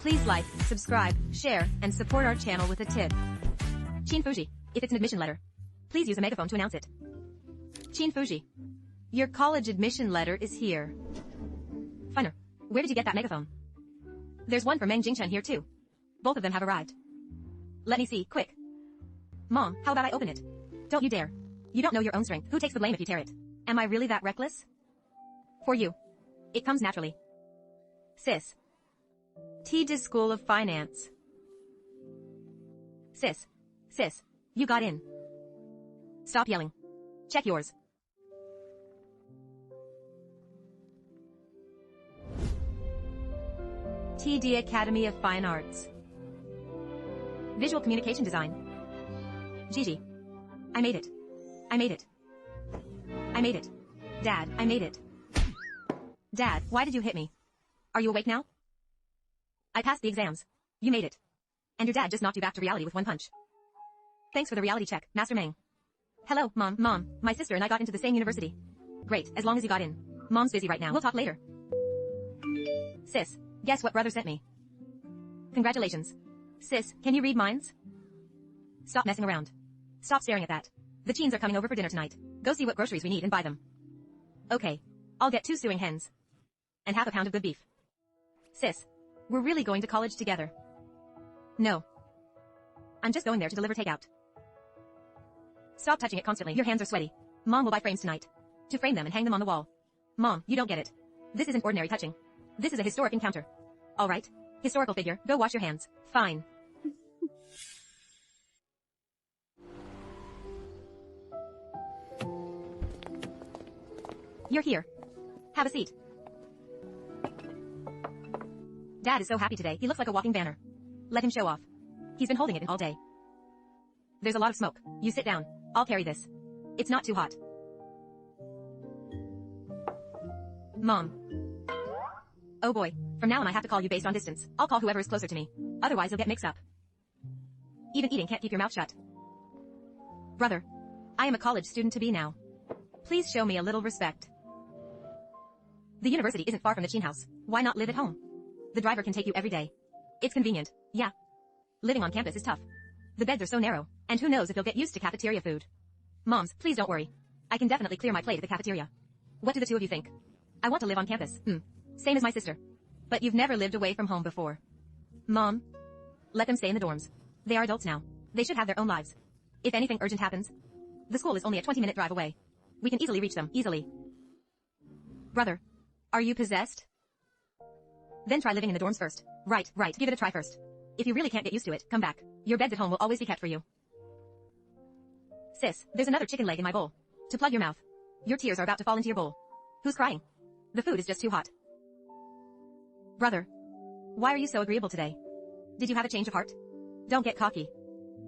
Please like, subscribe, share, and support our channel with a tip. Chin Fuji, if it's an admission letter, please use a megaphone to announce it. Chin Fuji, your college admission letter is here. Funner, where did you get that megaphone? There's one for Meng Jingchen here too. Both of them have arrived. Let me see, quick. Mom, how about I open it? Don't you dare. You don't know your own strength. Who takes the blame if you tear it? Am I really that reckless? For you. It comes naturally. Sis. T.D. School of Finance. Sis. You got in. Stop yelling. Check yours. T.D. Academy of Fine Arts. Visual Communication Design. Gigi. I made it. Dad, I made it. Dad, why did you hit me? Are you awake now? I passed the exams. You made it. And your dad just knocked you back to reality with one punch. Thanks for the reality check, Master Meng. Hello, Mom, my sister and I got into the same university. Great, as long as you got in. Mom's busy right now. We'll talk later. Sis, guess what brother sent me? Congratulations. Sis, can you read minds? Stop messing around. Stop staring at that. The Cheens are coming over for dinner tonight. Go see what groceries we need and buy them. Okay. I'll get 2 stewing hens. And half a pound of good beef. Sis, we're really going to college together. No. I'm just going there to deliver takeout. Stop touching it constantly. Your hands are sweaty. Mom will buy frames tonight. To frame them and hang them on the wall. Mom, you don't get it. This isn't ordinary touching. This is a historic encounter. Alright. Historical figure, go wash your hands. Fine. You're here. Have a seat. Dad is so happy today. He looks like a walking banner. Let him show off. He's been holding it in all day. There's a lot of smoke. You sit down. I'll carry this. It's not too hot. Mom. Oh boy. From now on I have to call you based on distance. I'll call whoever is closer to me. Otherwise you'll get mixed up. Even eating can't keep your mouth shut. Brother. I am a college student to be now. Please show me a little respect. The university isn't far from the Chin house. Why not live at home? The driver can take you every day. It's convenient, yeah. Living on campus is tough. The beds are so narrow, and who knows if you'll get used to cafeteria food. Moms, please don't worry. I can definitely clear my plate at the cafeteria. What do the two of you think? I want to live on campus. Same as my sister. But you've never lived away from home before. Mom, let them stay in the dorms. They are adults now. They should have their own lives. If anything urgent happens, the school is only a 20-minute drive away. We can easily reach them, easily. Brother, are you possessed? Then try living in the dorms first. Right, give it a try first. If you really can't get used to it, come back. Your beds at home will always be kept for you. Sis, there's another chicken leg in my bowl. To plug your mouth. Your tears are about to fall into your bowl. Who's crying? The food is just too hot. Brother, why are you so agreeable today? Did you have a change of heart? Don't get cocky.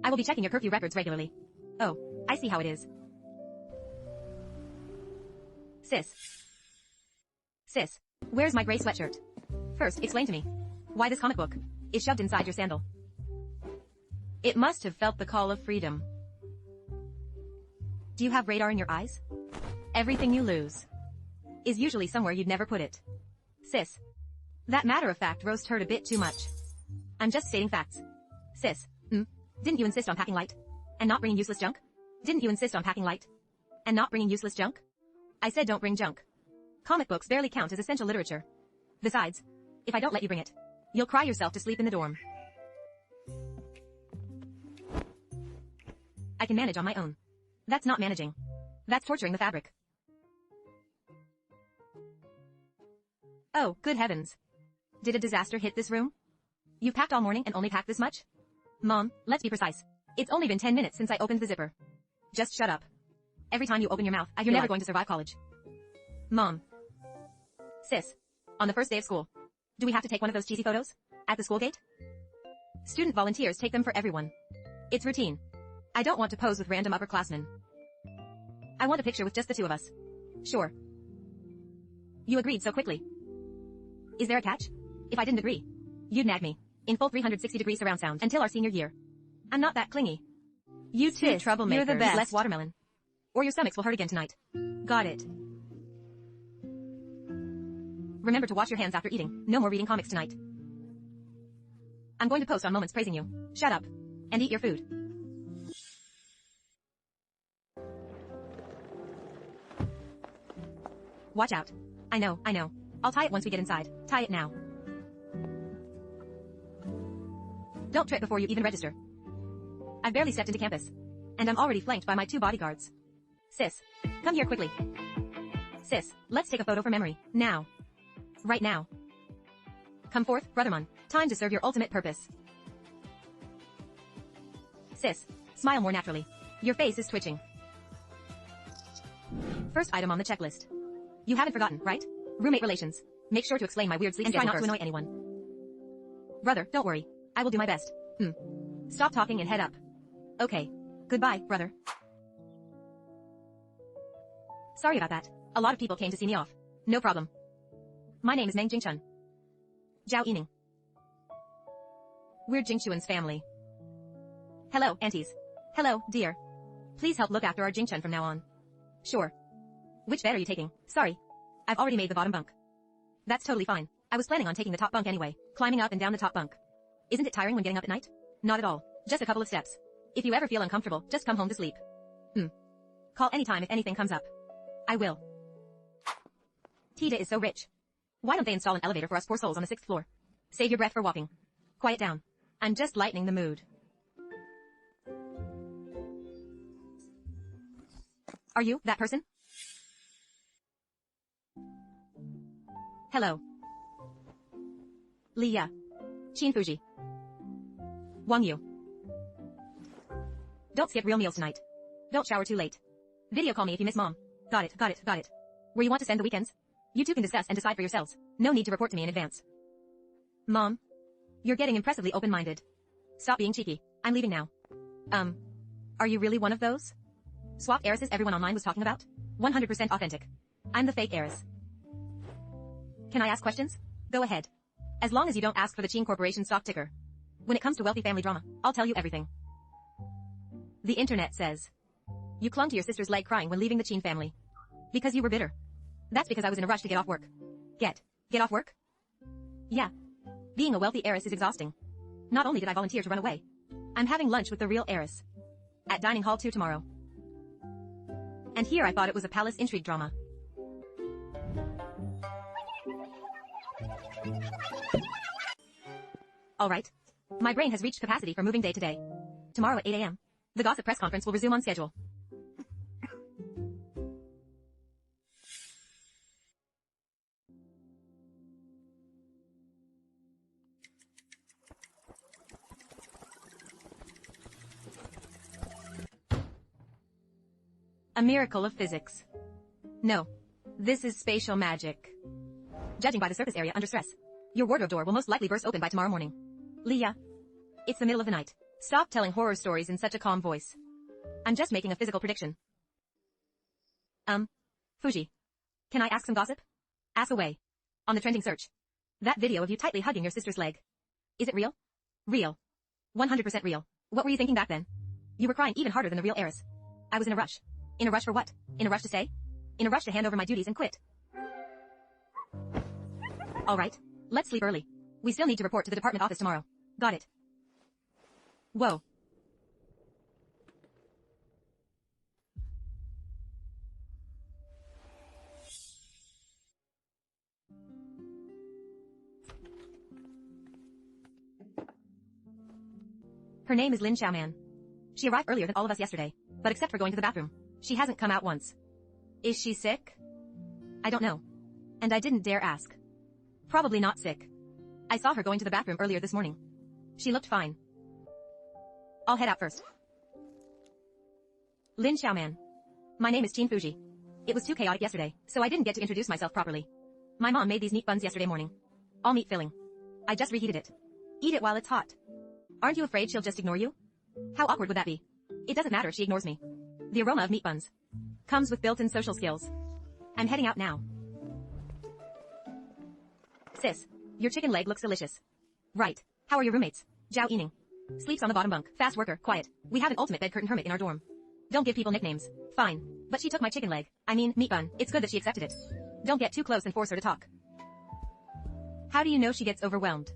I will be checking your curfew records regularly. Oh, I see how it is. Sis, where's my gray sweatshirt? First, explain to me. Why this comic book is shoved inside your sandal. It must have felt the call of freedom. Do you have radar in your eyes? Everything you lose is usually somewhere you'd never put it. Sis, that matter-of-fact roast hurt a bit too much. I'm just stating facts. Sis, didn't you insist on packing light? And not bringing useless junk? Didn't you insist on packing light? And not bringing useless junk? I said don't bring junk. Comic books barely count as essential literature. Besides, if I don't let you bring it, you'll cry yourself to sleep in the dorm. I can manage on my own. That's not managing. That's torturing the fabric. Oh, good heavens. Did a disaster hit this room? You've packed all morning and only packed this much? Mom, let's be precise. It's only been 10 minutes since I opened the zipper. Just shut up. Every time you open your mouth, you're never going to survive college. Mom. Sis. On the first day of school, do we have to take one of those cheesy photos? At the school gate? Student volunteers take them for everyone. It's routine. I don't want to pose with random upperclassmen. I want a picture with just the two of us. Sure. You agreed so quickly. Is there a catch? If I didn't agree, you'd nag me, in full 360-degree surround sound, until our senior year. I'm not that clingy. You two troublemakers. You're the best. Less watermelon. Or your stomachs will hurt again tonight. Got it. Remember to wash your hands after eating. No more reading comics tonight. I'm going to post on moments praising you. Shut up. And eat your food. Watch out. I know. I'll tie it once we get inside. Tie it now. Don't trip before you even register. I've barely stepped into campus. And I'm already flanked by my 2 bodyguards. Sis, come here quickly. Sis, let's take a photo for memory. Now. Right now. Come forth, Brotherman. Time to serve your ultimate purpose. Sis, smile more naturally. Your face is twitching. First item on the checklist. You haven't forgotten, right? Roommate relations. Make sure to explain my weird sleep schedule and try not to annoy anyone. Brother, don't worry. I will do my best. Stop talking and head up. Okay. Goodbye, brother. Sorry about that. A lot of people came to see me off. No problem. My name is Meng Jingchun. Zhao Yining. We're Jingchuan's family. Hello, aunties. Hello, dear. Please help look after our Jingchun from now on. Sure. Which bed are you taking? Sorry. I've already made the bottom bunk. That's totally fine. I was planning on taking the top bunk anyway, climbing up and down the top bunk. Isn't it tiring when getting up at night? Not at all. Just a couple of steps. If you ever feel uncomfortable, just come home to sleep. Call anytime if anything comes up. I will. Tita is so rich. Why don't they install an elevator for us poor souls on the 6th floor? Save your breath for walking. Quiet down. I'm just lightening the mood. Are you that person? Hello. Liya. Qin Fuji. Wang Yu. Don't skip real meals tonight. Don't shower too late. Video call me if you miss mom. Got it. Where you want to spend the weekends? You two can discuss and decide for yourselves. No need to report to me in advance. Mom. You're getting impressively open-minded. Stop being cheeky. I'm leaving now. Are you really one of those? Swap heiresses everyone online was talking about? 100% authentic. I'm the fake heiress. Can I ask questions? Go ahead. As long as you don't ask for the Qin Corporation stock ticker. When it comes to wealthy family drama, I'll tell you everything. The internet says you clung to your sister's leg crying when leaving the Qin family. Because you were bitter. That's because I was in a rush to get off work. Get off work? Yeah. Being a wealthy heiress is exhausting. Not only did I volunteer to run away, I'm having lunch with the real heiress. At Dining Hall 2 tomorrow. And here I thought it was a palace intrigue drama. Alright. My brain has reached capacity for moving day to day. Tomorrow at 8 a.m. The gossip press conference will resume on schedule. A miracle of physics. No. This is spatial magic. Judging by the surface area under stress, your wardrobe door will most likely burst open by tomorrow morning. Liya. It's the middle of the night. Stop telling horror stories in such a calm voice. I'm just making a physical prediction. Fuji. Can I ask some gossip? Ask away. On the trending search. That video of you tightly hugging your sister's leg. Is it real? Real. 100% real. What were you thinking back then? You were crying even harder than the real heiress. I was in a rush. In a rush for what? In a rush to stay? In a rush to hand over my duties and quit. Alright. Let's sleep early. We still need to report to the department office tomorrow. Got it. Whoa. Her name is Lin Xiaoman. She arrived earlier than all of us yesterday, but except for going to the bathroom, she hasn't come out once. Is she sick? I don't know. And I didn't dare ask. Probably not sick. I saw her going to the bathroom earlier this morning. She looked fine. I'll head out first. Lin Xiaoman. My name is Qin Fuji. It was too chaotic yesterday, so I didn't get to introduce myself properly. My mom made these meat buns yesterday morning. All meat filling. I just reheated it. Eat it while it's hot. Aren't you afraid she'll just ignore you? How awkward would that be? It doesn't matter if she ignores me. The aroma of meat buns comes with built-in social skills. I'm heading out now. Sis, your chicken leg looks delicious. Right. How are your roommates? Zhao Yining. Sleeps on the bottom bunk. Fast worker, quiet. We have an ultimate bed curtain hermit in our dorm. Don't give people nicknames. Fine. But she took my chicken leg. I mean, meat bun. It's good that she accepted it. Don't get too close and force her to talk. How do you know she gets overwhelmed?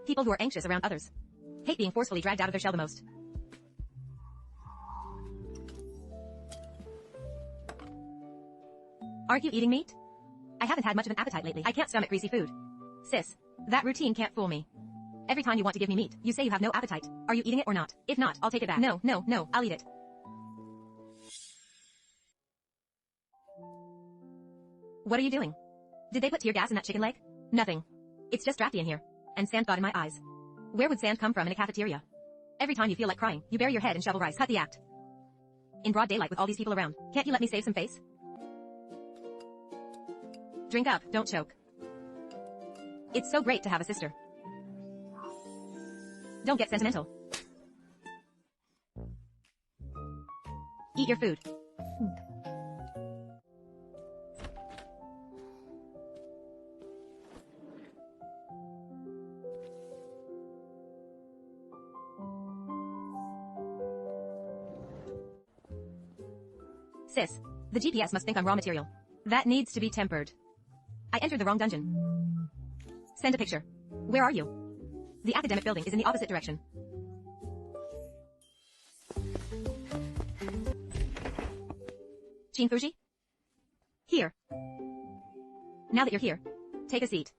People who are anxious around others. Hate being forcefully dragged out of their shell the most. Aren't you eating meat? I haven't had much of an appetite lately. I can't stomach greasy food. Sis, that routine can't fool me. Every time you want to give me meat, you say you have no appetite. Are you eating it or not? If not, I'll take it back. No, I'll eat it. What are you doing? Did they put tear gas in that chicken leg? Nothing. It's just drafty in here. And sand got in my eyes. Where would sand come from in a cafeteria? Every time you feel like crying, you bury your head and shovel rice. Cut the act. In broad daylight with all these people around, can't you let me save some face? Drink up, don't choke. It's so great to have a sister. Don't get sentimental. Eat your food. Sis, the GPS must think I'm raw material. That needs to be tempered. I entered the wrong dungeon. Send a picture. Where are you? The academic building is in the opposite direction. Chin Fuji? Here. Now that you're here, take a seat.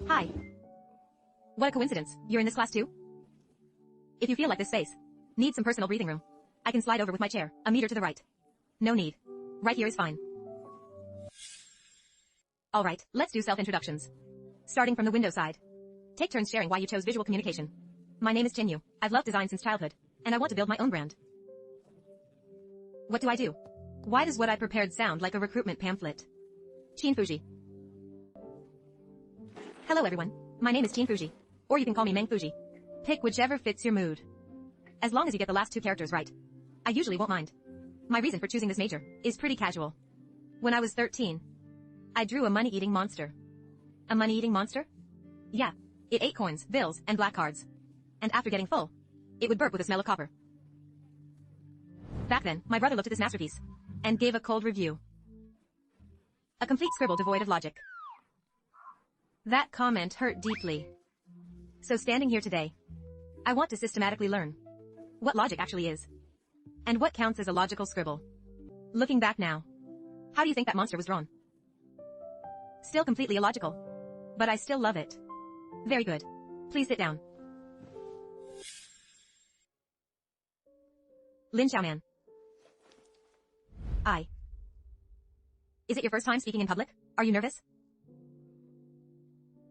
Hi. What a coincidence. You're in this class too? If you feel like this space needs some personal breathing room, I can slide over with my chair, a meter to the right. No need. Right here is fine. Alright, let's do self-introductions. Starting from the window side. Take turns sharing why you chose visual communication. My name is Chinyu. I've loved design since childhood, and I want to build my own brand. What do I do? Why does what I prepared sound like a recruitment pamphlet? Chin Fuji. Hello everyone. My name is Chin Fuji. Or you can call me Meng Fuji. Pick whichever fits your mood. As long as you get the last two characters right, I usually won't mind. My reason for choosing this major is pretty casual. When I was 13, I drew a money-eating monster. A money-eating monster? Yeah. It ate coins, bills, and black cards. And after getting full, it would burp with a smell of copper. Back then, my brother looked at this masterpiece and gave a cold review. A complete scribble devoid of logic. That comment hurt deeply. So standing here today, I want to systematically learn what logic actually is, and what counts as a logical scribble. Looking back now, how do you think that monster was drawn? Still completely illogical, but I still love it. Very good. Please sit down. Lin Xiaoman. Is it your first time speaking in public? Are you nervous?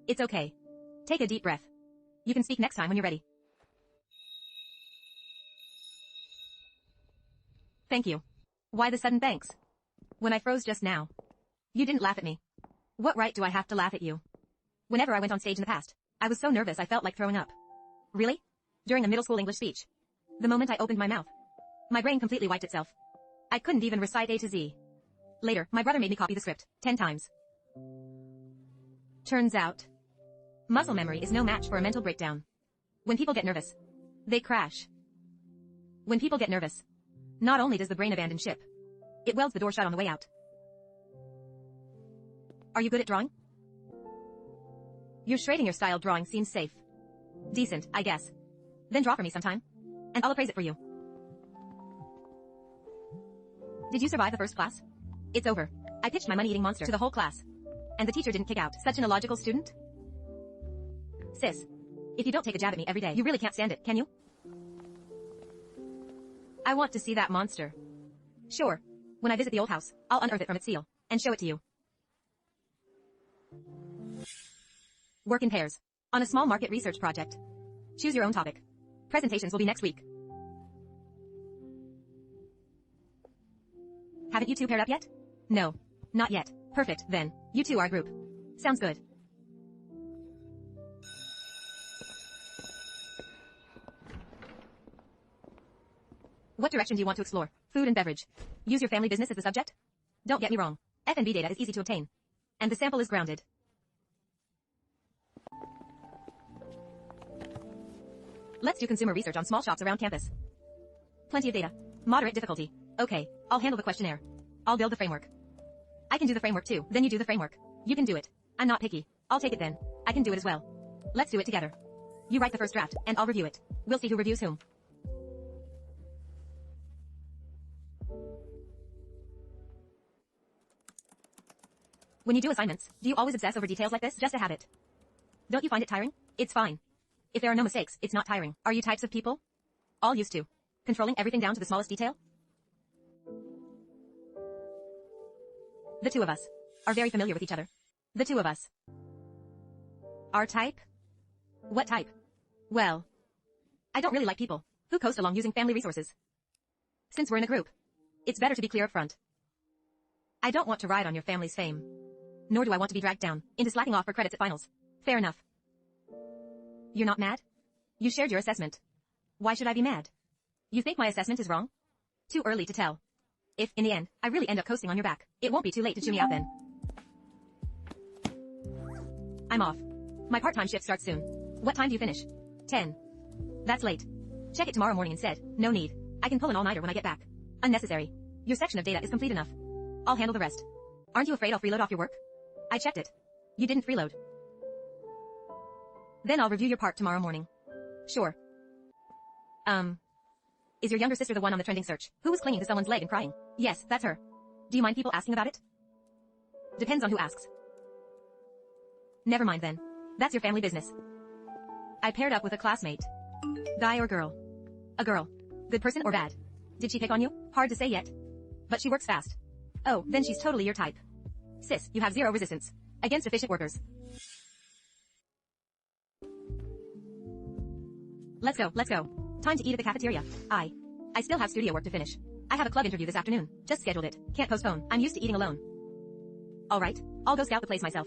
It's okay. Take a deep breath. You can speak next time when you're ready. Thank you. Why the sudden thanks? When I froze just now, you didn't laugh at me. What right do I have to laugh at you? Whenever I went on stage in the past, I was so nervous I felt like throwing up. Really? During a middle school English speech. The moment I opened my mouth, my brain completely wiped itself. I couldn't even recite A to Z. Later, my brother made me copy the script 10 times. Turns out, muscle memory is no match for a mental breakdown. When people get nervous, they crash. When people get nervous, not only does the brain abandon ship, it welds the door shut on the way out. Are you good at drawing? Your Schrödinger style drawing seems safe. Decent, I guess. Then draw for me sometime, and I'll appraise it for you. Did you survive the first class? It's over. I pitched my money-eating monster to the whole class, and the teacher didn't kick out. Such an illogical student? Sis, if you don't take a jab at me every day, you really can't stand it, can you? I want to see that monster. Sure. When I visit the old house, I'll unearth it from its seal, and show it to you. Work in pairs. On a small market research project. Choose your own topic. Presentations will be next week. Haven't you two paired up yet? No. Not yet. Perfect, then. You two are a group. Sounds good. What direction do you want to explore? Food and beverage. Use your family business as the subject? Don't get me wrong. F&B data is easy to obtain. And the sample is grounded. Let's do consumer research on small shops around campus. Plenty of data. Moderate difficulty. Okay, I'll handle the questionnaire. I'll build the framework. I can do the framework too, then you do the framework. You can do it. I'm not picky. I'll take it then. I can do it as well. Let's do it together. You write the first draft, and I'll review it. We'll see who reviews whom. When you do assignments, do you always obsess over details like this just to have it? Don't you find it tiring? It's fine. If there are no mistakes, it's not tiring. Are you types of people? All used to. Controlling everything down to the smallest detail? The two of us are very familiar with each other. The two of us. Our type? What type? Well, I don't really like people who coast along using family resources. Since we're in a group, it's better to be clear up front. I don't want to ride on your family's fame. Nor do I want to be dragged down into slacking off for credits at finals. Fair enough. You're not mad? You shared your assessment. Why should I be mad? You think my assessment is wrong? Too early to tell. If, in the end, I really end up coasting on your back, it won't be too late to chew me out then. I'm off. My part-time shift starts soon. What time do you finish? 10. That's late. Check it tomorrow morning instead. No need. I can pull an all-nighter when I get back. Unnecessary. Your section of data is complete enough. I'll handle the rest. Aren't you afraid I'll freeload off your work? I checked it. You didn't freeload. Then I'll review your part tomorrow morning. Sure. Is your younger sister the one on the trending search, who was clinging to someone's leg and crying? Yes, that's her. Do you mind people asking about it? Depends on who asks. Never mind then. That's your family business. I paired up with a classmate. Guy or girl? A girl. Good person or bad? Did she pick on you? Hard to say yet. But she works fast. Oh, then she's totally your type. Sis, you have zero resistance against efficient workers. Let's go, let's go. Time to eat at the cafeteria. I still have studio work to finish. I have a club interview this afternoon. Just scheduled it. Can't postpone. I'm used to eating alone. Alright, I'll go scout the place myself.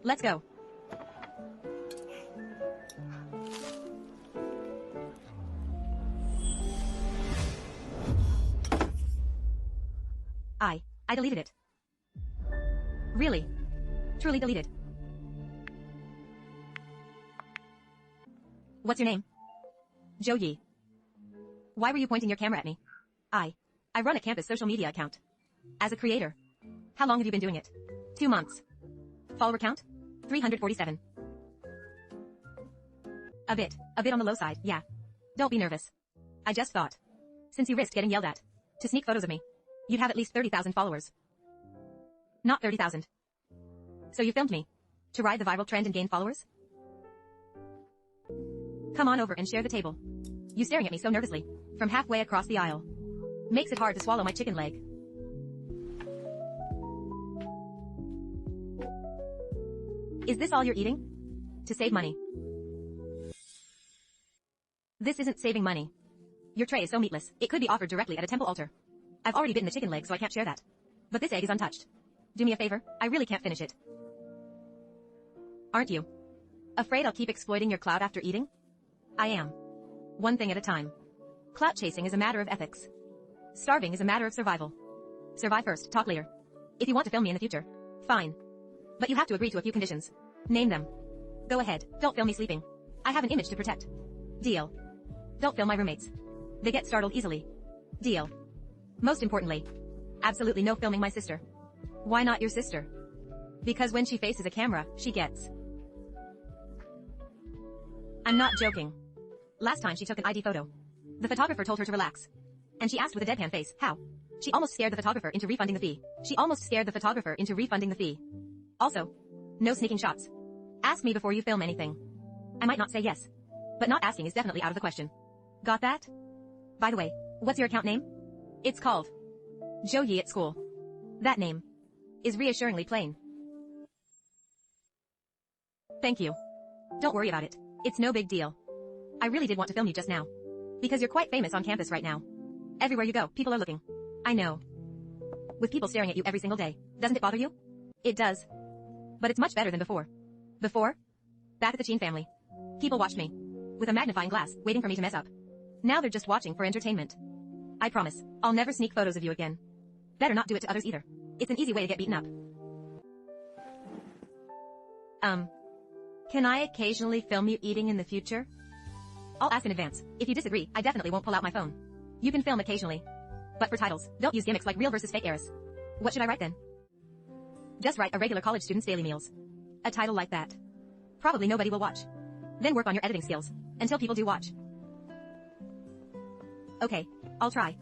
Let's go. I deleted it. Really? Truly deleted. What's your name? Zhou Yi. Why were you pointing your camera at me? I run a campus social media account. As a creator. How long have you been doing it? 2 months. Follower count? 347. A bit on the low side, yeah. Don't be nervous. I just thought, since you risked getting yelled at to sneak photos of me, you'd have at least 30,000 followers. Not 30,000. So you filmed me to ride the viral trend and gain followers? Come on over and share the table. You staring at me so nervously from halfway across the aisle makes it hard to swallow my chicken leg. Is this all you're eating? To save money. This isn't saving money. Your tray is so meatless, it could be offered directly at a temple altar. I've already bitten the chicken leg, so I can't share that. But this egg is untouched. Do me a favor, I really can't finish it. Aren't you afraid I'll keep exploiting your clout after eating? I am. One thing at a time. Clout chasing is a matter of ethics. Starving is a matter of survival. Survive first, talk later. If you want to film me in the future, fine. But you have to agree to a few conditions. Name them. Go ahead, don't film me sleeping. I have an image to protect. Deal. Don't film my roommates. They get startled easily. Deal. Most importantly, absolutely no filming my sister. Why not your sister? Because when she faces a camera, she gets. I'm not joking. Last time she took an ID photo, the photographer told her to relax. And she asked with a deadpan face, how? She almost scared the photographer into refunding the fee. Also, no sneaking shots. Ask me before you film anything. I might not say yes, but not asking is definitely out of the question. Got that? By the way, what's your account name? It's called Zhou Yi at school. That name is reassuringly plain. Thank you. Don't worry about it. It's no big deal. I really did want to film you just now. Because you're quite famous on campus right now. Everywhere you go, people are looking. I know. With people staring at you every single day, doesn't it bother you? It does. But it's much better than before. Before? Back at the Chin family. People watched me. With a magnifying glass, waiting for me to mess up. Now they're just watching for entertainment. I promise, I'll never sneak photos of you again. Better not do it to others either. It's an easy way to get beaten up. Can I occasionally film you eating in the future? I'll ask in advance. If you disagree, I definitely won't pull out my phone. You can film occasionally. But for titles, don't use gimmicks like real versus fake Heiress. What should I write then? Just write a regular college student's daily meals. A title like that. Probably nobody will watch. Then work on your editing skills. Until people do watch. Okay, I'll try.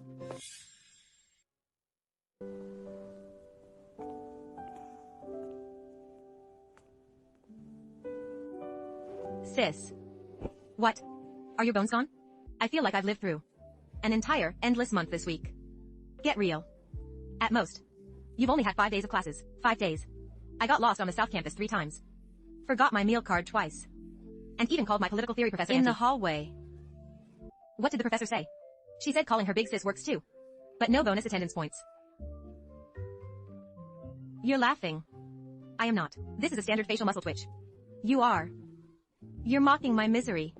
Sis. What? Are your bones gone? I feel like I've lived through an entire, endless month this week. Get real. At most. You've only had 5 days of classes. 5 days. I got lost on the South Campus 3 times. Forgot my meal card twice. And even called my political theory professor in the hallway. What did the professor say? She said calling her big sis works too. But no bonus attendance points. You're laughing. I am not. This is a standard facial muscle twitch. You are. You're mocking my misery.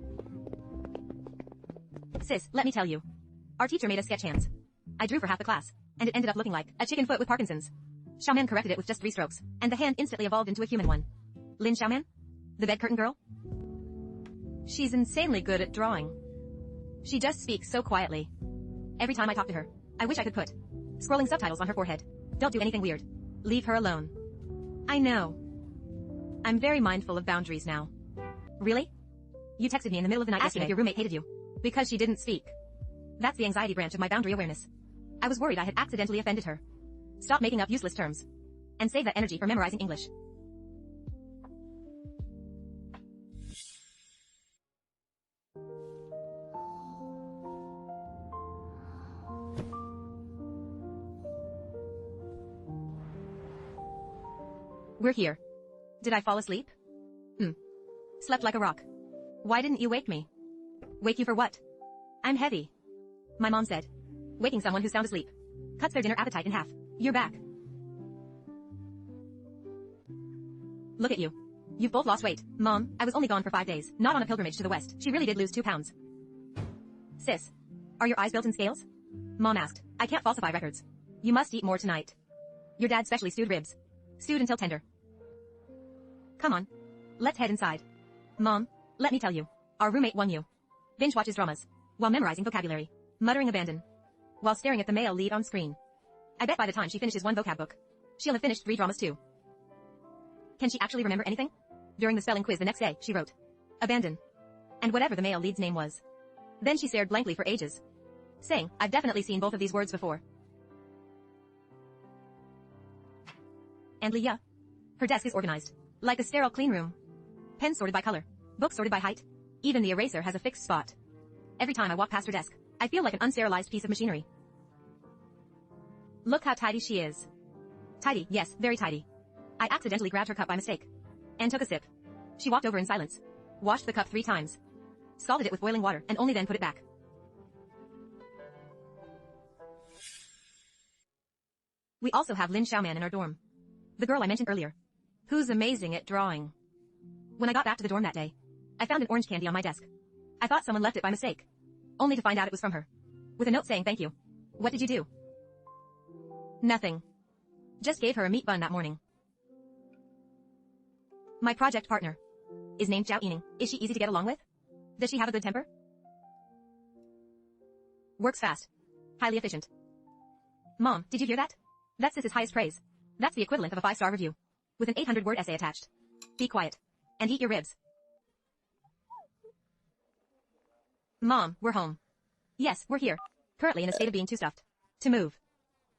Sis, let me tell you. Our teacher made us sketch hands. I drew for half the class, and it ended up looking like a chicken foot with Parkinson's. Xiaoman corrected it with just 3 strokes, and the hand instantly evolved into a human one. Lin Xiaoman? The bed curtain girl? She's insanely good at drawing. She just speaks so quietly. Every time I talk to her, I wish I could put scrolling subtitles on her forehead. Don't do anything weird. Leave her alone. I know. I'm very mindful of boundaries now. Really? You texted me in the middle of the night asking if your roommate hated you. Because she didn't speak. That's the anxiety branch of my boundary awareness. I was worried I had accidentally offended her. Stop making up useless terms. And save that energy for memorizing English. We're here. Did I fall asleep? Slept like a rock. Why didn't you wake me? Wake you for what? I'm heavy. My mom said. Waking someone who's sound asleep cuts their dinner appetite in half. You're back. Look at you. You've both lost weight. Mom, I was only gone for 5 days, not on a pilgrimage to the west. She really did lose 2 pounds. Sis, are your eyes built in scales? Mom asked. I can't falsify records. You must eat more tonight. Your dad specially stewed ribs. Stewed until tender. Come on. Let's head inside. Mom, let me tell you. Our roommate won you. Binge watches dramas. While memorizing vocabulary. Muttering abandon. While staring at the male lead on screen. I bet by the time she finishes 1 vocab book, she'll have finished 3 dramas too. Can she actually remember anything? During the spelling quiz the next day, she wrote, abandon. And whatever the male lead's name was. Then she stared blankly for ages. Saying, I've definitely seen both of these words before. And Leah. Her desk is organized. Like a sterile clean room. Pens sorted by color. Books sorted by height. Even the eraser has a fixed spot. Every time I walk past her desk, I feel like an unsterilized piece of machinery. Look how tidy she is. Tidy, yes, very tidy. I accidentally grabbed her cup by mistake. And took a sip. She walked over in silence. Washed the cup 3 times. Scalded it with boiling water and only then put it back. We also have Lin Xiaoman in our dorm. The girl I mentioned earlier. Who's amazing at drawing. When I got back to the dorm that day, I found an orange candy on my desk. I thought someone left it by mistake. Only to find out it was from her. With a note saying thank you. What did you do? Nothing. Just gave her a meat bun that morning. My project partner is named Zhao Yining. Is she easy to get along with? Does she have a good temper? Works fast. Highly efficient. Mom, did you hear that? That's Sis's highest praise. That's the equivalent of a 5-star review. With an 800-word essay attached. Be quiet. And eat your ribs. Mom, we're home. Yes, we're here. Currently in a state of being too stuffed to move.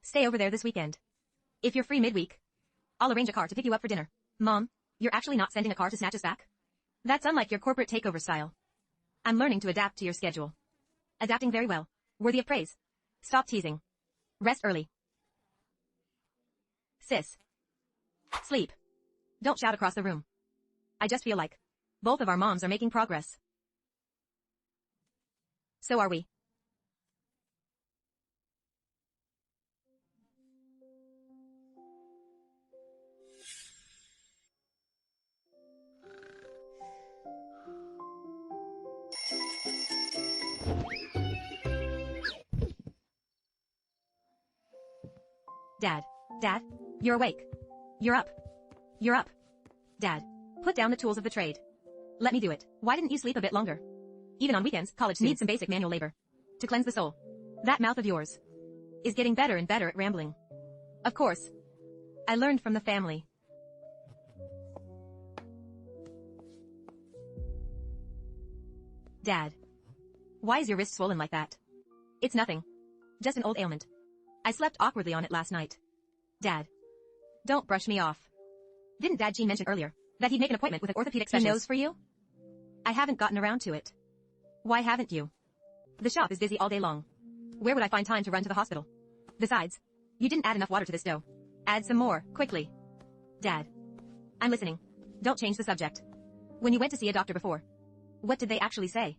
Stay over there this weekend. If you're free midweek, I'll arrange a car to pick you up for dinner. Mom, you're actually not sending a car to snatch us back? That's unlike your corporate takeover style. I'm learning to adapt to your schedule. Adapting very well. Worthy of praise. Stop teasing. Rest early. Sis. Sleep. Don't shout across the room. I just feel like both of our moms are making progress. So are we. Dad. Dad? You're awake. You're up. You're up. Dad. Put down the tools of the trade. Let me do it. Why didn't you sleep a bit longer? Even on weekends, college needs some basic manual labor. To cleanse the soul. That mouth of yours is getting better and better at rambling. Of course. I learned from the family. Dad. Why is your wrist swollen like that? It's nothing. Just an old ailment. I slept awkwardly on it last night. Dad. Don't brush me off. Didn't Dad Jean mention earlier that he'd make an appointment with an orthopedic specialist? He knows for you? I haven't gotten around to it. Why haven't you? The shop is busy all day long. Where would I find time to run to the hospital? Besides, you didn't add enough water to this dough. Add some more, quickly. Dad. I'm listening. Don't change the subject. When you went to see a doctor before, what did they actually say?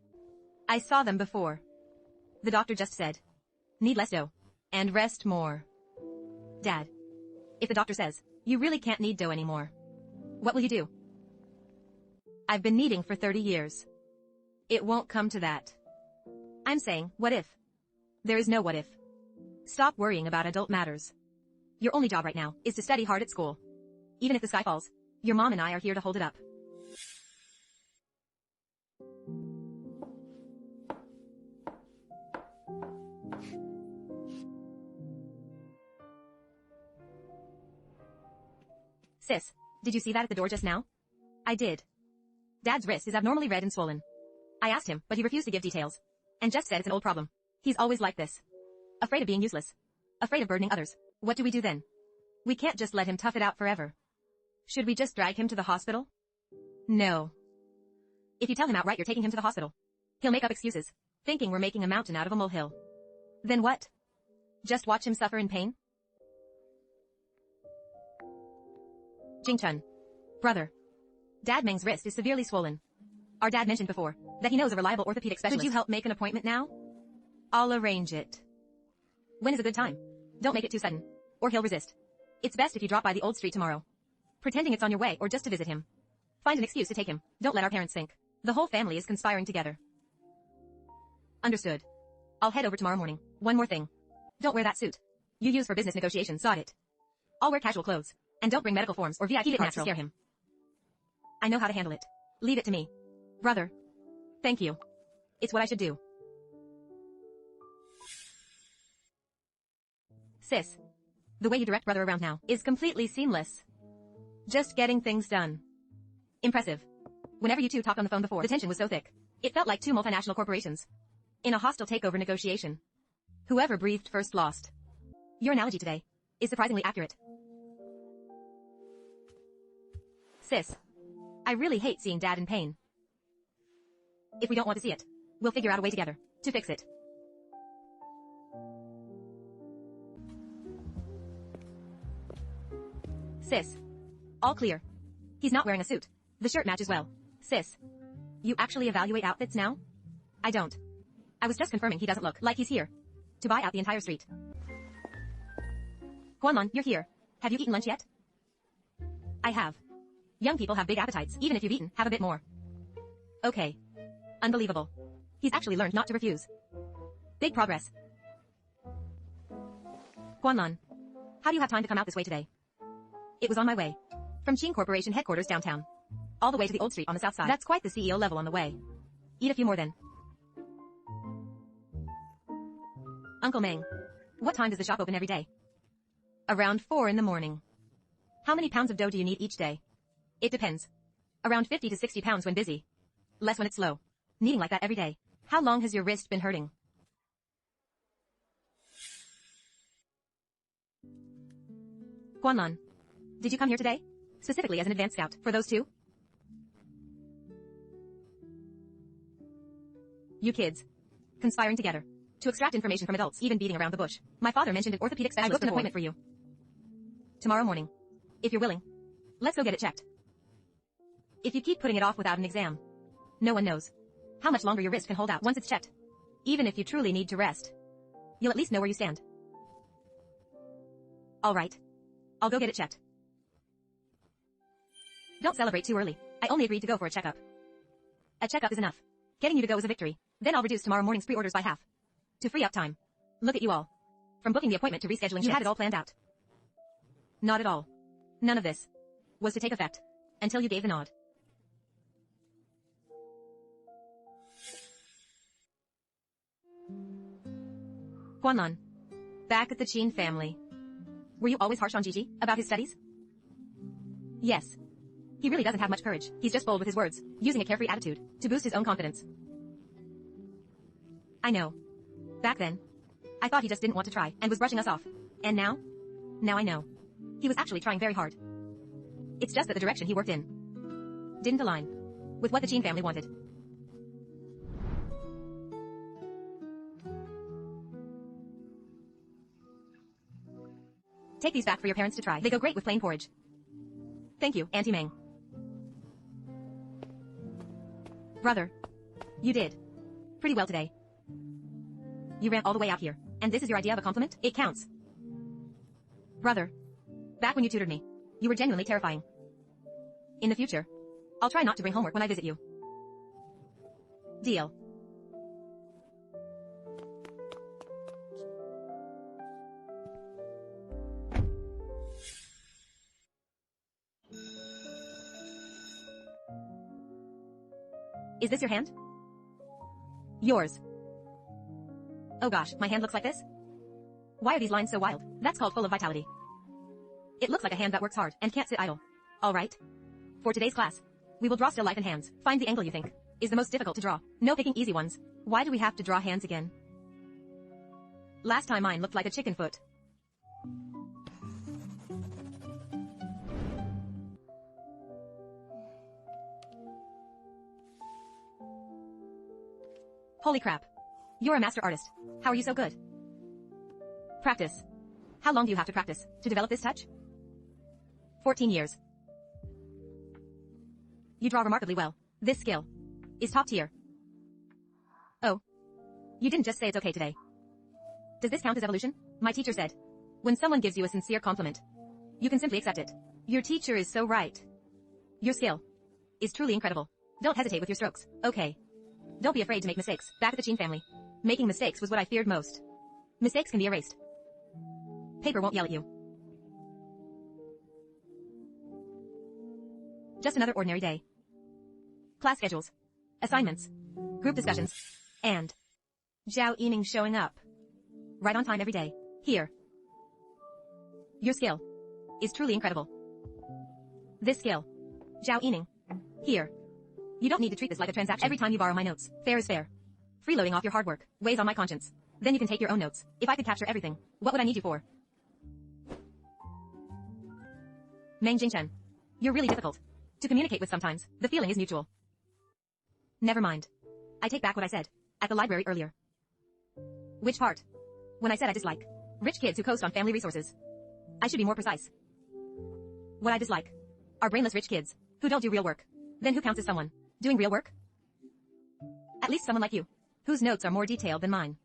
I saw them before. The doctor just said, need less dough, and rest more. Dad. If the doctor says, you really can't knead dough anymore, what will you do? I've been kneading for 30 years. It won't come to that. I'm saying, what if? There is no what if. Stop worrying about adult matters. Your only job right now is to study hard at school. Even if the sky falls, your mom and I are here to hold it up. Sis, did you see that at the door just now? I did. Dad's wrist is abnormally red and swollen. I asked him, but he refused to give details. And just said it's an old problem. He's always like this. Afraid of being useless. Afraid of burdening others. What do we do then? We can't just let him tough it out forever. Should we just drag him to the hospital? No. If you tell him outright you're taking him to the hospital, he'll make up excuses, thinking we're making a mountain out of a molehill. Then what? Just watch him suffer in pain? Jingchun. Brother. Dad Meng's wrist is severely swollen. Our dad mentioned before that he knows a reliable orthopedic specialist. Could you help make an appointment now? I'll arrange it. When is a good time? Don't make it too sudden, or he'll resist. It's best if you drop by the old street tomorrow, pretending it's on your way or just to visit him. Find an excuse to take him. Don't let our parents think the whole family is conspiring together. Understood. I'll head over tomorrow morning. One more thing. Don't wear that suit you use for business negotiations, got it? I'll wear casual clothes, and don't bring medical forms or VIP cards to scare him. I know how to handle it. Leave it to me. Brother. Thank you. It's what I should do. Sis. The way you direct brother around now is completely seamless. Just getting things done. Impressive. Whenever you two talked on the phone before, the tension was so thick. It felt like two multinational corporations in a hostile takeover negotiation. Whoever breathed first lost. Your analogy today is surprisingly accurate. Sis. I really hate seeing Dad in pain. If we don't want to see it, we'll figure out a way together to fix it. Sis. All clear. He's not wearing a suit. The shirt matches well. Sis. You actually evaluate outfits now? I don't. I was just confirming he doesn't look like he's here to buy out the entire street. Guanlon, you're here. Have you eaten lunch yet? I have. Young people have big appetites. Even if you've eaten, have a bit more. Okay. Unbelievable. He's actually learned not to refuse. Big progress. Guanlon, how do you have time to come out this way today? It was on my way. From Qing Corporation headquarters downtown. All the way to the old street on the south side. That's quite the CEO level on the way. Eat a few more then. Uncle Meng, what time does the shop open every day? Around 4 in the morning. How many pounds of dough do you need each day? It depends. Around 50 to 60 pounds when busy. Less when it's slow. Kneading like that every day. How long has your wrist been hurting? Guanlon, did you come here today? Specifically as an advanced scout for those two? You kids. Conspiring together. To extract information from adults, even beating around the bush. My father mentioned an orthopedic specialist. I booked an appointment for you. Tomorrow morning. If you're willing. Let's go get it checked. If you keep putting it off without an exam, no one knows how much longer your wrist can hold out once it's checked. Even if you truly need to rest, you'll at least know where you stand. All right. I'll go get it checked. Don't celebrate too early. I only agreed to go for a checkup. A checkup is enough. Getting you to go is a victory. Then I'll reduce tomorrow morning's pre-orders by half. To free up time. Look at you all. From booking the appointment to rescheduling, you had it all planned out. Not at all. None of this was to take effect until you gave the nod. Guanlon, back at the Qin family. Were you always harsh on Gigi about his studies? Yes. He really doesn't have much courage. He's just bold with his words, using a carefree attitude to boost his own confidence. I know. Back then, I thought he just didn't want to try and was brushing us off. And now? Now I know. He was actually trying very hard. It's just that the direction he worked in didn't align with what the Jean family wanted. Take these back for your parents to try. They go great with plain porridge. Thank you, Auntie Meng. Brother, you did pretty well today. You ran all the way out here, and this is your idea of a compliment? It counts. Brother, back when you tutored me, you were genuinely terrifying. In the future, I'll try not to bring homework when I visit you. Deal. Is this your hand? Yours. Oh gosh, my hand looks like this? Why are these lines so wild? That's called full of vitality. It looks like a hand that works hard and can't sit idle. Alright. For today's class, we will draw still life in hands. Find the angle you think is the most difficult to draw. No picking easy ones. Why do we have to draw hands again? Last time mine looked like a chicken foot. Holy crap. You're a master artist. How are you so good? Practice. How long do you have to practice to develop this touch? 14 years. You draw remarkably well. This skill is top tier. Oh. You didn't just say it's okay today. Does this count as evolution? My teacher said, when someone gives you a sincere compliment, you can simply accept it. Your teacher is so right. Your skill is truly incredible. Don't hesitate with your strokes. Okay. Don't be afraid to make mistakes. Back at the Chin family, making mistakes was what I feared most. Mistakes can be erased. Paper won't yell at you. Just another ordinary day. Class schedules, assignments, group discussions, and Zhao Yining showing up. Right on time every day. Here. Your skill is truly incredible. This skill. Zhao Yining. Here. You don't need to treat this like a transaction. Every time you borrow my notes, fair is fair. Freeloading off your hard work weighs on my conscience. Then you can take your own notes. If I could capture everything, what would I need you for? Meng Jingchen. You're really difficult to communicate with sometimes. The feeling is mutual. Never mind. I take back what I said at the library earlier. Which part? When I said I dislike rich kids who coast on family resources. I should be more precise. What I dislike are brainless rich kids who don't do real work. Then who counts as someone doing real work? At least someone like you, whose notes are more detailed than mine.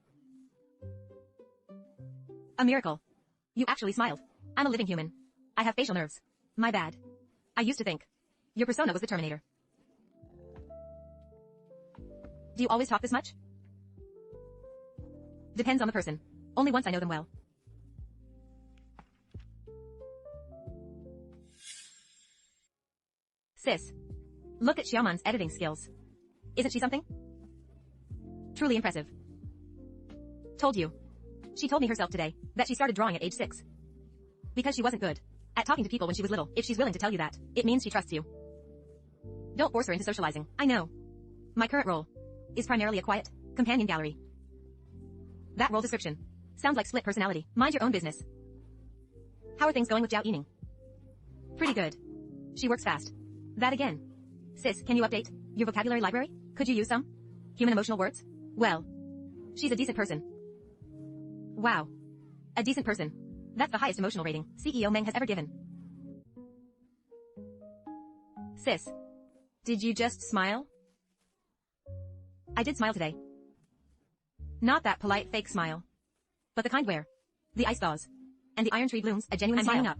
A miracle. You actually smiled. I'm a living human. I have facial nerves. My bad. I used to think your persona was the Terminator. Do you always talk this much? Depends on the person. Only once I know them well. Sis. Look at Xiaoman's editing skills. Isn't she something? Truly impressive. Told you. She told me herself today that she started drawing at age 6. Because she wasn't good at talking to people when she was little. If she's willing to tell you that, it means she trusts you. Don't force her into socializing. I know. My current role is primarily a quiet companion gallery. That role description sounds like split personality. Mind your own business. How are things going with Zhao Yining? Pretty good. She works fast. That again. Sis, can you update your vocabulary library? Could you use some human emotional words? Well, she's a decent person. Wow. A decent person. That's the highest emotional rating CEO Meng has ever given. Sis, did you just smile? I did smile today. Not that polite fake smile, but the kind where the ice thaws and the iron tree blooms a genuine smile. Up.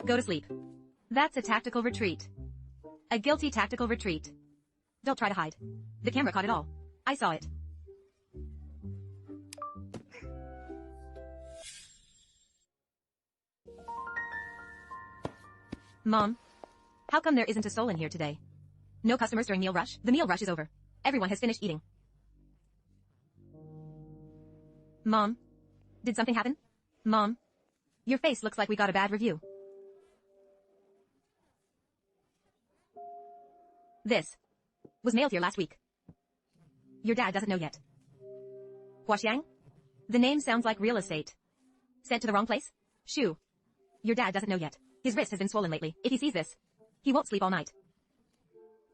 Go to sleep. That's a tactical retreat. A guilty tactical retreat. Don't try to hide. The camera caught it all. I saw it. Mom, how come there isn't a soul in here today? No customers during meal rush? The meal rush is over. Everyone has finished eating. Mom, did something happen? Mom, your face looks like we got a bad review. This was mailed here last week. Your dad doesn't know yet. Huaxiang? The name sounds like real estate. Sent to the wrong place? Shoo. Your dad doesn't know yet. His wrist has been swollen lately. If he sees this, he won't sleep all night.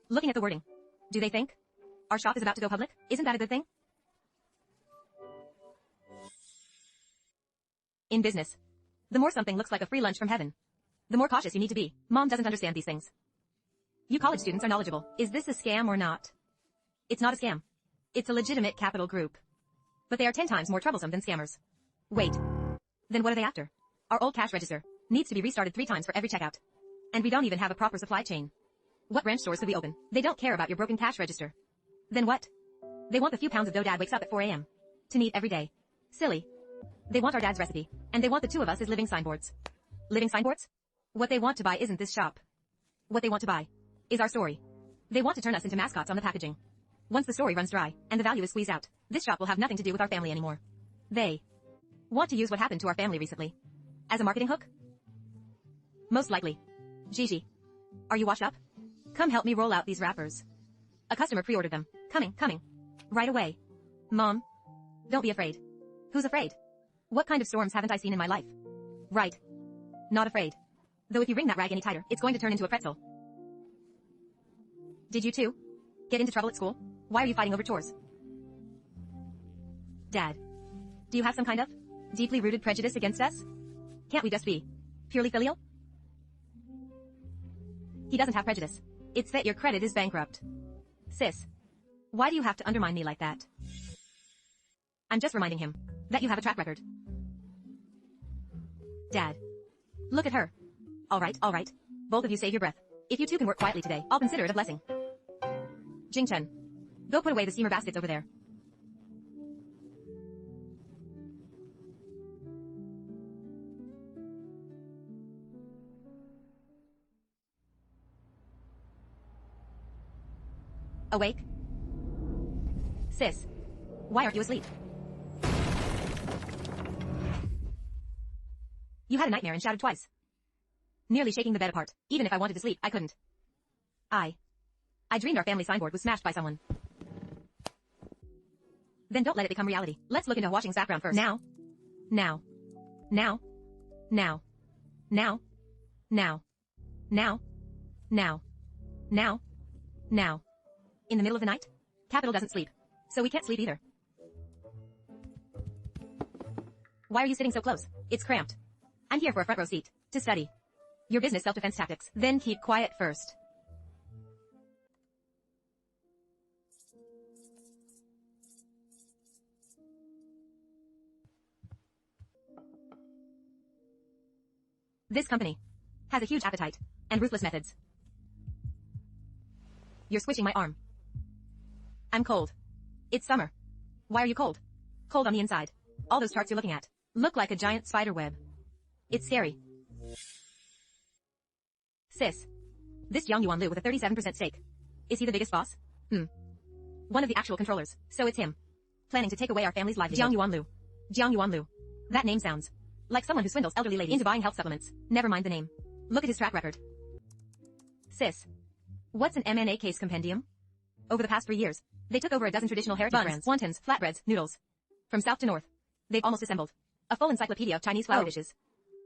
Looking at the wording, do they think our shop is about to go public? Isn't that a good thing? In business, the more something looks like a free lunch from heaven, the more cautious you need to be. Mom doesn't understand these things. You college students are knowledgeable. Is this a scam or not? It's not a scam. It's a legitimate capital group. But they are 10 times more troublesome than scammers. Wait. Then what are they after? Our old cash register needs to be restarted 3 times for every checkout. And we don't even have a proper supply chain. What branch stores could we open? They don't care about your broken cash register. Then what? They want the few pounds of dough dad wakes up at 4 a.m. to need every day. Silly. They want our dad's recipe, and they want the 2 of us as living signboards. Living signboards? What they want to buy isn't this shop. What they want to buy is our story. They want to turn us into mascots on the packaging. Once the story runs dry, and the value is squeezed out, this shop will have nothing to do with our family anymore. They want to use what happened to our family recently as a marketing hook? Most likely. Gigi, are you washed up? Come help me roll out these wrappers. A customer pre-ordered them. Coming. Right away. Mom, don't be afraid. Who's afraid? What kind of storms haven't I seen in my life? Right. Not afraid. Though if you wring that rag any tighter, it's going to turn into a pretzel. Did you too get into trouble at school? Why are you fighting over chores? Dad, do you have some kind of deeply rooted prejudice against us? Can't we just be purely filial? He doesn't have prejudice. It's that your credit is bankrupt. Sis, why do you have to undermine me like that? I'm just reminding him that you have a track record. Dad, look at her. All right. Both of you save your breath. If you two can work quietly today, I'll consider it a blessing. Jing Chen, go put away the steamer baskets over there. Awake? Sis, why aren't you asleep? You had a nightmare and shouted twice. Nearly shaking the bed apart. Even if I wanted to sleep, I couldn't. I dreamed our family signboard was smashed by someone. Then don't let it become reality. Let's look into Huaxing's background first. Now. In the middle of the night? Capital doesn't sleep. So we can't sleep either. Why are you sitting so close? It's cramped. I'm here for a front row seat. To study your business self-defense tactics. Then keep quiet first. This company has a huge appetite and ruthless methods. You're squishing my arm. I'm cold. It's summer. Why are you cold? Cold on the inside. All those charts you're looking at look like a giant spider web. It's scary. Sis, this Jiang Yuan Lu with a 37% stake. Is he the biggest boss? One of the actual controllers. So it's him. Planning to take away our family's livelihood. Jiang Yuan Lu. That name sounds like someone who swindles elderly ladies into buying health supplements. Never mind the name. Look at his track record. Sis, what's an M&A case compendium? Over the past 3 years, they took over a dozen traditional heritage brands, wontons, flatbreads, noodles. From south to north, they've almost assembled a full encyclopedia of Chinese flower dishes.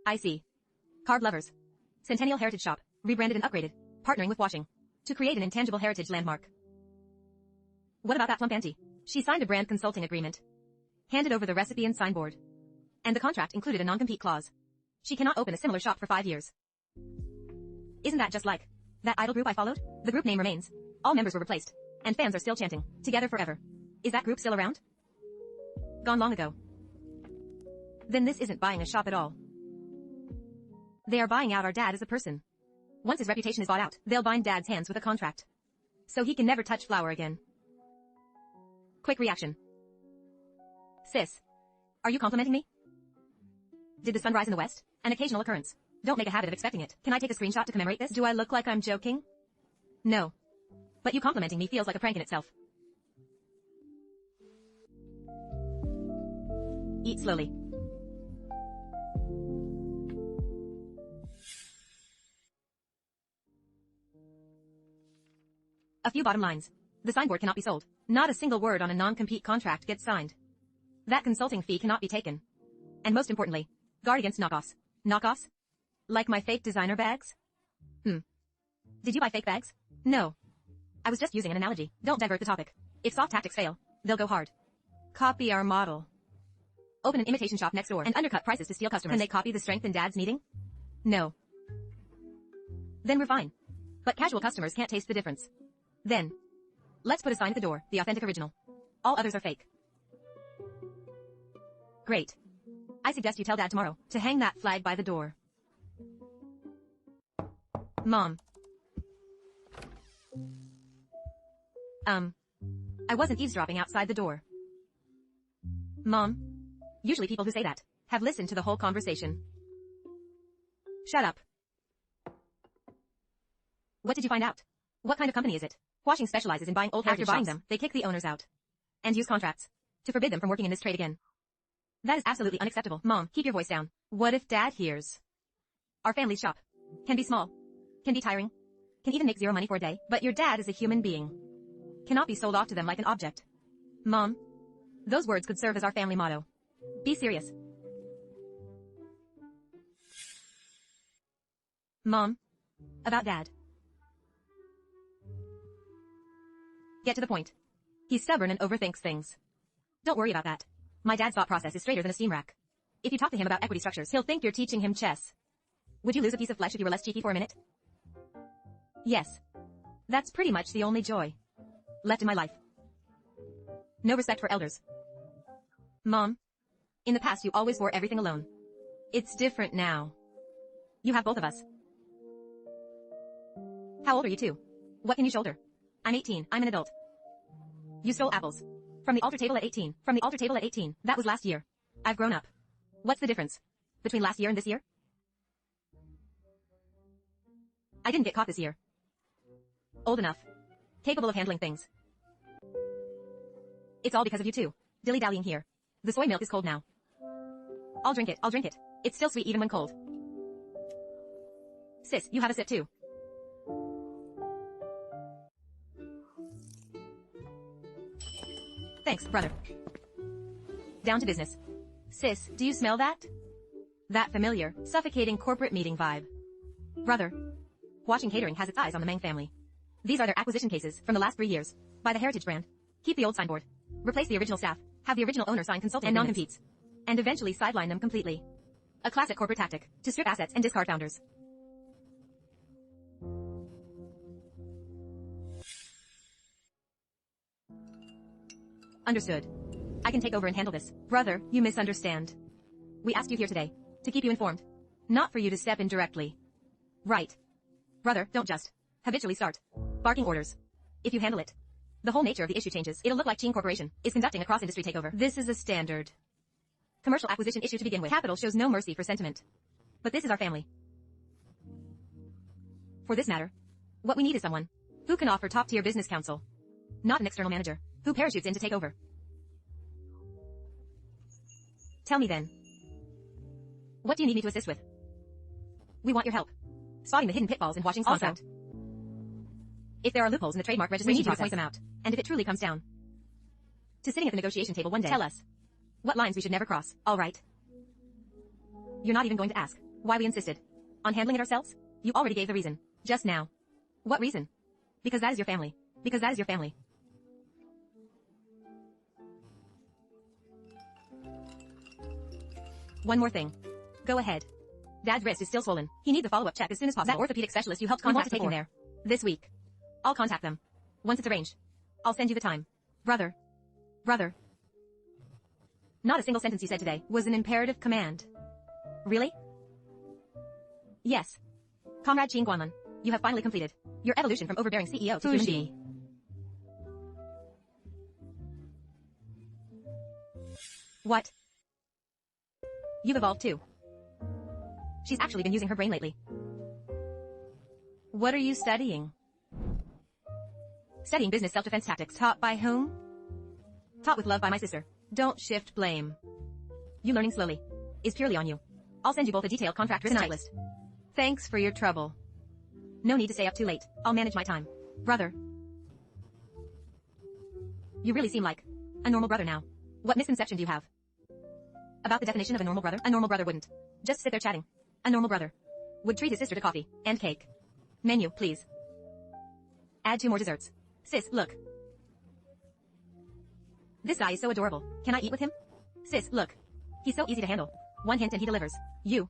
I see. Carved lovers. Centennial Heritage Shop, rebranded and upgraded, partnering with Huaxing to create an intangible heritage landmark. What about that plump auntie? She signed a brand consulting agreement, handed over the recipe and signboard, and the contract included a non-compete clause. She cannot open a similar shop for 5 years. Isn't that just like that idol group I followed? The group name remains. All members were replaced, and fans are still chanting, together forever. Is that group still around? Gone long ago. Then this isn't buying a shop at all. They are buying out our dad as a person. Once his reputation is bought out, they'll bind dad's hands with a contract, so he can never touch flour again. Quick reaction. Sis, are you complimenting me? Did the sun rise in the west? An occasional occurrence. Don't make a habit of expecting it. Can I take a screenshot to commemorate this? Do I look like I'm joking? No. But you complimenting me feels like a prank in itself. Eat slowly. A few bottom lines. The signboard cannot be sold. Not a single word on a non-compete contract gets signed. That consulting fee cannot be taken. And most importantly, guard against knockoffs. Knockoffs? Like my fake designer bags? Did you buy fake bags? No. I was just using an analogy. Don't divert the topic. If soft tactics fail, they'll go hard. Copy our model. Open an imitation shop next door and undercut prices to steal customers. Can they copy the strength in Dad's needing? No. Then we're fine. But casual customers can't taste the difference. Then, let's put a sign at the door, the authentic original. All others are fake. Great. I suggest you tell Dad tomorrow to hang that flag by the door. Mom. I wasn't eavesdropping outside the door. Mom. Usually people who say that have listened to the whole conversation. Shut up. What did you find out? What kind of company is it? Washing specializes in buying old heritage shops. After buying them, they kick the owners out and use contracts to forbid them from working in this trade again. That is absolutely unacceptable. Mom, keep your voice down. What if Dad hears? Our family's shop can be small, can be tiring, can even make zero money for a day, but your dad is a human being. Cannot be sold off to them like an object. Mom, those words could serve as our family motto. Be serious. Mom, about Dad. Get to the point. He's stubborn and overthinks things. Don't worry about that. My dad's thought process is straighter than a steam rack. If you talk to him about equity structures, he'll think you're teaching him chess. Would you lose a piece of flesh if you were less cheeky for a minute? Yes. That's pretty much the only joy left in my life. No respect for elders. Mom, in the past you always wore everything alone. It's different now. You have both of us. How old are you two? What can you shoulder? I'm 18, I'm an adult. You stole apples. From the altar table at 18. From the altar table at 18. That was last year. I've grown up. What's the difference between last year and this year? I didn't get caught this year. Old enough. Capable of handling things. It's all because of you two. Dilly-dallying here. The soy milk is cold now. I'll drink it, I'll drink it. It's still sweet even when cold. Sis, you have a sip too. Thanks, brother. Down to business. Sis, do you smell that? That familiar, suffocating corporate meeting vibe. Brother. Washing Catering has its eyes on the Meng family. These are their acquisition cases from the last 3 years. Buy the heritage brand. Keep the old signboard. Replace the original staff. Have the original owner sign consulting and non-competes. And eventually sideline them completely. A classic corporate tactic to strip assets and discard founders. Understood. I can take over and handle this. Brother, you misunderstand. We asked you here today to keep you informed, not for you to step in directly. Right. Brother, don't just habitually start barking orders. If you handle it, the whole nature of the issue changes. It'll look like Ching Corporation is conducting a cross-industry takeover. This is a standard commercial acquisition issue to begin with. Capital shows no mercy for sentiment. But this is our family. For this matter, what we need is someone who can offer top-tier business counsel, not an external manager who parachutes in to take over. Tell me then, what do you need me to assist with? We want your help spotting the hidden pitfalls in Washing's contract. If there are loopholes in the trademark registration process, we need you to point them out. And if it truly comes down to sitting at the negotiation table one day, tell us what lines we should never cross, all right? You're not even going to ask why we insisted on handling it ourselves? You already gave the reason, just now. What reason? Because that is your family. Because that is your family. One more thing. Go ahead. Dad's wrist is still swollen. He needs a follow-up check as soon as possible. That orthopedic specialist you helped contact to take him there this week. I'll contact them. Once it's arranged, I'll send you the time. Brother. Brother. Not a single sentence you said today was an imperative command. Really? Yes. Comrade Qing Guanlun, you have finally completed your evolution from overbearing CEO to human being. What? You've evolved too. She's actually been using her brain lately. What are you studying? Studying business self-defense tactics. Taught by whom? Taught with love by my sister. Don't shift blame. You learning slowly is purely on you. I'll send you both a detailed contract written checklist. Thanks for your trouble. No need to stay up too late. I'll manage my time. Brother. You really seem like a normal brother now. What misconception do you have about the definition of a normal brother? A normal brother wouldn't just sit there chatting. A normal brother would treat his sister to coffee and cake. Menu, please. Add 2 more desserts. Sis, look. This guy is so adorable. Can I eat with him? Sis, look. He's so easy to handle. One hint and he delivers. You.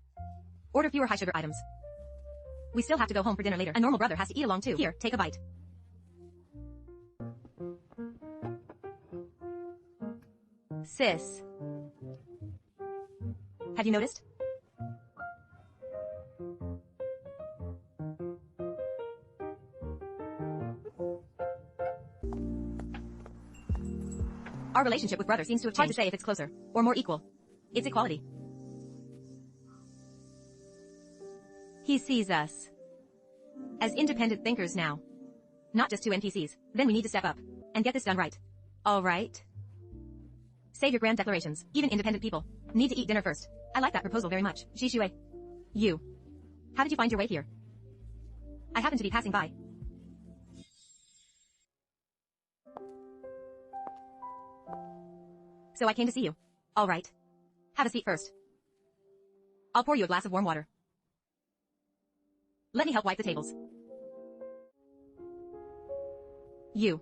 Order fewer high sugar items. We still have to go home for dinner later. A normal brother has to eat along too. Here, take a bite. Sis. Have you noticed? Our relationship with brother seems to have changed. Hard to say if it's closer or more equal. It's equality. He sees us as independent thinkers now, not just 2 NPCs. Then we need to step up and get this done right. All right. Save your grand declarations. Even independent people need to eat dinner first. I like that proposal very much. Jishue. You. How did you find your way here? I happened to be passing by. So I came to see you. All right. Have a seat first. I'll pour you a glass of warm water. Let me help wipe the tables. You.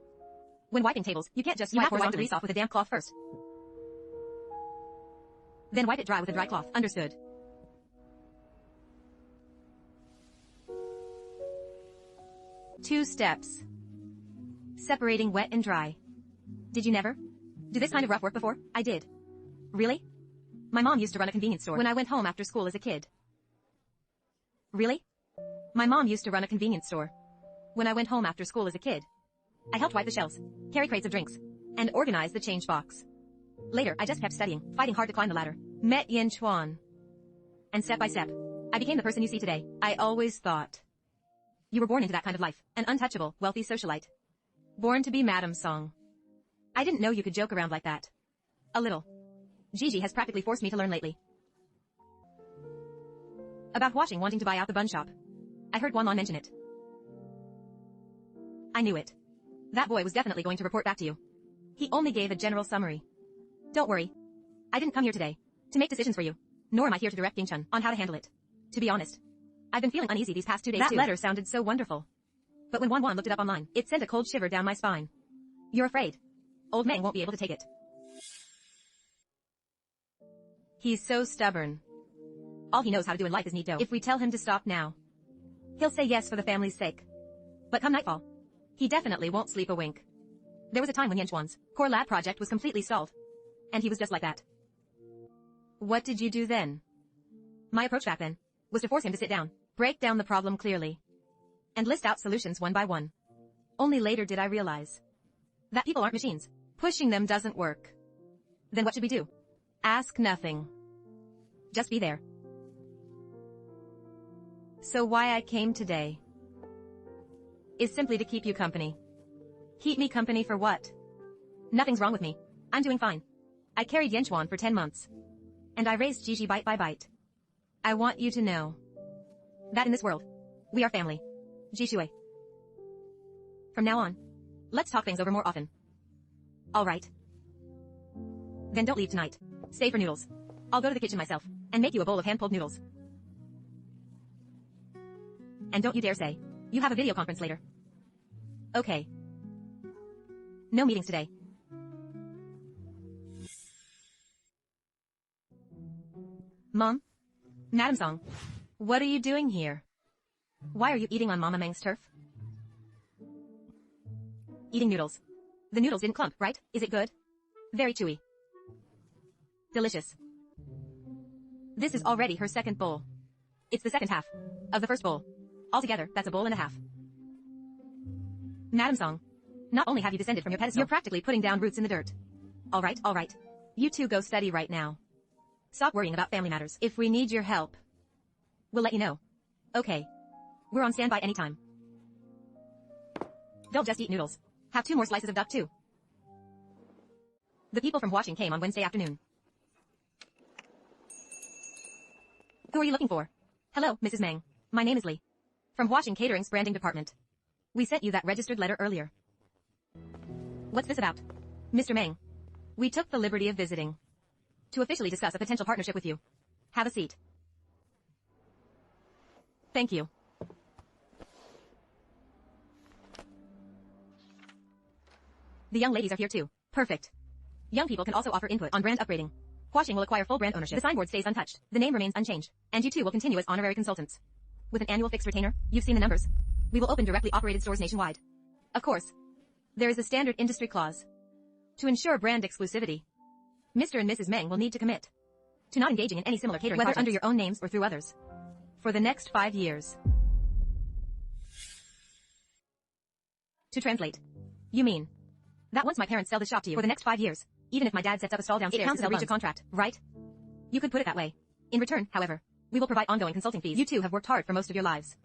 When wiping tables, you can't just wipe the grease off with a damp cloth first. Then wipe it dry with a dry cloth. Understood. Two steps. Separating wet and dry. Did you never do this kind of rough work before? I did. Really? My mom used to run a convenience store when I went home after school as a kid. Really? My mom used to run a convenience store when I went home after school as a kid. I helped wipe the shelves, carry crates of drinks, and organize the change box. Later, I just kept studying, fighting hard to climb the ladder. Met Yin Chuan. And step by step, I became the person you see today. I always thought you were born into that kind of life, an untouchable, wealthy socialite. Born to be Madam Song. I didn't know you could joke around like that. A little. Gigi has practically forced me to learn lately. About washing wanting to buy out the bun shop. I heard Wanlon mention it. I knew it. That boy was definitely going to report back to you. He only gave a general summary. Don't worry. I didn't come here today to make decisions for you, nor am I here to direct Ying-chun on how to handle it. To be honest, I've been feeling uneasy these past 2 days too. That letter sounded so wonderful. But when Wanwan looked it up online, it sent a cold shiver down my spine. You're afraid Old Meng won't be able to take it. He's so stubborn. All he knows how to do in life is knead dough. If we tell him to stop now, he'll say yes for the family's sake. But come nightfall, he definitely won't sleep a wink. There was a time when Yenchuan's core lab project was completely stalled. And he was just like that. What did you do then? My approach back then was to force him to sit down, break down the problem clearly, and list out solutions one by one. Only later did I realize that people aren't machines. Pushing them doesn't work. Then what should we do? Ask nothing. Just be there. So why I came today is simply to keep you company. Keep me company for what? Nothing's wrong with me. I'm doing fine. I carried Yenchuan for 10 months. And I raised Gigi bite by bite. I want you to know that in this world, we are family. Jishue. From now on, let's talk things over more often. All right. Then don't leave tonight. Stay for noodles. I'll go to the kitchen myself and make you a bowl of hand-pulled noodles. And don't you dare say you have a video conference later. Okay. No meetings today. Mom? Madam Song, what are you doing here? Why are you eating on Mama Meng's turf? Eating noodles. The noodles didn't clump, right? Is it good? Very chewy. Delicious. This is already her second bowl. It's the second half of the first bowl. Altogether, that's a bowl and a half. Madam Song, not only have you descended from your pedestal, you're practically putting down roots in the dirt. All right, all right. You two go study right now. Stop worrying about family matters. If we need your help, we'll let you know. Okay. We're on standby anytime. Don't just eat noodles. Have 2 more slices of duck too. The people from Washing came on Wednesday afternoon. Who are you looking for? Hello, Mrs. Meng. My name is Lee. From Washing Catering's branding department. We sent you that registered letter earlier. What's this about? Mr. Meng. We took the liberty of visiting to officially discuss a potential partnership with you. Have a seat. Thank you. The young ladies are here too. Perfect. Young people can also offer input on brand upgrading. Huaxing will acquire full brand ownership. The signboard stays untouched. The name remains unchanged. And you two will continue as honorary consultants. With an annual fixed retainer, you've seen the numbers. We will open directly operated stores nationwide. Of course, there is a standard industry clause to ensure brand exclusivity. Mr. and Mrs. Meng will need to commit to not engaging in any similar catering whether projects, under your own names or through others, for the next 5 years. To translate, you mean that once my parents sell the shop to you for the next 5 years, even if my dad sets up a stall downstairs, it counts as a breach of contract, right? You could put it that way. In return, however, we will provide ongoing consulting fees. You two have worked hard for most of your lives.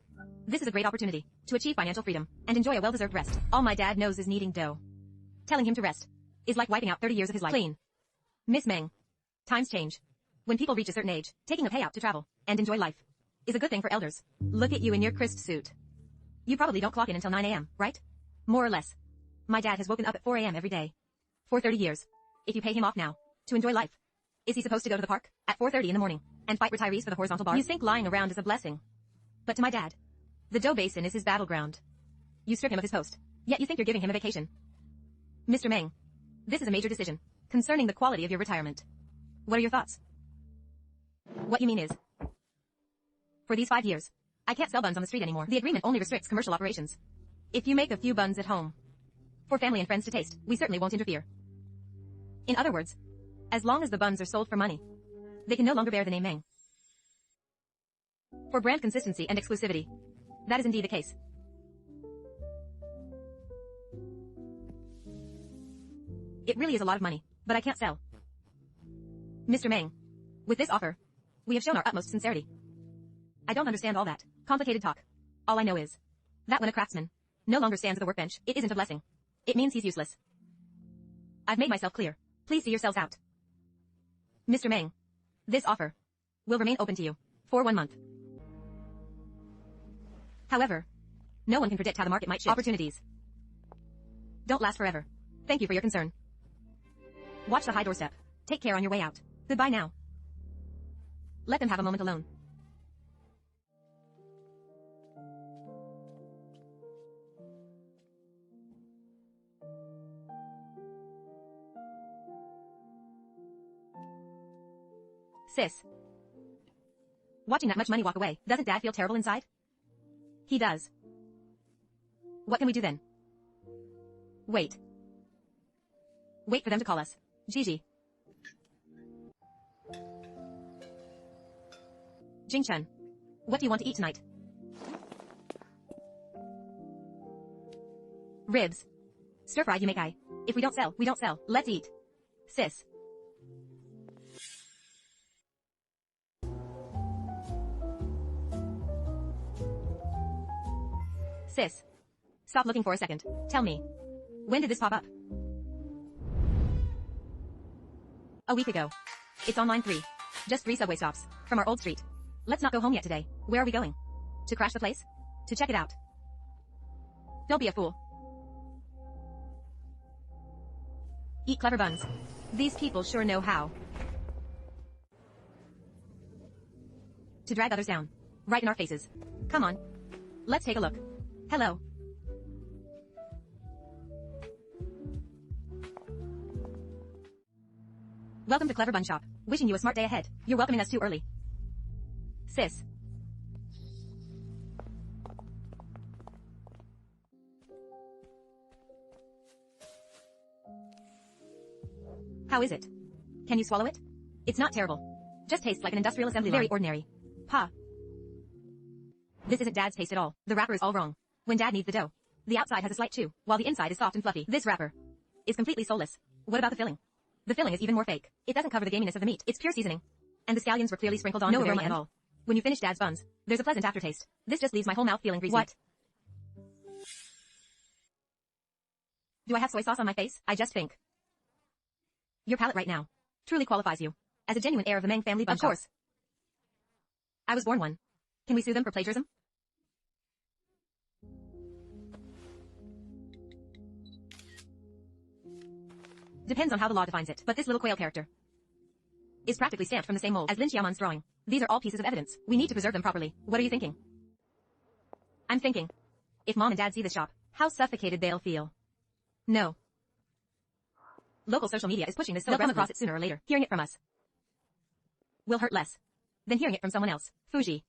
This is a great opportunity to achieve financial freedom and enjoy a well-deserved rest. All my dad knows is kneading dough. Telling him to rest is like wiping out 30 years of his life clean. Miss Meng, times change. When people reach a certain age, taking a payout to travel and enjoy life is a good thing for elders. Look at you in your crisp suit. You probably don't clock in until 9 a.m., right? More or less. My dad has woken up at 4 a.m. every day for 30 years. If you pay him off now to enjoy life, is he supposed to go to the park at 4:30 in the morning and fight retirees for the horizontal bars? You think lying around is a blessing. But to my dad, the dough basin is his battleground. You strip him of his post, yet you think you're giving him a vacation. Mr. Meng, this is a major decision concerning the quality of your retirement. What are your thoughts? What you mean is, for these 5 years, I can't sell buns on the street anymore. The agreement only restricts commercial operations. If you make a few buns at home, for family and friends to taste, we certainly won't interfere. In other words, as long as the buns are sold for money, they can no longer bear the name Meng. For brand consistency and exclusivity, that is indeed the case. It really is a lot of money, but I can't sell. Mr. Meng, with this offer, we have shown our utmost sincerity. I don't understand all that complicated talk. All I know is that when a craftsman no longer stands at the workbench, it isn't a blessing. It means he's useless. I've made myself clear. Please see yourselves out. Mr. Meng, this offer will remain open to you for 1 month. However, no one can predict how the market might shift. Opportunities don't last forever. Thank you for your concern. Watch the high doorstep. Take care on your way out. Goodbye now. Let them have a moment alone. Sis. Watching that much money walk away, doesn't Dad feel terrible inside? He does. What can we do then? Wait. Wait for them to call us. Gigi. Jingchen. What do you want to eat tonight? Ribs. Stir-fried you make I. If we don't sell, we don't sell. Let's eat. Sis. Sis. Stop looking for a second. Tell me. When did this pop up? A week ago. It's on line 3. Just 3 subway stops from our old street. Let's not go home yet today. Where are we going? To crash the place? To check it out. Don't be a fool. Eat clever buns. These people sure know how to drag others down. Right in our faces. Come on. Let's take a look. Hello. Welcome to Clever Bun Shop. Wishing you a smart day ahead. You're welcoming us too early. Sis. How is it? Can you swallow it? It's not terrible. Just tastes like an industrial assembly line. Very ordinary. Pa. This isn't Dad's taste at all. The wrapper is all wrong. When Dad needs the dough, the outside has a slight chew, while the inside is soft and fluffy. This wrapper is completely soulless. What about the filling? The filling is even more fake. It doesn't cover the gaminess of the meat. It's pure seasoning. And the scallions were clearly sprinkled on no aroma at all. When you finish Dad's buns, there's a pleasant aftertaste. This just leaves my whole mouth feeling greasy. What? Do I have soy sauce on my face? I just think your palate right now truly qualifies you as a genuine heir of the Meng family bun shop. Of course. I was born one. Can we sue them for plagiarism? Depends on how the law defines it, but this little quail character is practically stamped from the same mold as Lin Xiaoman's drawing. These are all pieces of evidence. We need to preserve them properly. What are you thinking? I'm thinking, if Mom and Dad see this shop, how suffocated they'll feel. No. Local social media is pushing this so they'll come across it sooner or later. Hearing it from us will hurt less than hearing it from someone else. Fuji.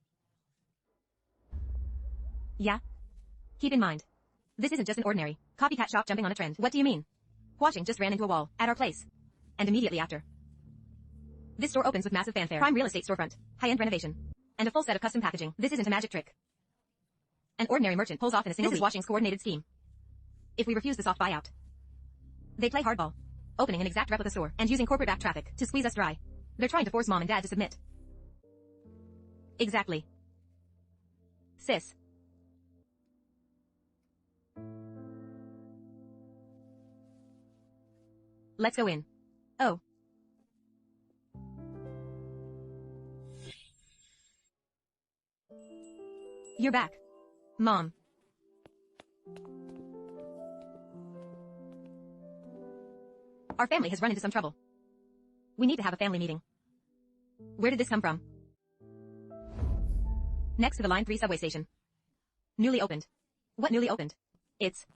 Yeah? Keep in mind, this isn't just an ordinary copycat shop jumping on a trend. What do you mean? Huashing just ran into a wall at our place. And immediately after, this store opens with massive fanfare. Prime real estate storefront, high-end renovation, and a full set of custom packaging. This isn't a magic trick an ordinary merchant pulls off in a single week. This is Huashing's coordinated scheme. If we refuse the soft buyout, they play hardball, opening an exact replica store and using corporate back traffic to squeeze us dry. They're trying to force Mom and Dad to submit. Exactly. Sis. Let's go in. Oh. You're back. Mom. Our family has run into some trouble. We need to have a family meeting. Where did this come from? Next to the Line 3 subway station. Newly opened. What newly opened? It's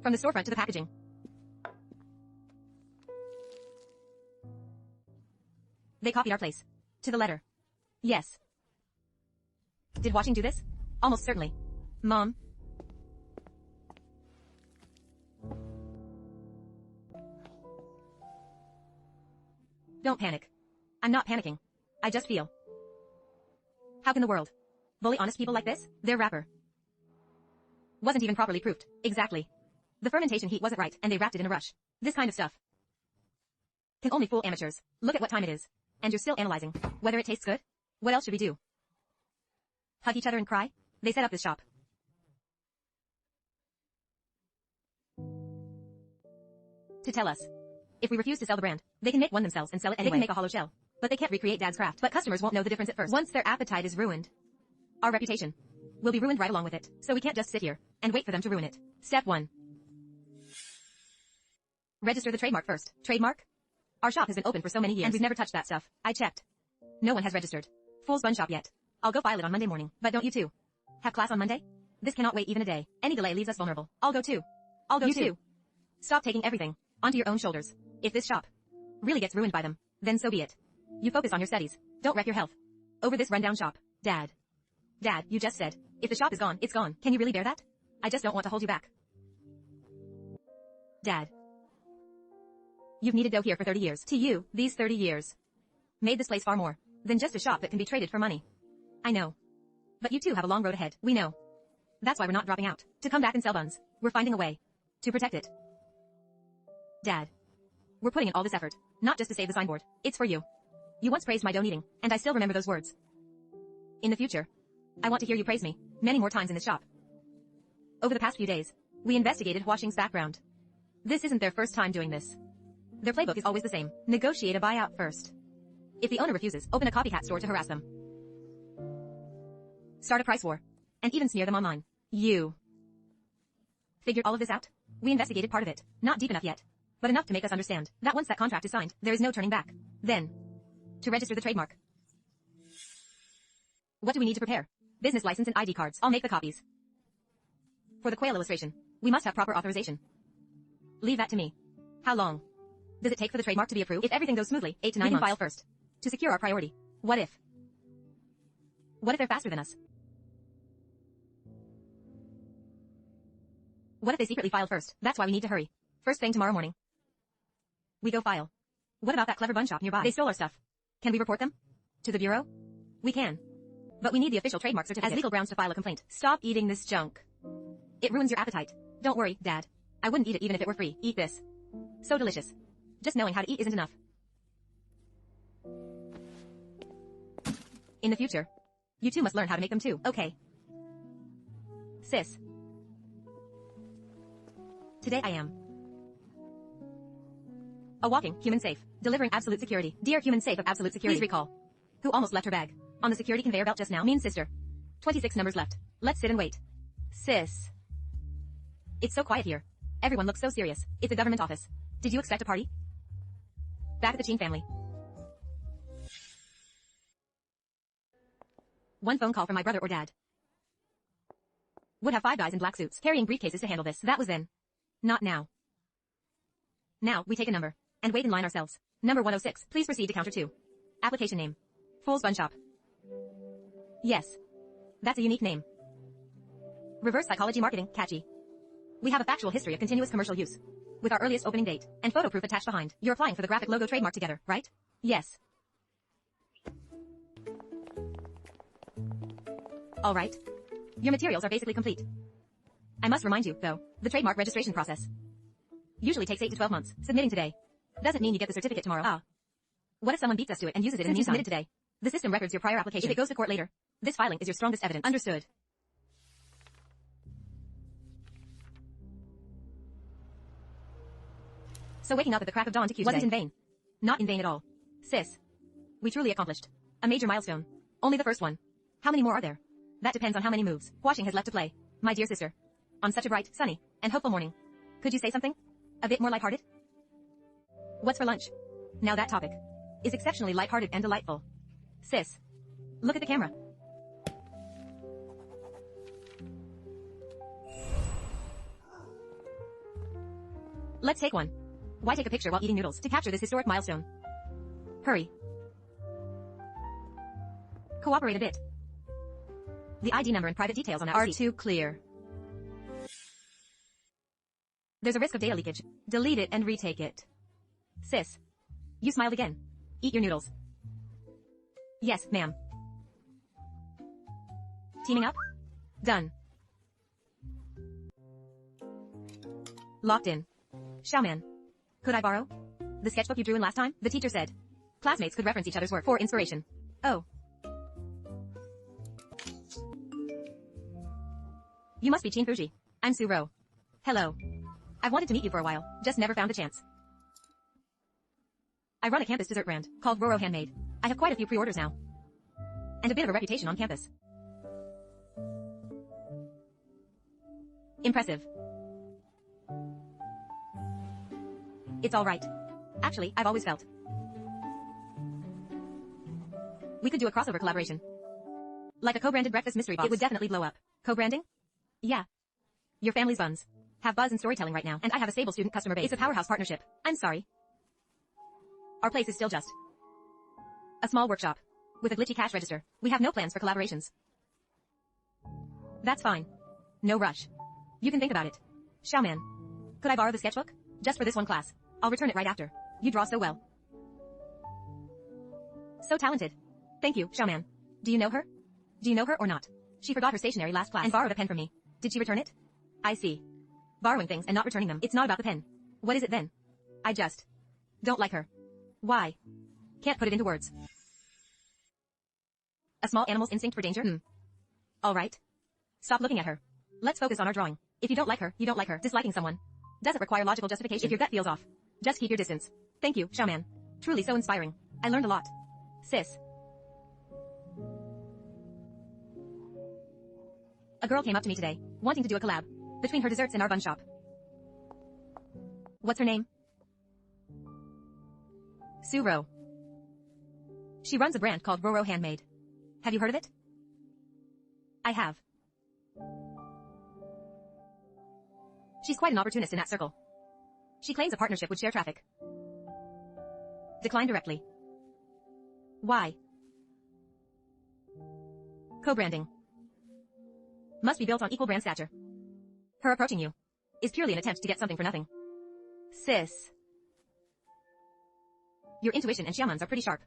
from the storefront to the packaging. They copied our place. To the letter. Yes. Did Huashing do this? Almost certainly. Mom. Don't panic. I'm not panicking. I just feel. How can the world bully honest people like this? Their wrapper wasn't even properly proofed. Exactly. The fermentation heat wasn't right, and they wrapped it in a rush. This kind of stuff can only fool amateurs. Look at what time it is. And you're still analyzing whether it tastes good? What else should we do? Hug each other and cry? They set up this shop to tell us if we refuse to sell the brand, they can make one themselves and sell it anyway. They can make a hollow shell, but they can't recreate Dad's craft. But customers won't know the difference at first. Once their appetite is ruined, our reputation will be ruined right along with it. So we can't just sit here and wait for them to ruin it. Step 1. Register the trademark first. Trademark? Our shop has been open for so many years, and we've never touched that stuff. I checked. No one has registered Fool's Bun Shop yet. I'll go file it on Monday morning. But don't you two have class on Monday? This cannot wait even a day. Any delay leaves us vulnerable. I'll go too. I'll go too. Stop taking everything onto your own shoulders. If this shop really gets ruined by them, then so be it. You focus on your studies. Don't wreck your health over this rundown shop. Dad. Dad, you just said, if the shop is gone, it's gone. Can you really bear that? I just don't want to hold you back. Dad. You've needed dough here for 30 years. To you, these 30 years made this place far more than just a shop that can be traded for money. I know. But you two have a long road ahead. We know. That's why we're not dropping out to come back and sell buns. We're finding a way to protect it. Dad. We're putting in all this effort, not just to save the signboard. It's for you. You once praised my dough kneading, and I still remember those words. In the future, I want to hear you praise me many more times in this shop. Over the past few days, we investigated Huashing's background. This isn't their first time doing this. Their playbook is always the same. Negotiate a buyout first. If the owner refuses, open a copycat store to harass them. Start a price war. And even smear them online. You figured all of this out? We investigated part of it. Not deep enough yet, but enough to make us understand that once that contract is signed, there is no turning back. Then, to register the trademark. What do we need to prepare? Business license and ID cards. I'll make the copies. For the quail illustration, we must have proper authorization. Leave that to me. How long does it take for the trademark to be approved? If everything goes smoothly, 8 to 9 months. We can file first to secure our priority. What if they're faster than us? What if they secretly filed first? That's why we need to hurry. First thing tomorrow morning, we go file. What about that clever bun shop nearby? They stole our stuff. Can we report them? To the bureau? We can. But we need the official trademark certificate as legal grounds to file a complaint. Stop eating this junk. It ruins your appetite. Don't worry, Dad. I wouldn't eat it even if it were free. Eat this. So delicious. Just knowing how to eat isn't enough. In the future, you two must learn how to make them too. Okay. Sis. Today I am a walking human safe, delivering absolute security. Dear human safe of absolute security. Please recall who almost left her bag on the security conveyor belt just now. Mean sister. 26 numbers left. Let's sit and wait. Sis. It's so quiet here. Everyone looks so serious. It's a government office. Did you expect a party? Back at the Ching family. One phone call from my brother or dad. Would have 5 guys in black suits carrying briefcases to handle this. That was then. Not now. Now, we take a number. And wait in line ourselves. Number 106, please proceed to counter 2. Application name. Fool's Bun Shop. Yes. That's a unique name. Reverse psychology marketing, catchy. We have a factual history of continuous commercial use. With our earliest opening date, and photo proof attached behind. You're applying for the graphic logo trademark together, right? Yes. Alright. Your materials are basically complete. I must remind you, though, the trademark registration process usually takes 8 to 12 months. Submitting today doesn't mean you get the certificate tomorrow. Ah. What if someone beats us to it and uses it in the meantime? Submitted today. The system records your prior application. If it goes to court later, this filing is your strongest evidence. Understood. So waking up at the crack of dawn to Q wasn't in vain. Not in vain at all. Sis. We truly accomplished a major milestone. Only the first one. How many more are there? That depends on how many moves Washing has left to play. My dear sister. On such a bright, sunny, and hopeful morning. Could you say something? A bit more lighthearted? What's for lunch? Now that topic is exceptionally lighthearted and delightful. Sis. Look at the camera. Let's take one. Why take a picture while eating noodles to capture this historic milestone? Hurry. Cooperate a bit. The ID number and private details on that receipt are too clear. There's a risk of data leakage. Delete it and retake it. Sis. You smiled again. Eat your noodles. Yes, ma'am. Teaming up? Done. Locked in. Xiaoman. Could I borrow the sketchbook you drew in last time? The teacher said classmates could reference each other's work for inspiration. Oh. You must be Qin Fuji. I'm Su Ro. Hello. I've wanted to meet you for a while, just never found a chance. I run a campus dessert brand called Roro Handmade. I have quite a few pre-orders now. And a bit of a reputation on campus. Impressive. It's all right. Actually, I've always felt we could do a crossover collaboration. Like a co-branded breakfast mystery box. It would definitely blow up. Co-branding? Yeah. Your family's buns have buzz and storytelling right now, and I have a stable student customer base. It's a powerhouse partnership. I'm sorry. Our place is still just a small workshop with a glitchy cash register. We have no plans for collaborations. That's fine. No rush. You can think about it. Xiaoman. Could I borrow the sketchbook? Just for this one class. I'll return it right after. You draw so well. So talented. Thank you, Xiaoman. Do you know her? Do you know her or not? She forgot her stationery last class and borrowed a pen from me. Did she return it? I see. Borrowing things and not returning them. It's not about the pen. What is it then? I just don't like her. Why? Can't put it into words. A small animal's instinct for danger? All right. Stop looking at her. Let's focus on our drawing. If you don't like her, you don't like her. Disliking someone doesn't require logical justification. If your gut feels off, just keep your distance. Thank you, Xiaoman. Truly so inspiring. I learned a lot. Sis. A girl came up to me today, wanting to do a collab between her desserts and our bun shop. What's her name? Suro. She runs a brand called Roro Handmade. Have you heard of it? I have. She's quite an opportunist in that circle. She claims a partnership would share traffic. Decline directly. Why? Co-branding must be built on equal brand stature. Her approaching you is purely an attempt to get something for nothing. Sis. Your intuition and Xiaoman's are pretty sharp.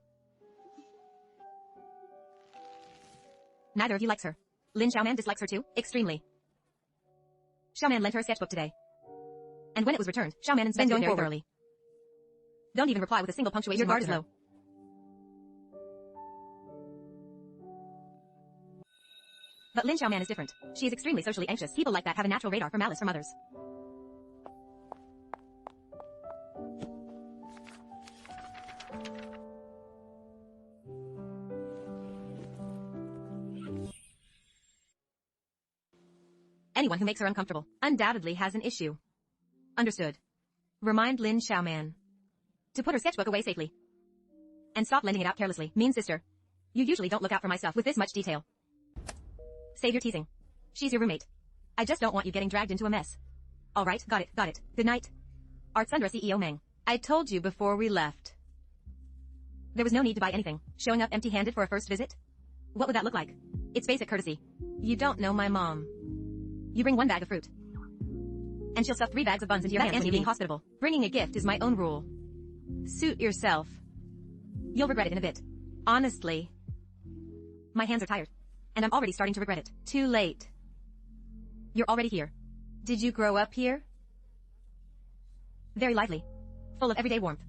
Neither of you likes her. Lin Xiaoman dislikes her too, extremely. Xiaoman lent her a sketchbook today. And when it was returned, Xiaoman inspected it very thoroughly. Don't even reply with a single punctuation. Your guard is low. But Lin Xiaoman is different. She is extremely socially anxious. People like that have a natural radar for malice from others. Anyone who makes her uncomfortable undoubtedly has an issue. Understood. Remind Lin Xiaoman to put her sketchbook away safely. And stop lending it out carelessly. Mean sister. You usually don't look out for my stuff with this much detail. Save your teasing. She's your roommate. I just don't want you getting dragged into a mess. Alright, got it. Good night. Art Sundra CEO Meng. I told you before we left. There was no need to buy anything. Showing up empty-handed for a first visit? What would that look like? It's basic courtesy. You don't know my mom. You bring 1 bag of fruit. And she'll stuff 3 bags of buns into your hands when you're being hospitable. Bringing a gift is my own rule. Suit yourself. You'll regret it in a bit. Honestly. My hands are tired. And I'm already starting to regret it. Too late. You're already here. Did you grow up here? Very lively. Full of everyday warmth.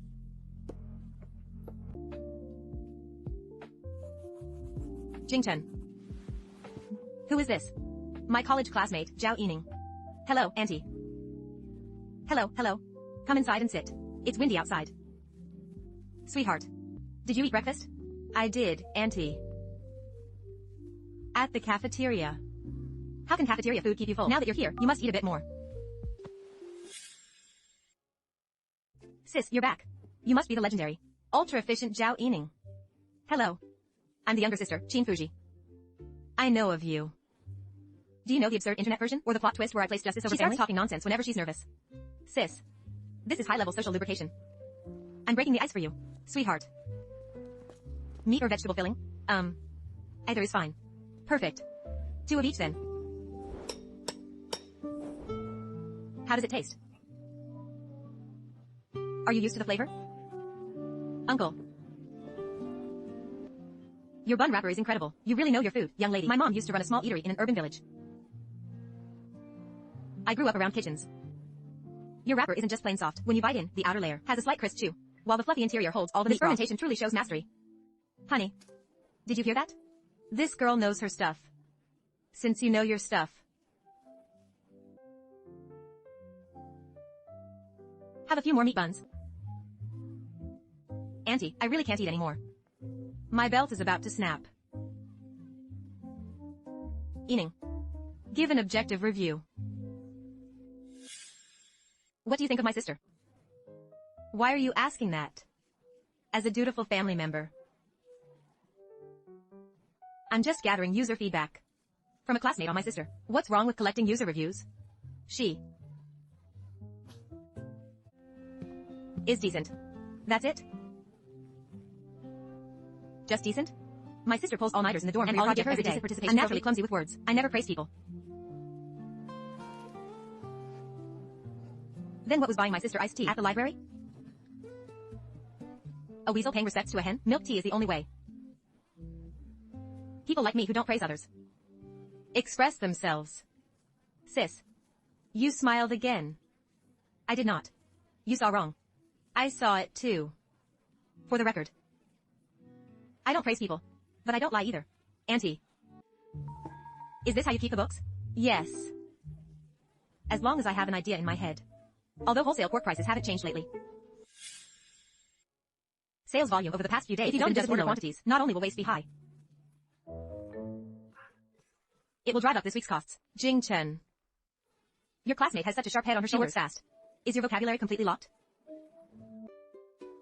Jingchen. Who is this? My college classmate, Zhao Yining. Hello, Auntie. Hello. Come inside and sit. It's windy outside. Sweetheart. Did you eat breakfast? I did, Auntie. At the cafeteria. How can cafeteria food keep you full? Now that you're here, you must eat a bit more. Sis, you're back. You must be the legendary, ultra-efficient Zhao Yining. Hello. I'm the younger sister, Qin Fuji. I know of you. Do you know the absurd internet version, or the plot twist where I place justice over family? She starts talking nonsense whenever she's nervous. Sis. This is high-level social lubrication. I'm breaking the ice for you, sweetheart. Meat or vegetable filling? Either is fine. Perfect. 2 of each then. How does it taste? Are you used to the flavor? Uncle. Your bun wrapper is incredible. You really know your food, young lady. My mom used to run a small eatery in an urban village. I grew up around kitchens. Your wrapper isn't just plain soft. When you bite in, the outer layer has a slight crisp chew, while the fluffy interior holds all the meat. This fermentation truly shows mastery. Honey, did you hear that? This girl knows her stuff. Since you know your stuff. Have a few more meat buns. Auntie, I really can't eat anymore. My belt is about to snap. Yining. Give an objective review. What do you think of my sister? Why are you asking that? As a dutiful family member. I'm just gathering user feedback. From a classmate on my sister. What's wrong with collecting user reviews? She is decent. That's it? Just decent? My sister pulls all-nighters in the dorm and all you give her is a decent participation. I'm naturally clumsy with words. I never praise people. Then what was buying my sister iced tea at the library? A weasel paying respects to a hen? Milk tea is the only way. People like me who don't praise others express themselves. Sis. You smiled again. I did not. You saw wrong. I saw it too. For the record. I don't praise people. But I don't lie either. Auntie. Is this how you keep the books? Yes. As long as I have an idea in my head. Although wholesale pork prices haven't changed lately. Sales volume over the past few days if you don't just order quantities, not only will waste be high. It will drive up this week's costs. Jingchen. Your classmate has such a sharp head on her shoulders. She works fast. Is your vocabulary completely locked?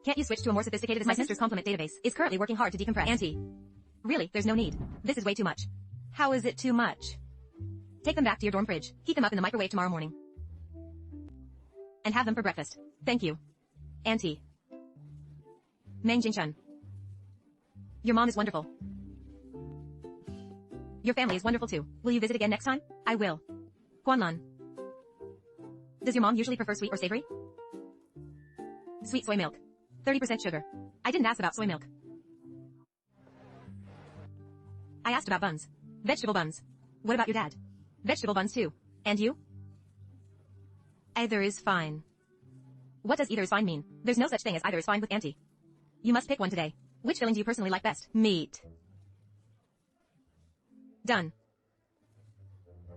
Can't you switch to a more sophisticated assessment? My sister's compliment database is currently working hard to decompress. Auntie. Really, there's no need. This is way too much. How is it too much? Take them back to your dorm fridge. Heat them up in the microwave tomorrow morning. And have them for breakfast. Thank you. Auntie. Meng Jingchen. Your mom is wonderful. Your family is wonderful too. Will you visit again next time? I will. Guanlan. Does your mom usually prefer sweet or savory? Sweet soy milk. 30% sugar. I didn't ask about soy milk. I asked about buns. Vegetable buns. What about your dad? Vegetable buns too. And you? Either is fine. What does either is fine mean? There's no such thing as either is fine with Auntie. You must pick one today. Which filling do you personally like best? Meat. Done.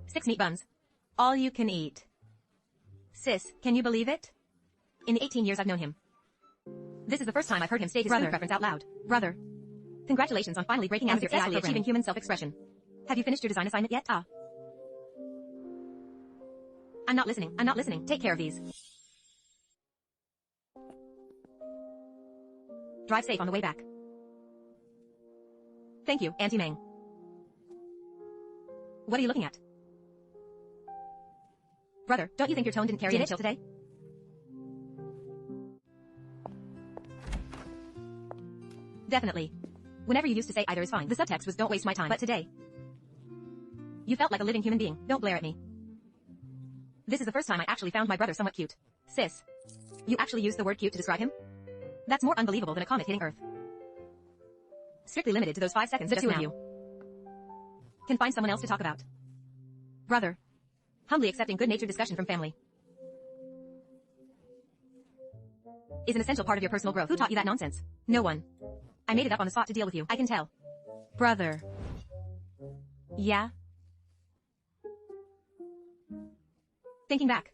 6 meat buns. All you can eat. Sis, can you believe it? In the 18 years I've known him. This is the first time I've heard him state his food preference out loud. Brother. Congratulations on finally breaking out of your AI achieving human self-expression. Have you finished your design assignment yet? I'm not listening. Take care of these. Drive safe on the way back. Thank you, Auntie Meng. What are you looking at? Brother, don't you think your tone didn't carry any chill today? Definitely. Whenever you used to say either is fine, the subtext was don't waste my time. But today, you felt like a living human being. Don't glare at me. This is the first time I actually found my brother somewhat cute. Sis, you actually used the word cute to describe him? That's more unbelievable than a comet hitting Earth. Strictly limited to those 5 seconds. The two of you can find someone else to talk about. Brother, humbly accepting good-natured discussion from family is an essential part of your personal growth. Who taught you that nonsense? No one. I made it up on the spot to deal with you. I can tell. Brother. Yeah? Thinking back,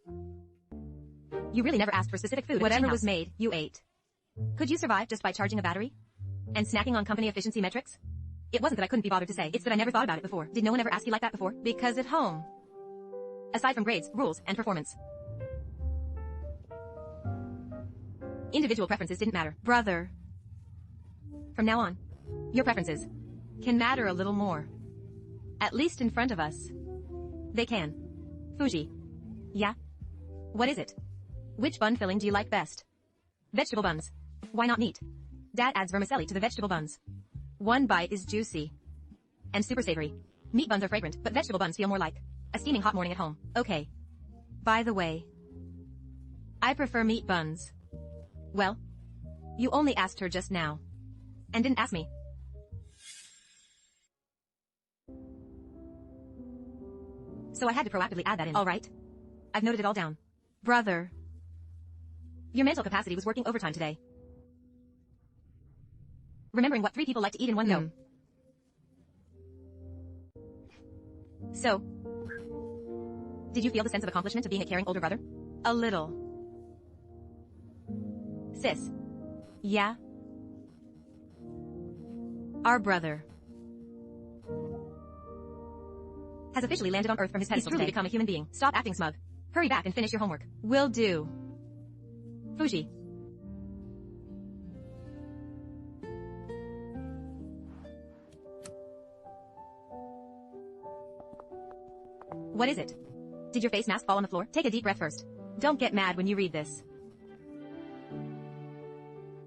you really never asked for specific food. Whatever was made, you ate. Could you survive just by charging a battery? And snacking on company efficiency metrics? It wasn't that I couldn't be bothered to say, it's that I never thought about it before. Did no one ever ask you like that before? Because at home, aside from grades, rules, and performance, individual preferences didn't matter. Brother. From now on, your preferences can matter a little more. At least in front of us. They can. Fuji. Yeah? What is it? Which bun filling do you like best? Vegetable buns. Why not meat? Dad adds vermicelli to the vegetable buns. One bite is juicy and super savory. Meat buns are fragrant, but vegetable buns feel more like a steaming hot morning at home. Okay. By the way, I prefer meat buns. Well, you only asked her just now. And didn't ask me. So I had to proactively add that in. All right. I've noted it all down. Brother. Your mental capacity was working overtime today. Remembering what 3 people like to eat in one go. So, did you feel the sense of accomplishment of being a caring older brother? A little. Sis. Yeah? Our brother has officially landed on Earth from his pedestal today to become a human being. Stop acting smug. Hurry back and finish your homework. Will do. Fuji. What is it? Did your face mask fall on the floor? Take a deep breath first. Don't get mad when you read this.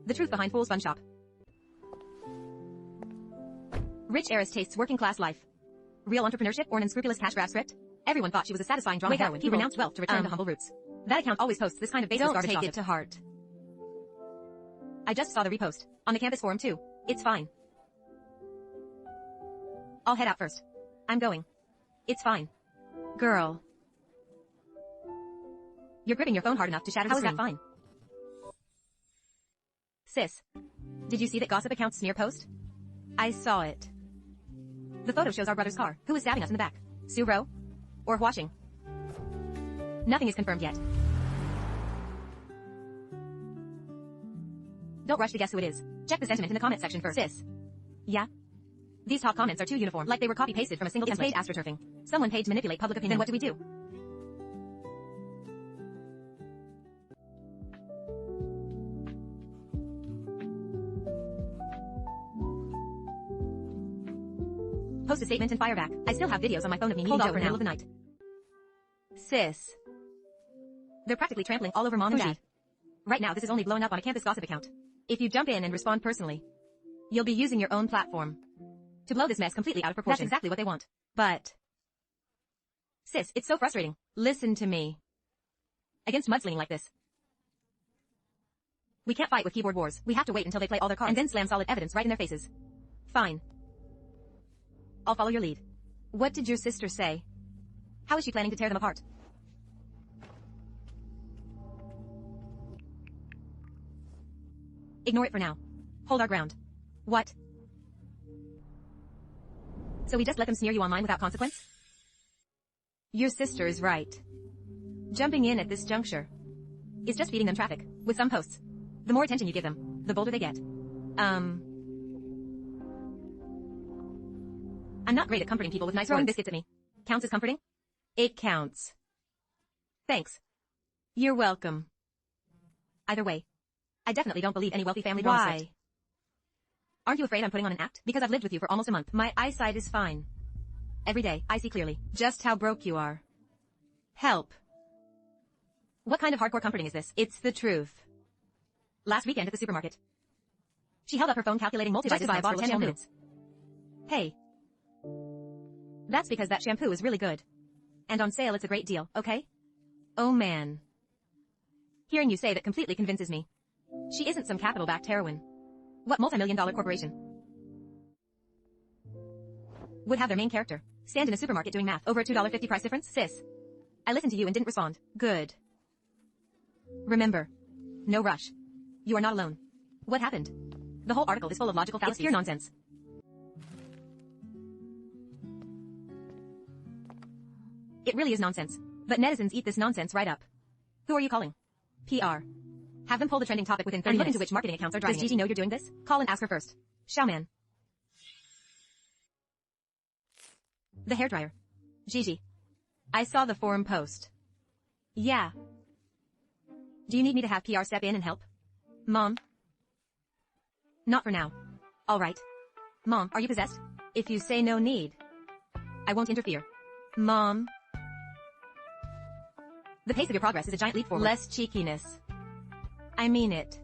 The truth behind Fool's Fun Shop. Rich heiress tastes working class life. Real entrepreneurship or an unscrupulous cash grab script? Everyone thought she was a satisfying drama heroine who renounced wealth to return to humble roots. That account always posts this kind of baseless garbage. Don't take it to heart. I just saw the repost. On the campus forum too. It's fine. I'll head out first. I'm going. It's fine. Girl. You're gripping your phone hard enough to shatter the screen. How is that fine? Sis. Did you see that gossip account's smear post? I saw it. The photo shows our brother's car. Who is stabbing us in the back? Suro? Or watching? Nothing is confirmed yet. Don't rush to guess who it is. Check the sentiment in the comment section first. Sis. Yeah? These top comments are too uniform, like they were copy-pasted from a single template. It's paid astroturfing. Someone paid to manipulate public opinion. Then what do we do? Post a statement and fire back. I still have videos on my phone of me meeting Joe in the middle of the night. Sis. They're practically trampling all over Mom and Dad. Right now this is only blown up on a campus gossip account. If you jump in and respond personally, you'll be using your own platform to blow this mess completely out of proportion. That's exactly what they want. But, sis, it's so frustrating. Listen to me. Against mudslinging like this, we can't fight with keyboard wars. We have to wait until they play all their cards and then slam solid evidence right in their faces. Fine. I'll follow your lead. What did your sister say? How is she planning to tear them apart? Ignore it for now. Hold our ground. What? So we just let them smear you online without consequence? Your sister is right. Jumping in at this juncture is just feeding them traffic. With some posts, the more attention you give them, the bolder they get. I'm not great at comforting people with nice throwing biscuits at me. Counts as comforting? It counts. Thanks. You're welcome. Either way, I definitely don't believe any wealthy family drama script. Aren't you afraid I'm putting on an act? Because I've lived with you for almost a month. My eyesight is fine. Every day, I see clearly just how broke you are. Help. What kind of hardcore comforting is this? It's the truth. Last weekend at the supermarket. She held up her phone calculating multi-vitamins by a bottle of 10 minutes. Hey. That's because that shampoo is really good. And on sale it's a great deal, okay? Oh man. Hearing you say that completely convinces me. She isn't some capital-backed heroine. What multi-million-dollar corporation would have their main character stand in a supermarket doing math over a $2.50 price difference? Sis. I listened to you and didn't respond. Good. Remember. No rush. You are not alone. What happened? The whole article is full of logical fallacies. It's pure nonsense. It really is nonsense. But netizens eat this nonsense right up. Who are you calling? PR. Have them pull the trending topic within 30 minutes. Look into which marketing accounts are driving it. Does Gigi know you're doing this? Call and ask her first. Xiaoman. The hairdryer. Gigi. I saw the forum post. Yeah. Do you need me to have PR step in and help? Mom? Not for now. Alright. Mom, are you possessed? If you say no need, I won't interfere. Mom? The pace of your progress is a giant leap forward. Less cheekiness. I mean it.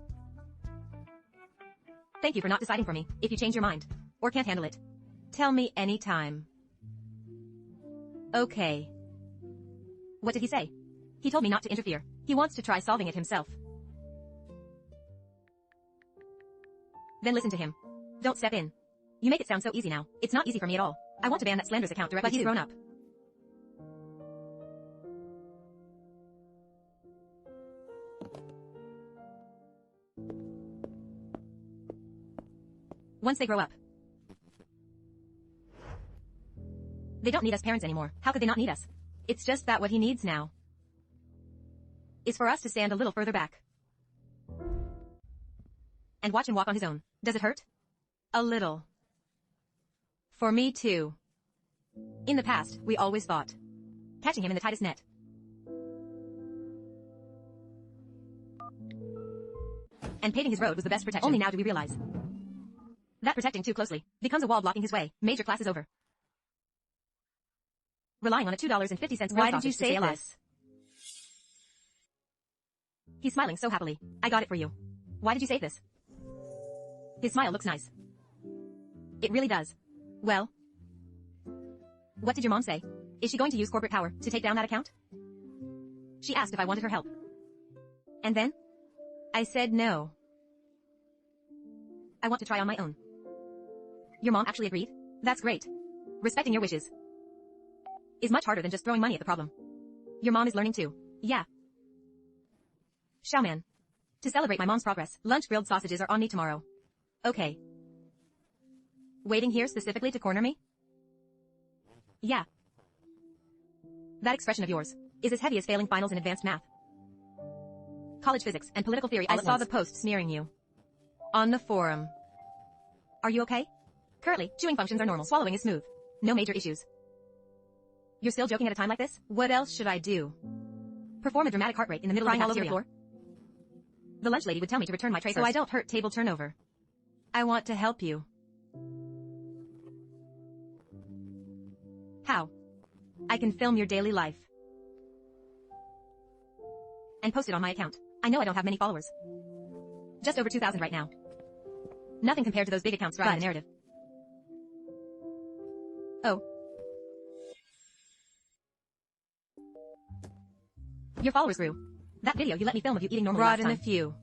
Thank you for not deciding for me. If you change your mind, or can't handle it, tell me anytime. Okay. What did he say? He told me not to interfere. He wants to try solving it himself. Then listen to him. Don't step in. You make it sound so easy now. It's not easy for me at all. I want to ban that slanderous account directly. But he's grown up. Once they grow up. They don't need us parents anymore. How could they not need us? It's just that what he needs now is for us to stand a little further back and watch him walk on his own. Does it hurt? A little. For me too. In the past, we always thought catching him in the tightest net and paving his road was the best protection. Only now do we realize that protecting too closely becomes a wall blocking his way. Major class is over. Relying on a $2.50 Why did you say this? He's smiling so happily. I got it for you. Why did you say this? His smile looks nice. It really does. Well, what did your mom say? Is she going to use corporate power to take down that account? She asked if I wanted her help. And then? I said no. I want to try on my own. Your mom actually agreed? That's great. Respecting your wishes is much harder than just throwing money at the problem. Your mom is learning too. Yeah. Xiaoman. To celebrate my mom's progress, lunch grilled sausages are on me tomorrow. Okay. Waiting here specifically to corner me? Yeah. That expression of yours is as heavy as failing finals in advanced math, college physics, and political theory. I saw the post sneering you on the forum. Are you okay? Currently, chewing functions are normal. Swallowing is smooth. No major issues. You're still joking at a time like this? What else should I do? Perform a dramatic heart rate in the middle of the cafeteria. All over the floor? The lunch lady would tell me to return my tray so I don't hurt table turnover. I want to help you. How? I can film your daily life and post it on my account. I know I don't have many followers. Just over 2,000 right now. Nothing compared to those big accounts driving the narrative. Oh. Your followers grew. That video you let me film of you eating normally last time. Brought in a few.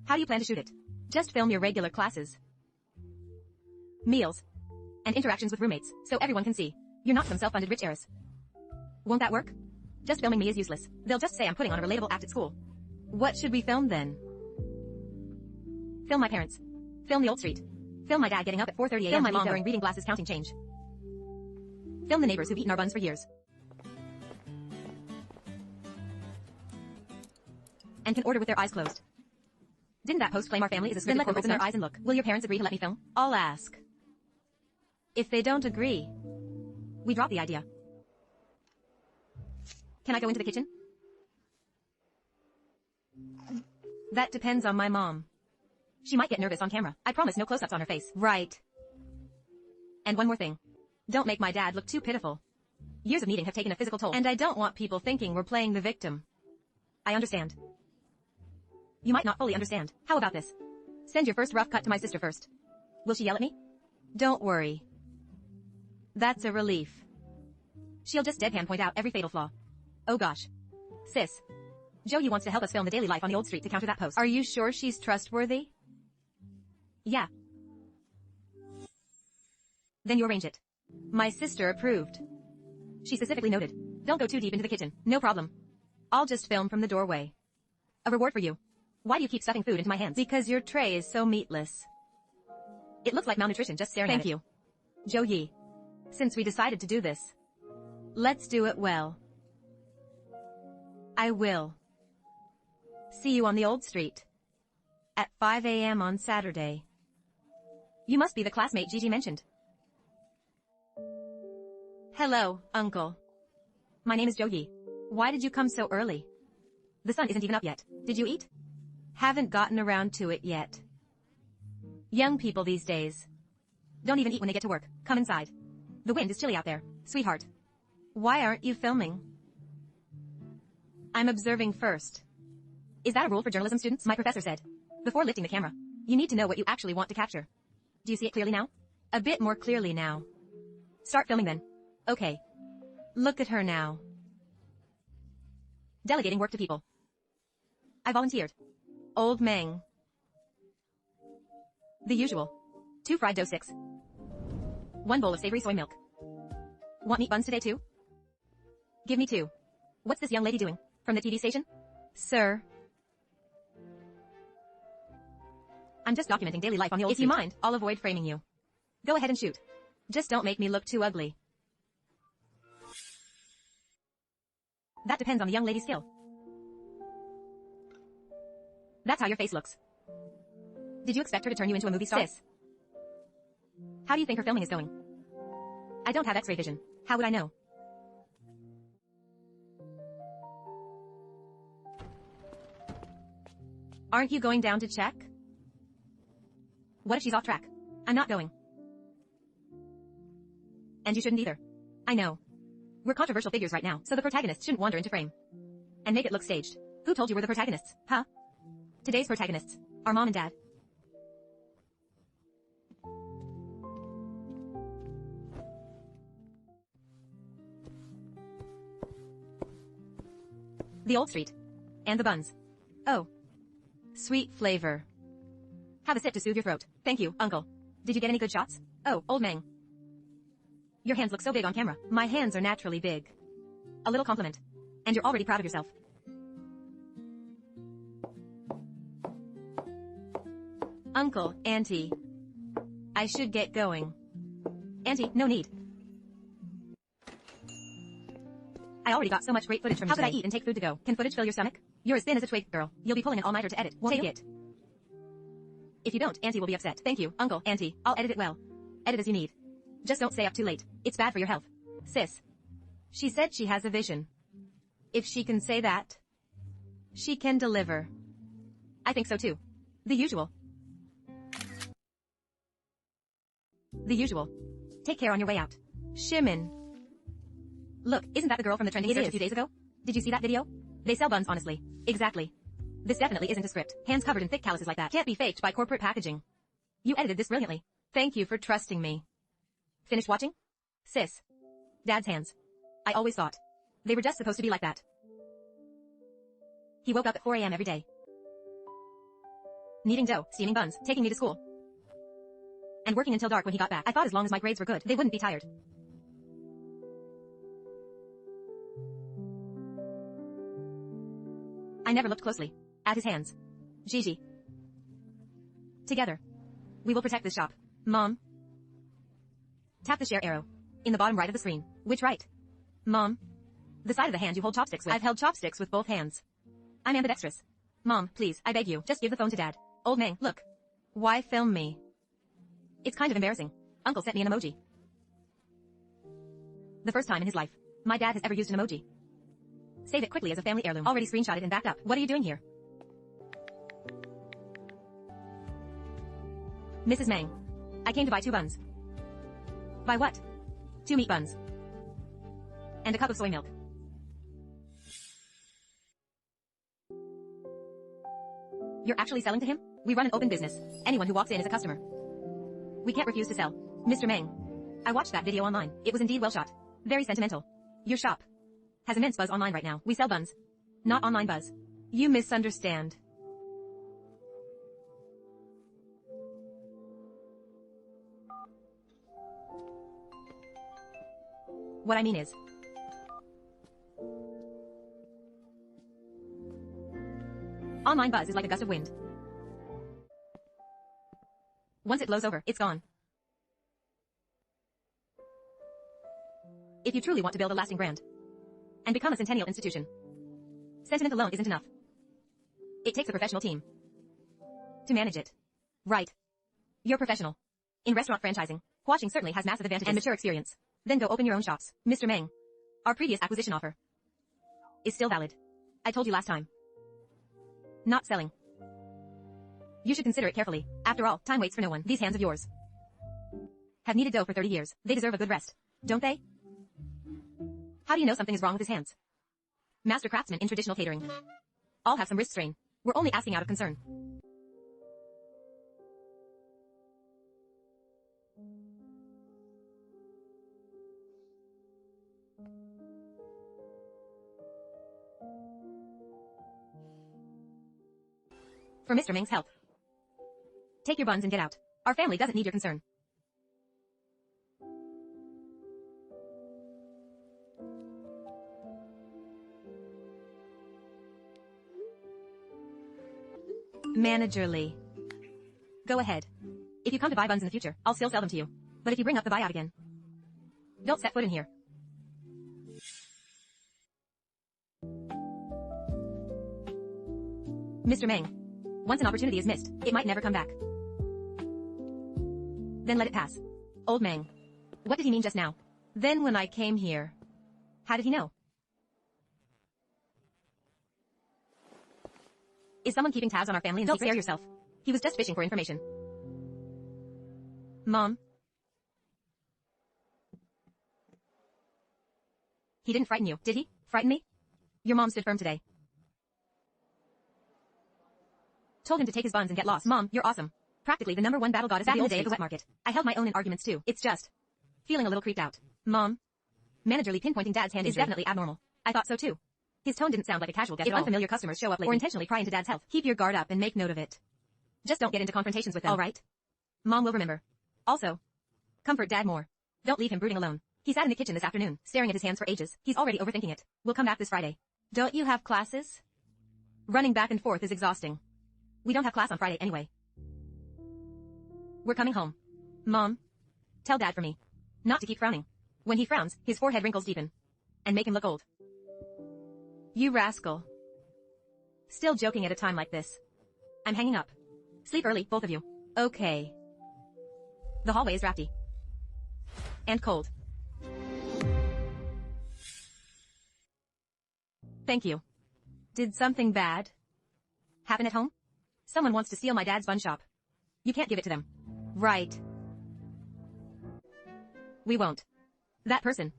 How do you plan to shoot it? Just film your regular classes, meals, and interactions with roommates, so everyone can see you're not some self-funded rich heiress. Won't that work? Just filming me is useless. They'll just say I'm putting on a relatable act at school. What should we film then? Film my parents. Film the old street. Film my dad getting up at 4:30 a.m. Film my mom wearing reading glasses counting change. Film the neighbors who've eaten our buns for years and can order with their eyes closed. Didn't that post claim our family is a scripted? Then let them open their eyes and look. Will your parents agree to let me film? I'll ask. If they don't agree, we drop the idea. Can I go into the kitchen? That depends on my mom. She might get nervous on camera. I promise no close-ups on her face. Right. And one more thing. Don't make my dad look too pitiful. Years of meeting have taken a physical toll, and I don't want people thinking we're playing the victim. I understand. You might not fully understand. How about this? Send your first rough cut to my sister first. Will she yell at me? Don't worry. That's a relief. She'll just deadpan point out every fatal flaw. Oh gosh. Sis. Joey wants to help us film the daily life on the old street to counter that post. Are you sure she's trustworthy? Yeah. Then you arrange it. My sister approved. She specifically noted, don't go too deep into the kitchen. No problem. I'll just film from the doorway. A reward for you. Why do you keep stuffing food into my hands? Because your tray is so meatless. It looks like malnutrition just staring at it. Thank you. Joey. Since we decided to do this, let's do it well. I will. See you on the old street. At 5 a.m. on Saturday. You must be the classmate Gigi mentioned. Hello, Uncle. My name is Joey. Why did you come so early? The sun isn't even up yet. Did you eat? Haven't gotten around to it yet. Young people these days don't even eat when they get to work. Come inside. The wind is chilly out there, sweetheart. Why aren't you filming? I'm observing first. Is that a rule for journalism students? My professor said. Before lifting the camera, you need to know what you actually want to capture. Do you see it clearly now? A bit more clearly now. Start filming then. Okay. Look at her now. Delegating work to people. I volunteered. Old Meng. The usual. 2 fried dough sticks. 1 bowl of savory soy milk. Want meat buns today too? Give me 2. What's this young lady doing? From the TV station? Sir. I'm just documenting daily life on the old street. If you mind, I'll avoid framing you. Go ahead and shoot. Just don't make me look too ugly. That depends on the young lady's skill. That's how your face looks. Did you expect her to turn you into a movie star? Sis. How do you think her filming is going? I don't have X-ray vision. How would I know? Aren't you going down to check? What if she's off track? I'm not going. And you shouldn't either. I know. We're controversial figures right now, so the protagonists shouldn't wander into frame. And make it look staged. Who told you we're the protagonists, huh? Today's protagonists are Mom and Dad. The old street. And the buns. Oh. Sweet flavor. Have a sip to soothe your throat. Thank you, Uncle. Did you get any good shots? Oh, Old Meng. Your hands look so big on camera. My hands are naturally big. A little compliment. And you're already proud of yourself. Uncle, Auntie. I should get going. Auntie, no need. I already got so much great footage from you. How could I eat and take food to go? Can footage fill your stomach? You're as thin as a twig, girl. You'll be pulling an all-nighter to edit, won't you? Take it. If you don't, Auntie will be upset. Thank you, Uncle, Auntie. I'll edit it well. Edit as you need. Just don't stay up too late. It's bad for your health. Sis. She said she has a vision. If she can say that, she can deliver. I think so too. The usual. The usual. Take care on your way out. Shimin. Look, isn't that the girl from the trending search a few days ago? Did you see that video? They sell buns honestly. Exactly. This definitely isn't a script. Hands covered in thick calluses like that can't be faked by corporate packaging. You edited this brilliantly. Thank you for trusting me. Finished watching? Sis. Dad's hands. I always thought they were just supposed to be like that. He woke up at 4 a.m. every day. Kneading dough, steaming buns, taking me to school. And working until dark when he got back. I thought as long as my grades were good, they wouldn't be tired. I never looked closely at his hands. Gigi. Together. We will protect this shop. Mom. Tap the share arrow. In the bottom right of the screen. Which right? Mom. The side of the hand you hold chopsticks with. I've held chopsticks with both hands. I'm ambidextrous. Mom, please, I beg you, just give the phone to Dad. Old Meng, look. Why film me? It's kind of embarrassing. Uncle sent me an emoji. The first time in his life my dad has ever used an emoji. Save it quickly as a family heirloom. Already screenshotted and backed up. What are you doing here? Mrs. Mang. I came to buy 2 buns. Buy what? 2 meat buns. And a cup of soy milk. You're actually selling to him? We run an open business. Anyone who walks in is a customer. We can't refuse to sell. Mr. Mang. I watched that video online. It was indeed well shot. Very sentimental. Your shop has immense buzz online right now. We sell buns. Not online buzz. You misunderstand. What I mean is, online buzz is like a gust of wind. Once it blows over, it's gone. If you truly want to build a lasting brand and become a centennial institution, sentiment alone isn't enough. It takes a professional team to manage it. Right. You're professional. In restaurant franchising, Huaxing certainly has massive advantages and mature experience. Then go open your own shops. Mr. Mang, our previous acquisition offer is still valid. I told you last time. Not selling. You should consider it carefully. After all, time waits for no one. These hands of yours have kneaded dough for 30 years. They deserve a good rest, don't they? How do you know something is wrong with his hands? Master craftsman in traditional catering. All have some wrist strain. We're only asking out of concern. For Mr. Ming's health. Take your buns and get out. Our family doesn't need your concern. Managerly. Go ahead. If you come to buy buns in the future, I'll still sell them to you. But if you bring up the buyout again, don't set foot in here. Mr. Mang, once an opportunity is missed, it might never come back. Then let it pass. Old Mang. What did he mean just now? Then when I came here, how did he know? Is someone keeping tabs on our family in secret? Don't scare yourself. He was just fishing for information. Mom. He didn't frighten you, did he? Frighten me? Your mom stood firm today. Told him to take his buns and get lost. Mom, you're awesome. Practically the #1 battle goddess back in the day of the wet market. I held my own in arguments too. It's just feeling a little creeped out. Mom. Managerly pinpointing Dad's hand is definitely abnormal. I thought so too. His tone didn't sound like a casual guest at all. If unfamiliar customers show up late or intentionally pry into Dad's health, keep your guard up and make note of it. Just don't get into confrontations with them. All right? Mom will remember. Also, comfort Dad more. Don't leave him brooding alone. He sat in the kitchen this afternoon, staring at his hands for ages. He's already overthinking it. We'll come back this Friday. Don't you have classes? Running back and forth is exhausting. We don't have class on Friday anyway. We're coming home. Mom, tell Dad for me not to keep frowning. When he frowns, his forehead wrinkles deepen and make him look old. You rascal. Still joking at a time like this. I'm hanging up. Sleep early, both of you. Okay. The hallway is drafty. And cold. Thank you. Did something bad happen at home? Someone wants to steal my dad's bun shop. You can't give it to them. Right. We won't. That person.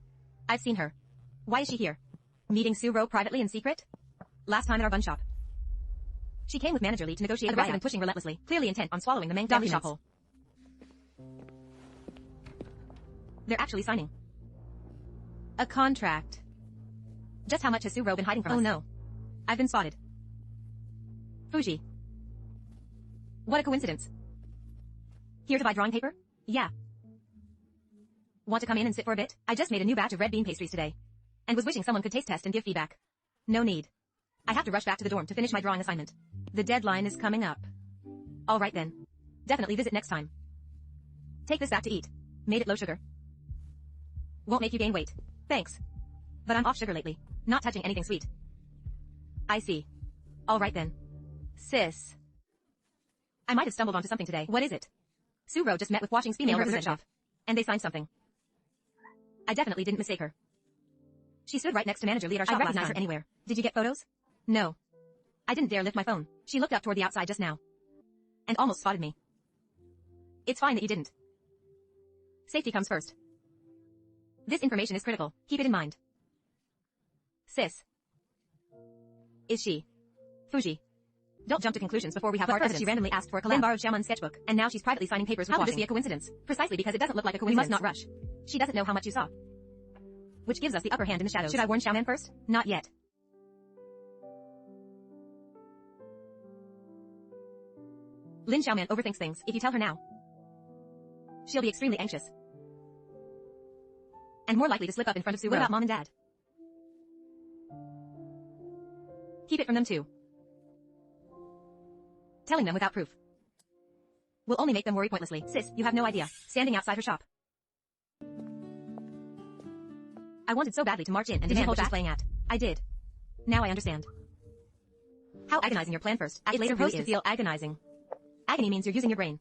I've seen her. Why is she here? Meeting Suro privately in secret? Last time at our bun shop. She came with Manager Lee to negotiate aggressive and pushing relentlessly, clearly intent on swallowing the Meng family shop whole. They're actually signing a contract. Just how much has Suro been hiding from us? Oh no. I've been spotted. Fuji. What a coincidence. Here to buy drawing paper? Yeah. Want to come in and sit for a bit? I just made a new batch of red bean pastries today. And was wishing someone could taste test and give feedback. No need. I have to rush back to the dorm to finish my drawing assignment. The deadline is coming up. Alright then. Definitely visit next time. Take this back to eat. Made it low sugar. Won't make you gain weight. Thanks. But I'm off sugar lately. Not touching anything sweet. I see. Alright then. Sis. I might have stumbled onto something today. What is it? Suro just met with Huaxing's female representative. And they signed something. I definitely didn't mistake her. She stood right next to Manager Lee at our shop. I recognize her anywhere. Did you get photos? No. I didn't dare lift my phone. She looked up toward the outside just now. And almost spotted me. It's fine that you didn't. Safety comes first. This information is critical. Keep it in mind. Sis. Is she? Fuji. Don't jump to conclusions before we have hard evidence. She randomly asked for a collab, then borrowed Xiaoman's sketchbook, and now she's privately signing papers with How could this be a coincidence? Precisely because it doesn't look like a coincidence. We must not rush. She doesn't know how much you saw. Which gives us the upper hand in the shadows. Should I warn Xiaoman first? Not yet. Lin Xiaoman overthinks things. If you tell her now, she'll be extremely anxious. And more likely to slip up in front of Sue. What about mom and dad? Keep it from them too. Telling them without proof will only make them worry pointlessly. Sis, you have no idea. Standing outside her shop. I wanted so badly to march in and demand what she's playing at. I did. Now I understand. How agonizing your plan first. It's supposed really to feel agonizing. Agony means you're using your brain,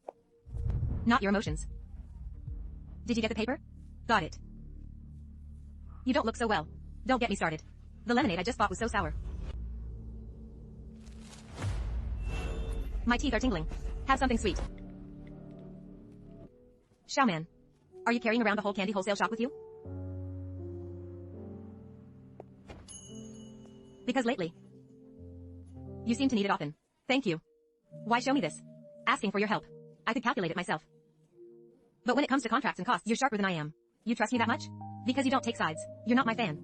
not your emotions. Did you get the paper? Got it. You don't look so well. Don't get me started. The lemonade I just bought was so sour. My teeth are tingling. Have something sweet. Xiaoman, are you carrying around a whole candy wholesale shop with you? Because lately, you seem to need it often. Thank you. Why show me this? Asking for your help. I could calculate it myself. But when it comes to contracts and costs, you're sharper than I am. You trust me that much? Because you don't take sides. You're not my fan.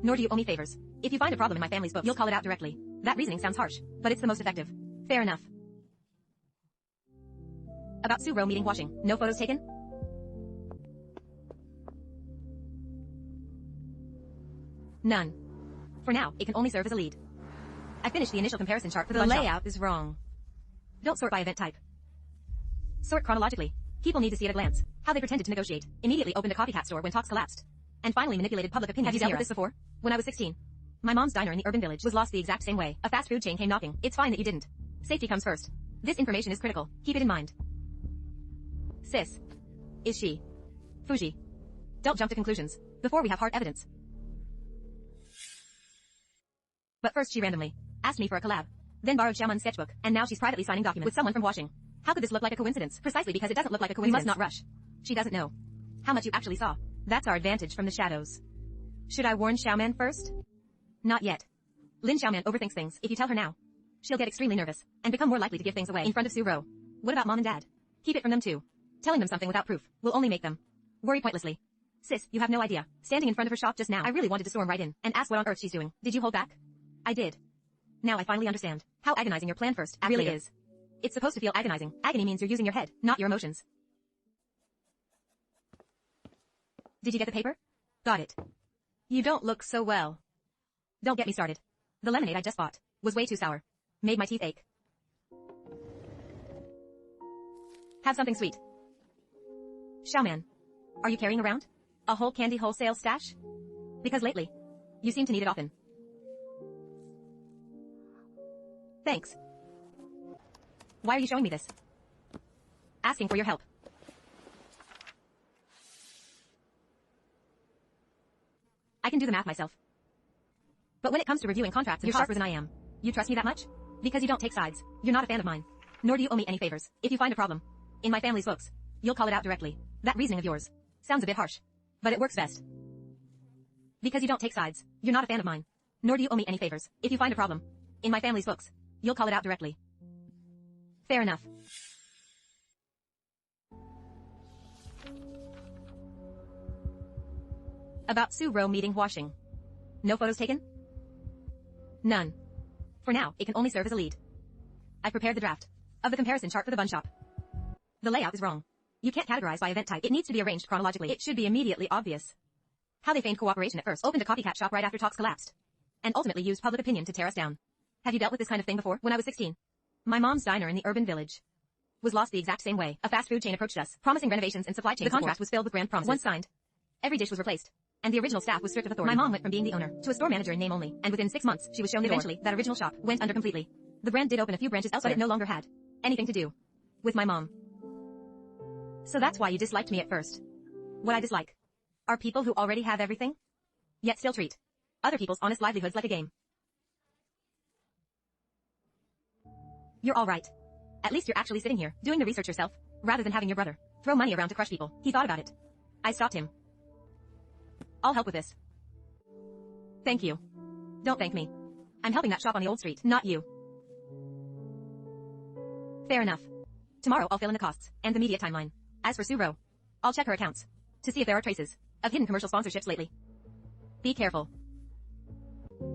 Nor do you owe me favors. If you find a problem in my family's books, you'll call it out directly. That reasoning sounds harsh, but it's the most effective. Fair enough. About Suro meeting washing. No photos taken? None. For now, it can only serve as a lead. I finished the initial comparison chart for the layout is wrong. Don't sort by event type. Sort chronologically. People need to see at a glance how they pretended to negotiate, immediately opened a copycat store when talks collapsed, and finally manipulated public opinion. Have you dealt with this before? When I was 16, my mom's diner in the urban village was lost the exact same way. A fast food chain came knocking. It's fine that you didn't. Safety comes first. This information is critical. Keep it in mind. Sis. Is she? Fuji. Don't jump to conclusions before we have hard evidence. But first she randomly asked me for a collab, then borrowed Xiaoman's sketchbook, and now she's privately signing documents with someone from Washing. How could this look like a coincidence? Precisely because it doesn't look like a coincidence. We must not rush. She doesn't know how much you actually saw. That's our advantage from the shadows. Should I warn Xiaoman first? Not yet. Lin Xiaoman overthinks things. If you tell her now, she'll get extremely nervous and become more likely to give things away in front of Suro. What about mom and dad? Keep it from them too. Telling them something without proof will only make them worry pointlessly. Sis, you have no idea. Standing in front of her shop just now, I really wanted to storm right in and ask what on earth she's doing. Did you hold back? I did. Now I finally understand how agonizing your plan first really is. It's supposed to feel agonizing. Agony means you're using your head, not your emotions. Did you get the paper? Got it. You don't look so well. Don't get me started. The lemonade I just bought was way too sour. Made my teeth ache. Have something sweet. Xiaoman, are you carrying around a whole candy wholesale stash? Because lately, you seem to need it often. Thanks. Why are you showing me this? Asking for your help. I can do the math myself. But when it comes to reviewing contracts, you're sharper than I am. You trust me that much? Because you don't take sides. You're not a fan of mine. Nor do you owe me any favors. If you find a problem in my family's books, you'll call it out directly. That reasoning of yours sounds a bit harsh, but it works best. Because you don't take sides. You're not a fan of mine. Nor do you owe me any favors. If you find a problem in my family's books, you'll call it out directly. Fair enough. About Suro meeting washing. No photos taken? None. For now, it can only serve as a lead. I prepared the draft of the comparison chart for the bun shop. The layout is wrong. You can't categorize by event type. It needs to be arranged chronologically. It should be immediately obvious how they feigned cooperation at first, opened a copycat shop right after talks collapsed, and ultimately used public opinion to tear us down. Have you dealt with this kind of thing before? When I was 16, my mom's diner in the urban village was lost the exact same way. A fast food chain approached us, promising renovations and supply chain support. The contract was filled with grand promises. Once signed, every dish was replaced, and the original staff was stripped of authority. My mom went from being the owner to a store manager in name only, and within 6 months, she was shown the door. Eventually, that original shop went under completely. The brand did open a few branches elsewhere, but it no longer had anything to do with my mom. So that's why you disliked me at first. What I dislike are people who already have everything, yet still treat other people's honest livelihoods like a game. You're all right. At least you're actually sitting here, doing the research yourself. Rather than having your brother throw money around to crush people, he thought about it. I stopped him. I'll help with this. Thank you. Don't thank me. I'm helping that shop on the old street, not you. Fair enough. Tomorrow I'll fill in the costs and the media timeline. As for Suro, I'll check her accounts to see if there are traces of hidden commercial sponsorships lately. Be careful.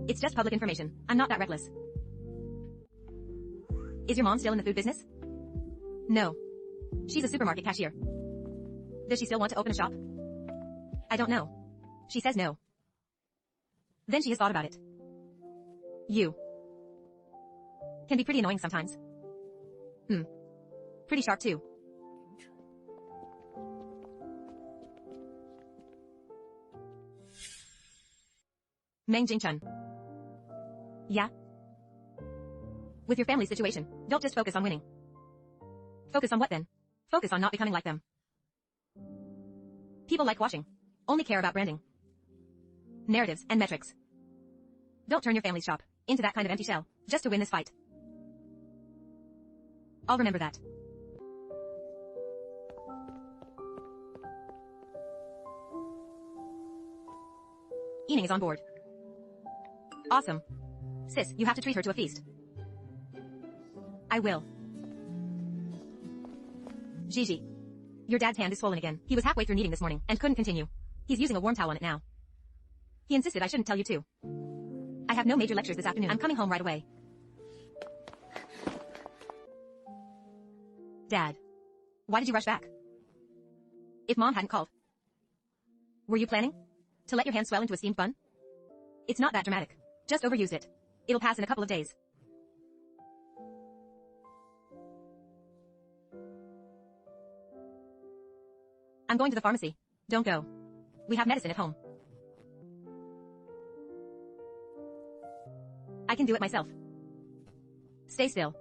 It's just public information. I'm not that reckless. Is your mom still in the food business? No. She's a supermarket cashier. Does she still want to open a shop? I don't know. She says no. Then she has thought about it. You can be pretty annoying sometimes. Pretty sharp too. Meng Jingchun. Yeah? With your family situation, don't just focus on winning. Focus on what then? Focus on not becoming like them. People like watching only care about branding, narratives, and metrics. Don't turn your family's shop into that kind of empty shell just to win this fight. I'll remember that. Eating is on board. Awesome. Sis, you have to treat her to a feast. I will. Gigi. Your dad's hand is swollen again. He was halfway through kneading this morning and couldn't continue. He's using a warm towel on it now. He insisted I shouldn't tell you too. I have no major lectures this afternoon. I'm coming home right away. Dad. Why did you rush back? If Mom hadn't called. Were you planning to let your hand swell into a steamed bun? It's not that dramatic. Just overuse it. It'll pass in a couple of days. I'm going to the pharmacy. Don't go. We have medicine at home. I can do it myself. Stay still.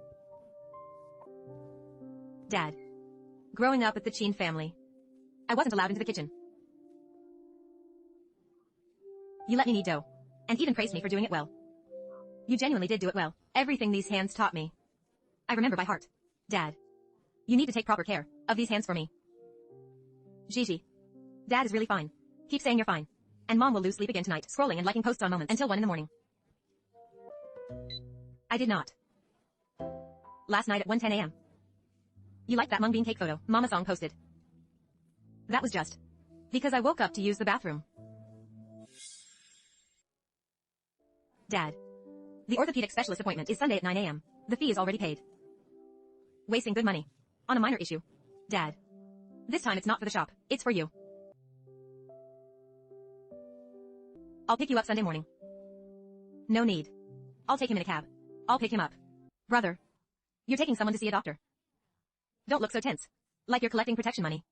Dad. Growing up with the Chin family, I wasn't allowed into the kitchen. You let me knead dough, and even praised me for doing it well. You genuinely did do it well. Everything these hands taught me, I remember by heart. Dad. You need to take proper care of these hands for me. Gigi. Dad is really fine. Keep saying you're fine. And Mom will lose sleep again tonight, scrolling and liking posts on Moments until 1 in the morning. I did not. Last night at 1:10 a.m. You liked that mung bean cake photo Mama Song posted. That was just because I woke up to use the bathroom. Dad. The orthopedic specialist appointment is Sunday at 9 a.m. The fee is already paid. Wasting good money on a minor issue. Dad. This time it's not for the shop, it's for you. I'll pick you up Sunday morning. No need. I'll take him in a cab. I'll pick him up. Brother. You're taking someone to see a doctor. Don't look so tense. Like you're collecting protection money.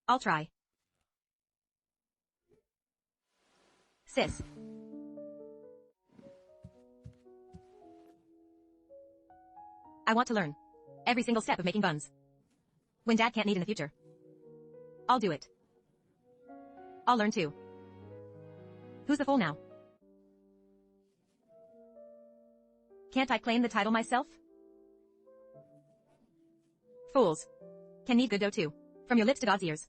I'll try. Sis. I want to learn every single step of making buns. When Dad can't knead in the future, I'll do it. I'll learn too. Who's the fool now? Can't I claim the title myself? Fools can knead good dough too. From your lips to God's ears.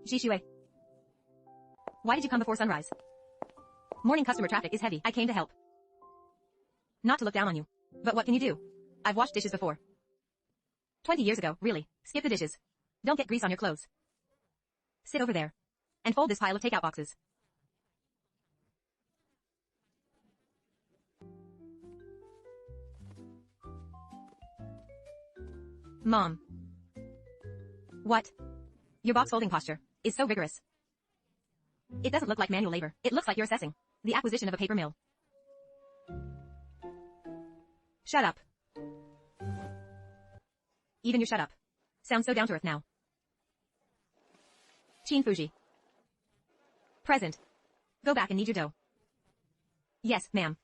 Jishue. Why did you come before sunrise? Morning customer traffic is heavy. I came to help. Not to look down on you. But what can you do? I've washed dishes before. 20 years ago, really. Skip the dishes. Don't get grease on your clothes. Sit over there. And fold this pile of takeout boxes. Mom. What? Your box folding posture is so rigorous. It doesn't look like manual labor. It looks like you're assessing the acquisition of a paper mill. Shut up. Even your shut up sounds so down to earth now. Chin Fuji. Present. Go back and knead your dough. Yes, ma'am.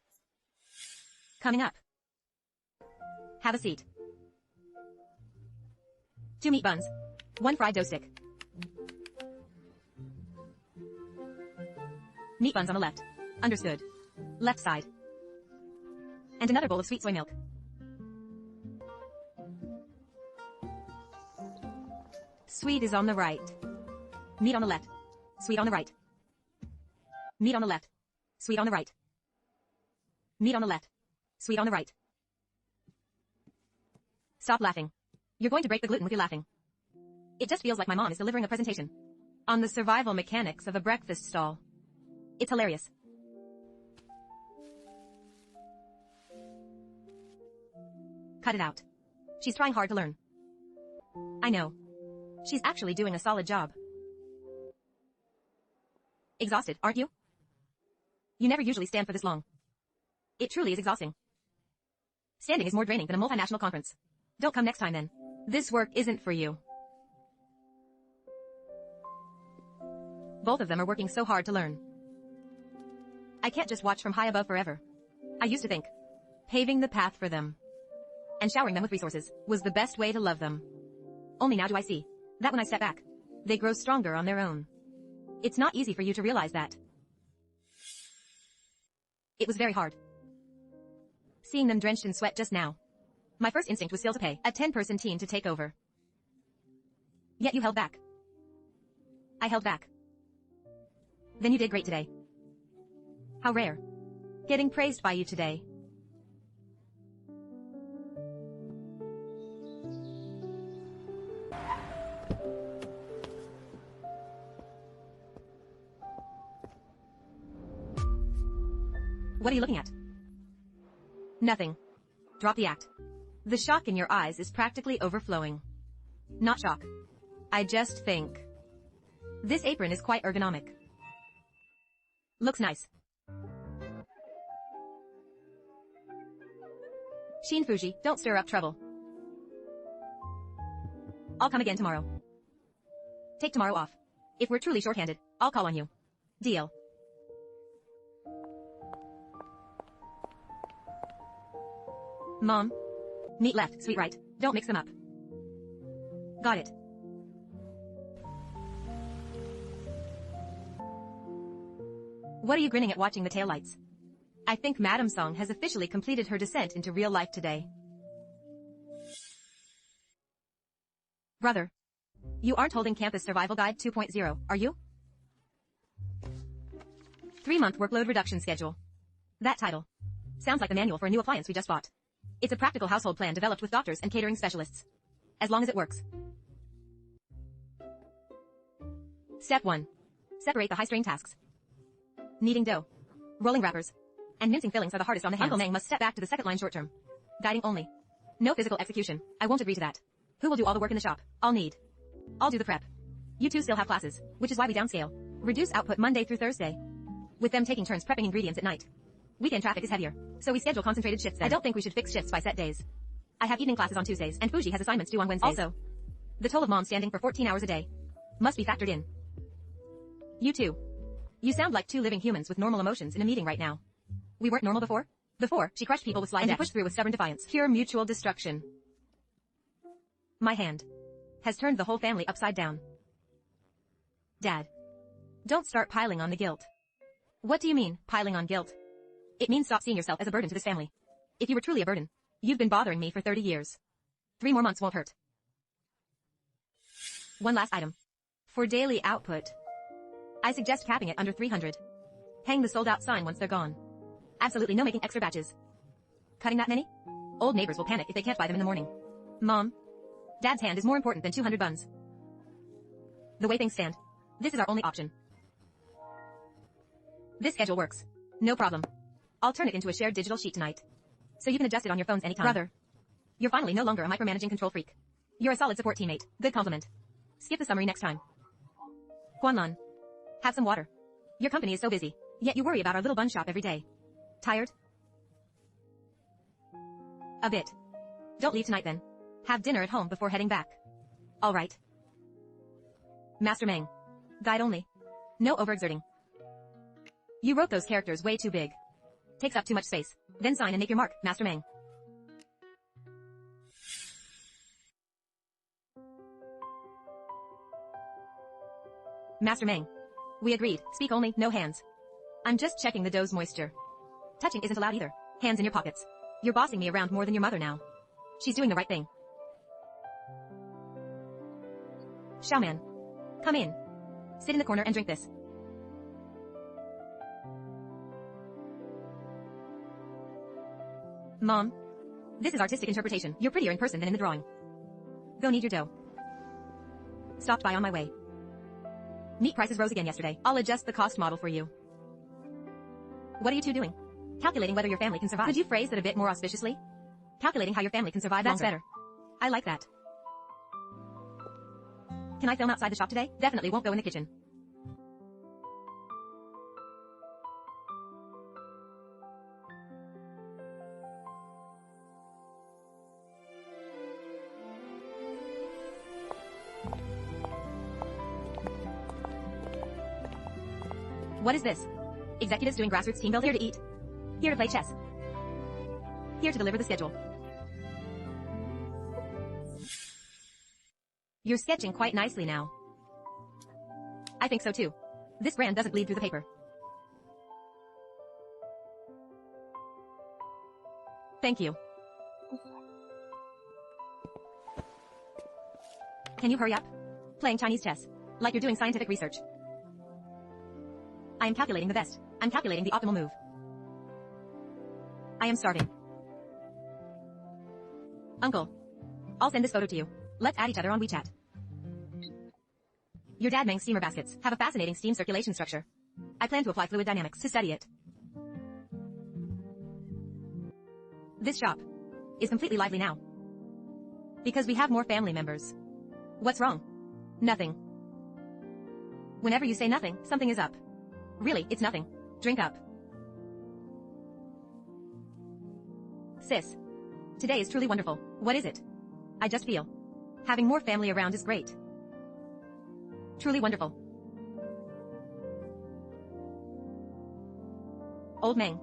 Coming up. Have a seat. 2 meat buns. 1 fried dough stick. Meat buns on the left. Understood. Left side. And another bowl of sweet soy milk. Sweet is on the right. Meat on the left. Sweet on the right. Meat on the left. Sweet on the right. Meat on the left. Sweet on the right. Stop laughing. You're going to break the gluten with your laughing. It just feels like my mom is delivering a presentation on the survival mechanics of a breakfast stall. It's hilarious. Cut it out. She's trying hard to learn. I know. She's actually doing a solid job. Exhausted, aren't you? You never usually stand for this long. It truly is exhausting. Standing is more draining than a multinational conference. Don't come next time then. This work isn't for you. Both of them are working so hard to learn. I can't just watch from high above forever. I used to think paving the path for them and showering them with resources was the best way to love them. Only now do I see that when I step back, they grow stronger on their own. It's not easy for you to realize that. It was very hard. Seeing them drenched in sweat just now. My first instinct was still to pay a 10-person team to take over. Yet you held back. I held back. Then you did great today. How rare. Getting praised by you today. What are you looking at? Nothing. Drop the act. The shock in your eyes is practically overflowing. Not shock. I just think. This apron is quite ergonomic. Looks nice. Shin Fuji, don't stir up trouble. I'll come again tomorrow. Take tomorrow off. If we're truly shorthanded, I'll call on you. Deal. Mom. Meat left, sweet right. Don't mix them up. Got it. What are you grinning at watching the taillights? I think Madam Song has officially completed her descent into real life today. Brother. You aren't holding Campus Survival Guide 2.0, are you? 3-month workload reduction schedule. That title. Sounds like the manual for a new appliance we just bought. It's a practical household plan developed with doctors and catering specialists. As long as it works. Step 1. Separate the high-strain tasks. Kneading dough. Rolling wrappers. And mincing fillings are the hardest on the hands. Uncle Meng must step back to the second line short-term. Guiding only. No physical execution. I won't agree to that. Who will do all the work in the shop? I'll do the prep. You two still have classes, which is why we downscale. Reduce output Monday through Thursday. With them taking turns prepping ingredients at night. Weekend traffic is heavier, so we schedule concentrated shifts then. I don't think we should fix shifts by set days. I have evening classes on Tuesdays, and Fuji has assignments due on Wednesdays. Also, the toll of mom standing for 14 hours a day must be factored in. You two. You sound like two living humans with normal emotions in a meeting right now. We weren't normal before? Before, she crushed people with slide and pushed through with stubborn defiance. Pure mutual destruction. My hand has turned the whole family upside down. Dad. Don't start piling on the guilt. What do you mean, piling on guilt? It means stop seeing yourself as a burden to this family. If you were truly a burden, you've been bothering me for 30 years. 3 more months won't hurt. One last item. For daily output, I suggest capping it under 300. Hang the sold out sign once they're gone. Absolutely no making extra batches. Cutting that many? Old neighbors will panic if they can't buy them in the morning. Mom. Dad's hand is more important than 200 buns. The way things stand, this is our only option. This schedule works. No problem. I'll turn it into a shared digital sheet tonight. So you can adjust it on your phones anytime. Brother. You're finally no longer a micromanaging control freak. You're a solid support teammate. Good compliment. Skip the summary next time. Guanlan. Have some water. Your company is so busy, yet you worry about our little bun shop every day. Tired? A bit. Don't leave tonight then. Have dinner at home before heading back. All right. Master Meng. Guide only. No overexerting. You wrote those characters way too big. Takes up too much space. Then sign and make your mark, Master Meng. Master Meng. We agreed. Speak only, no hands. I'm just checking the dough's moisture. Touching isn't allowed either. Hands in your pockets. You're bossing me around more than your mother now. She's doing the right thing. Xiaoman. Come in. Sit in the corner and drink this. Mom. This is artistic interpretation. You're prettier in person than in the drawing. Go knead your dough. Stopped by on my way. Meat prices rose again yesterday. I'll adjust the cost model for you. What are you two doing? Calculating whether your family can survive. Could you phrase that a bit more auspiciously? Calculating how your family can survive longer. That's better. I like that. Can I film outside the shop today? Definitely won't go in the kitchen. What is this? Executives doing grassroots team building. Here to eat. Here to play chess. Here to deliver the schedule. You're sketching quite nicely now. I think so too. This brand doesn't bleed through the paper. Thank you. Can you hurry up? Playing Chinese chess. Like you're doing scientific research. I am calculating the best. I'm calculating the optimal move. I am starving. Uncle. I'll send this photo to you. Let's add each other on WeChat. Your dad makes steamer baskets have a fascinating steam circulation structure. I plan to apply fluid dynamics to study it. This shop is completely lively now. Because we have more family members. What's wrong? Nothing. Whenever you say nothing, something is up. Really, it's nothing. Drink up. Sis. Today is truly wonderful. What is it? I just feel having more family around is great. Truly wonderful. Old Meng.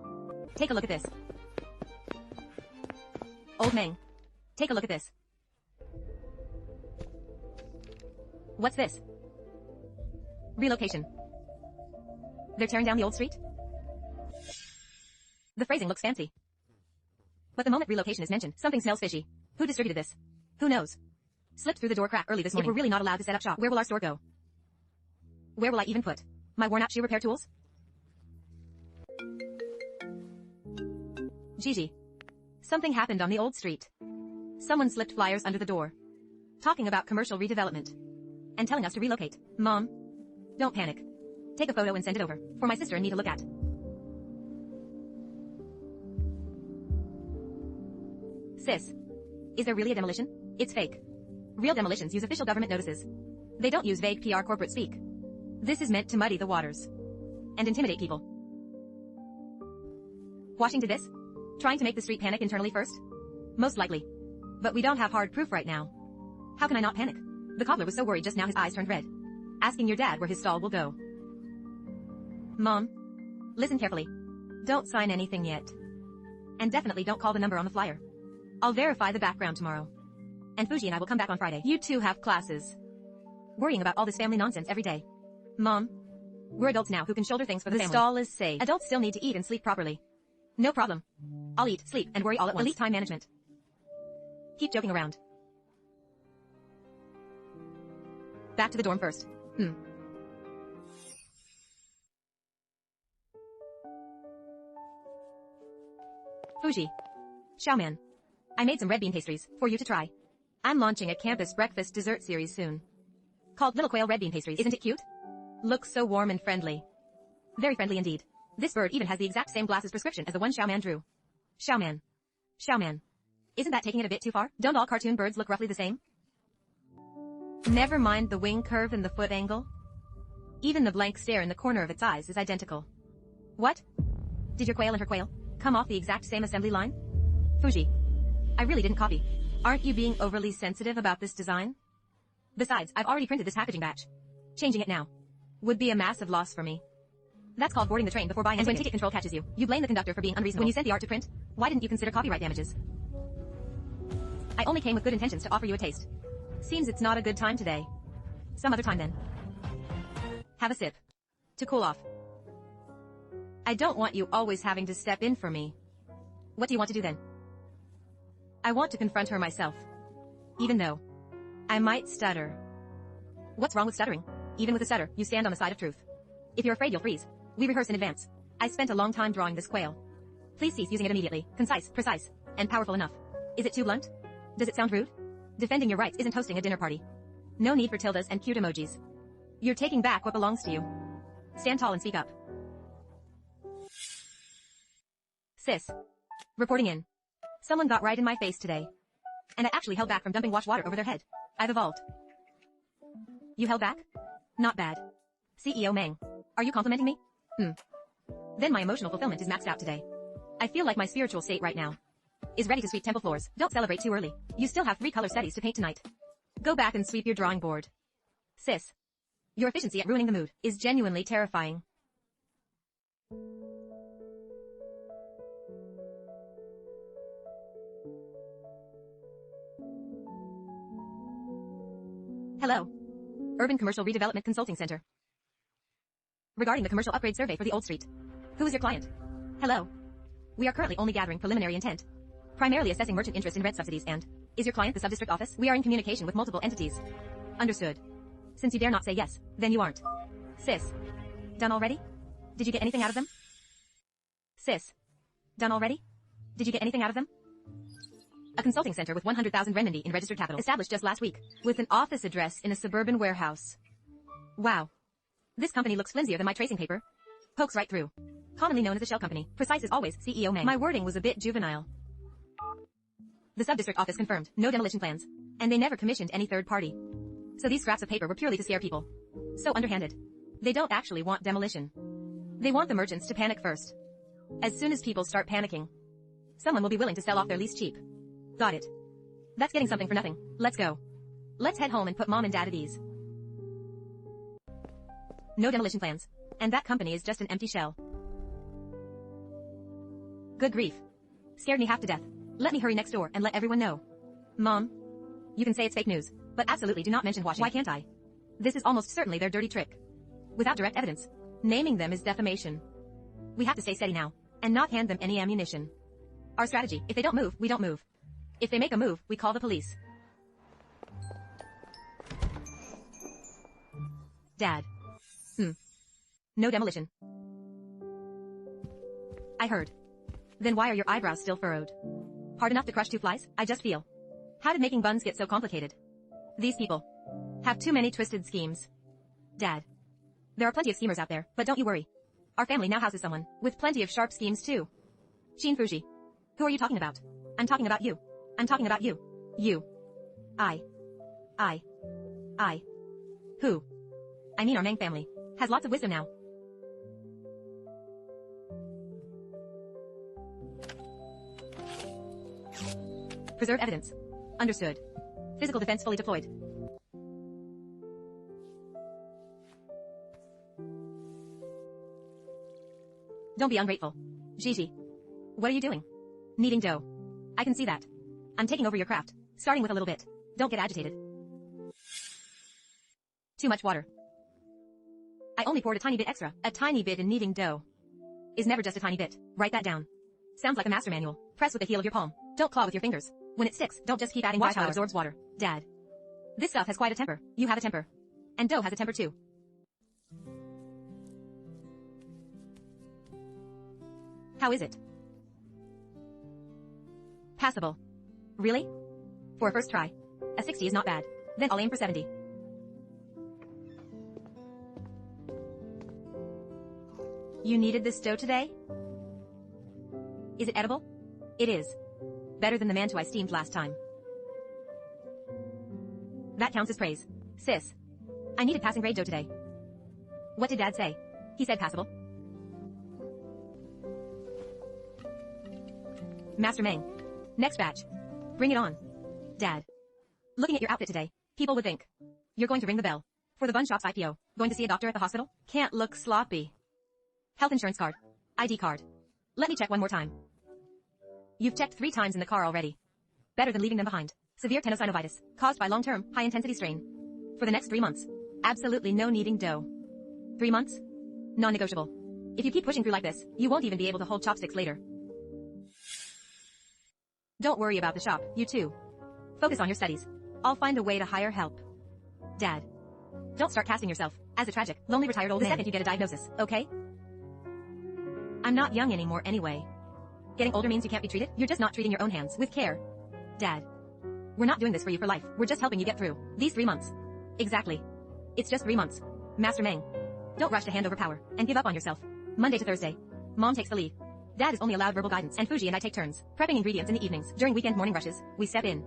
Take a look at this. Old Meng. Take a look at this. What's this? Relocation. They're tearing down the old street? The phrasing looks fancy. But the moment relocation is mentioned, something smells fishy. Who distributed this? Who knows? Slipped through the door crack early this morning. If we're really not allowed to set up shop, where will our store go? Where will I even put my worn-out shoe repair tools? Gigi. Something happened on the old street. Someone slipped flyers under the door. Talking about commercial redevelopment. And telling us to relocate. Mom. Don't panic. Take a photo and send it over, for my sister and me to look at. Sis. Is there really a demolition? It's fake. Real demolitions use official government notices. They don't use vague PR corporate speak. This is meant to muddy the waters. And intimidate people. Washing to this? Trying to make the street panic internally first? Most likely. But we don't have hard proof right now. How can I not panic? The cobbler was so worried just now his eyes turned red. Asking your dad where his stall will go. Mom. Listen carefully. Don't sign anything yet. And definitely don't call the number on the flyer. I'll verify the background tomorrow. And Fuji and I will come back on Friday. You two have classes. Worrying about all this family nonsense every day. Mom. We're adults now who can shoulder things for the family. The stall is safe. Adults still need to eat and sleep properly. No problem. I'll eat, sleep, and worry all at once. Elite time management. Keep joking around. Back to the dorm first. Fuji. Xiaoman. I made some red bean pastries for you to try. I'm launching a campus breakfast dessert series soon. Called Little Quail Red Bean Pastries. Isn't it cute? Looks so warm and friendly. Very friendly indeed. This bird even has the exact same glasses prescription as the one Xiaoman drew. Xiaoman. Xiaoman. Isn't that taking it a bit too far? Don't all cartoon birds look roughly the same? Never mind the wing curve and the foot angle. Even the blank stare in the corner of its eyes is identical. What? Did your quail and her quail come off the exact same assembly line? Fuji. I really didn't copy. Aren't you being overly sensitive about this design? Besides, I've already printed this packaging batch. Changing it now would be a massive loss for me. That's called boarding the train before buying. And when ticket control catches you, you blame the conductor for being unreasonable. When you sent the art to print, why didn't you consider copyright damages? I only came with good intentions to offer you a taste. Seems it's not a good time today. Some other time then. Have a sip. To cool off. I don't want you always having to step in for me. What do you want to do then? I want to confront her myself. Even though I might stutter. What's wrong with stuttering? Even with a stutter, you stand on the side of truth. If you're afraid you'll freeze, we rehearse in advance. I spent a long time drawing this quail. Please cease using it immediately. Concise, precise, and powerful enough. Is it too blunt? Does it sound rude? Defending your rights isn't hosting a dinner party. No need for tildes and cute emojis. You're taking back what belongs to you. Stand tall and speak up. Sis. Reporting in. Someone got right in my face today. And I actually held back from dumping wash water over their head. I've evolved. You held back? Not bad. CEO Meng. Are you complimenting me? Then my emotional fulfillment is maxed out today. I feel like my spiritual state right now is ready to sweep temple floors. Don't celebrate too early. You still have 3 color studies to paint tonight. Go back and sweep your drawing board. Sis. Your efficiency at ruining the mood is genuinely terrifying. Hello. Urban Commercial Redevelopment Consulting Center. Regarding the commercial upgrade survey for the old street. Who is your client? Hello. We are currently only gathering preliminary intent. Primarily assessing merchant interest in rent subsidies and, is your client the subdistrict office? We are in communication with multiple entities. Understood. Since you dare not say yes, then you aren't. Sis. Done already? Did you get anything out of them? Sis. Done already? Did you get anything out of them? A consulting center with 100,000 renminbi in registered capital established just last week, with an office address in a suburban warehouse. Wow. This company looks flimsier than my tracing paper. Pokes right through. Commonly known as a shell company. Precise as always, CEO Meng. My wording was a bit juvenile. The subdistrict office confirmed no demolition plans, and they never commissioned any third party. So these scraps of paper were purely to scare people. So underhanded. They don't actually want demolition. They want the merchants to panic first. As soon as people start panicking, someone will be willing to sell off their lease cheap. Got it. That's getting something for nothing. Let's go. Let's head home and put mom and dad at ease. No demolition plans. And that company is just an empty shell. Good grief. Scared me half to death. Let me hurry next door and let everyone know. Mom. You can say it's fake news, but absolutely do not mention washing. Why can't I? This is almost certainly their dirty trick. Without direct evidence, naming them is defamation. We have to stay steady now, and not hand them any ammunition. Our strategy, if they don't move, we don't move. If they make a move, we call the police. Dad. No demolition. I heard. Then why are your eyebrows still furrowed? Hard enough to crush 2 flies? I just feel. How did making buns get so complicated? These people have too many twisted schemes. Dad. There are plenty of schemers out there, but don't you worry. Our family now houses someone with plenty of sharp schemes too. Shin Fuji. Who are you talking about? I'm talking about you. I'm talking about you. You. I. Who? I mean our Meng family has lots of wisdom now. Preserve evidence. Understood. Physical defense fully deployed. Don't be ungrateful. Gigi. What are you doing? Kneading dough. I can see that. I'm taking over your craft, starting with a little bit. Don't get agitated. Too much water. I only poured a tiny bit extra. A tiny bit in kneading dough is never just a tiny bit. Write that down. Sounds like a master manual. Press with the heel of your palm. Don't claw with your fingers. When it sticks, don't just keep adding. Watch how it absorbs water. Dad. This stuff has quite a temper. You have a temper. And dough has a temper too. How is it? Passable. Really? For a first try. A 60 is not bad. Then I'll aim for 70. You needed this dough today? Is it edible? It is. Better than the mantua I steamed last time. That counts as praise. Sis. I needed passing grade dough today. What did Dad say? He said passable. Master Meng. Next batch. Bring it on. Dad. Looking at your outfit today, people would think you're going to ring the bell for the bun shop's IPO. Going to see a doctor at the hospital? Can't look sloppy. Health insurance card. ID card. Let me check one more time. You've checked 3 times in the car already. Better than leaving them behind. Severe tenosynovitis, caused by long-term, high-intensity strain. For the next 3 months. Absolutely no kneading dough. 3 months? Non-negotiable. If you keep pushing through like this, you won't even be able to hold chopsticks later. Don't worry about the shop, you too. Focus on your studies. I'll find a way to hire help. Dad. Don't start casting yourself as a tragic, lonely retired old man the second you get a diagnosis, okay? I'm not young anymore anyway. Getting older means you can't be treated, you're just not treating your own hands with care. Dad. We're not doing this for you for life, we're just helping you get through these 3 months. Exactly. It's just 3 months. Master Meng. Don't rush to hand over power and give up on yourself. Monday to Thursday. Mom takes the lead. Dad is only allowed verbal guidance, and Fuji and I take turns prepping ingredients in the evenings. During weekend morning rushes, we step in.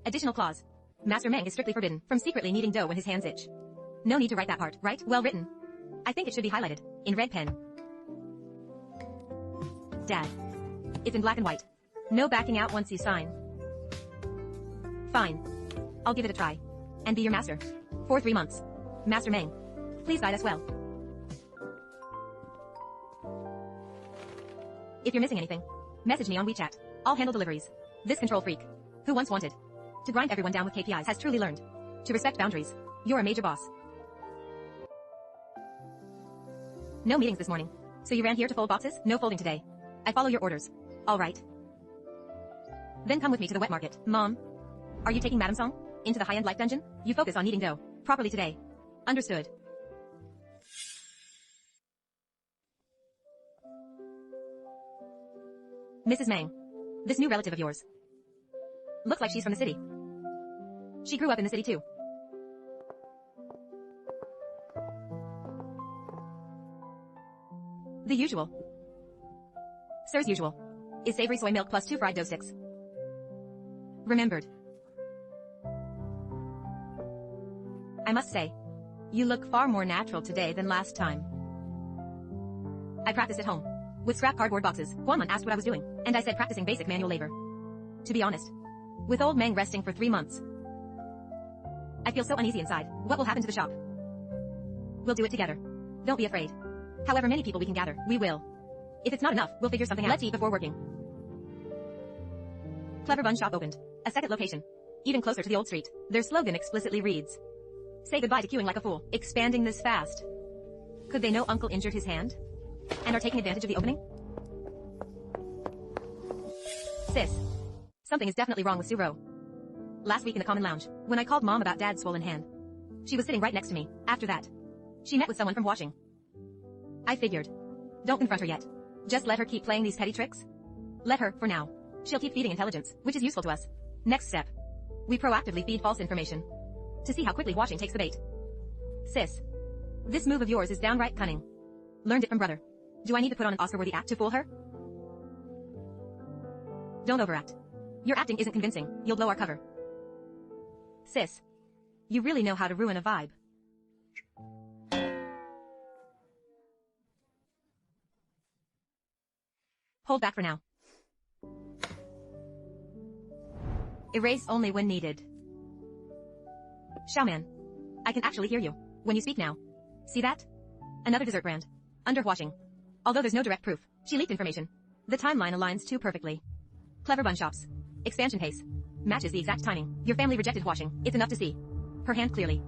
Additional clause. Master Meng is strictly forbidden from secretly kneading dough when his hands itch. No need to write that part, right? Well written. I think it should be highlighted in red pen. Dad. It's in black and white. No backing out once you sign. Fine. I'll give it a try. And be your master. For 3 months. Master Meng. Please guide us well. If you're missing anything, message me on WeChat. I'll handle deliveries. This control freak, who once wanted to grind everyone down with KPIs, has truly learned to respect boundaries. You're a major boss. No meetings this morning. So you ran here to fold boxes? No folding today. I follow your orders. All right. Then come with me to the wet market. Mom, are you taking Madam Song into the high-end life dungeon? You focus on kneading dough properly today. Understood. Mrs. Meng. This new relative of yours. Looks like she's from the city. She grew up in the city too. The usual. Sir's usual. Is savory soy milk plus 2 fried dough sticks. Remembered. I must say, you look far more natural today than last time. I practiced at home. With scrap cardboard boxes. Guaman asked what I was doing, and I said practicing basic manual labor. To be honest, with old Meng resting for 3 months, I feel so uneasy inside. What will happen to the shop? We'll do it together. Don't be afraid. However many people we can gather, we will. If it's not enough, we'll figure something out. Let's eat before working. Clever Bun Shop opened. A second location. Even closer to the old street. Their slogan explicitly reads, say goodbye to queuing like a fool. Expanding this fast. Could they know Uncle injured his hand? And are taking advantage of the opening? Sis. Something is definitely wrong with Suro. Last week in the common lounge, when I called Mom about Dad's swollen hand, she was sitting right next to me. After that, she met with someone from washing. I figured. Don't confront her yet. Just let her keep playing these petty tricks. Let her, for now. She'll keep feeding intelligence, which is useful to us. Next step. We proactively feed false information. To see how quickly washing takes the bait. Sis. This move of yours is downright cunning. Learned it from brother. Do I need to put on an Oscar-worthy act to fool her? Don't overact. Your acting isn't convincing. You'll blow our cover. Sis. You really know how to ruin a vibe. Hold back for now. Erase only when needed. Xiaoman. I can actually hear you when you speak now. See that? Another dessert brand. Under washing. Although there's no direct proof, she leaked information. The timeline aligns too perfectly. Clever Bun Shops. Expansion pace. Matches the exact timing. Your family rejected washing. It's enough to see her hand clearly.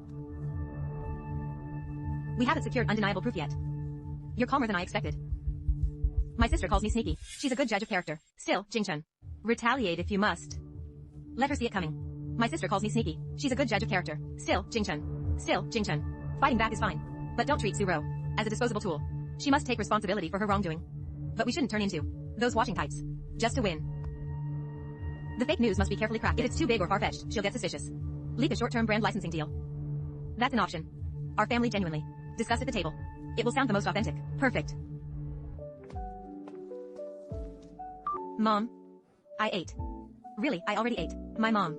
We haven't secured undeniable proof yet. You're calmer than I expected. My sister calls me sneaky. She's a good judge of character. Still, Jingchun. Retaliate if you must. Let her see it coming. My sister calls me sneaky. She's a good judge of character. Still, Jingchun. Still, Jingchun. Fighting back is fine. But don't treat Suro as a disposable tool. She must take responsibility for her wrongdoing. But we shouldn't turn into those washing types. Just to win. The fake news must be carefully crafted. If it's too big or far-fetched, she'll get suspicious. Leak a short-term brand licensing deal. That's an option. Our family genuinely. Discuss at the table. It will sound the most authentic. Perfect. Mom. I ate. Really, I already ate. My mom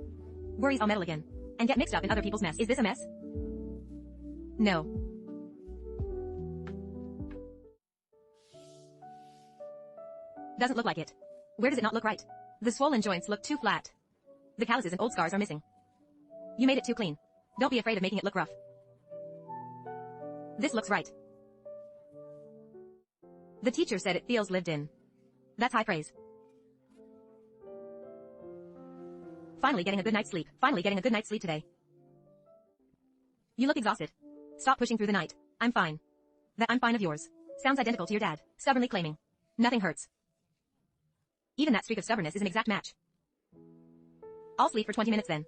worries I'll meddle again and get mixed up in other people's mess. Is this a mess? No. Doesn't look like it. Where does it not look right? The swollen joints look too flat. The calluses and old scars are missing. You made it too clean. Don't be afraid of making it look rough. This looks right. The teacher said it feels lived in. That's high praise. Finally getting a good night's sleep. Finally getting a good night's sleep today. You look exhausted. Stop pushing through the night. I'm fine. That I'm fine of yours sounds identical to your dad, stubbornly claiming nothing hurts. Even that streak of stubbornness is an exact match. I'll sleep for 20 minutes then.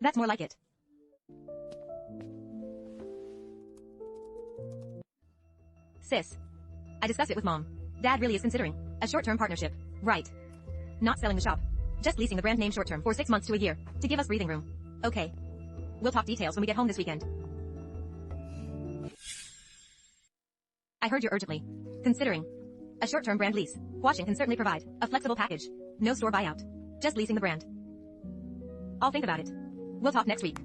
That's more like it. Sis. I discussed it with Mom. Dad really is considering a short-term partnership. Right. Not selling the shop. Just leasing the brand name short-term for 6 months to a year to give us breathing room. Okay. We'll talk details when we get home this weekend. I heard you urgently considering a short-term brand lease. Huaxing can certainly provide a flexible package. No store buyout. Just leasing the brand. I'll think about it. We'll talk next week.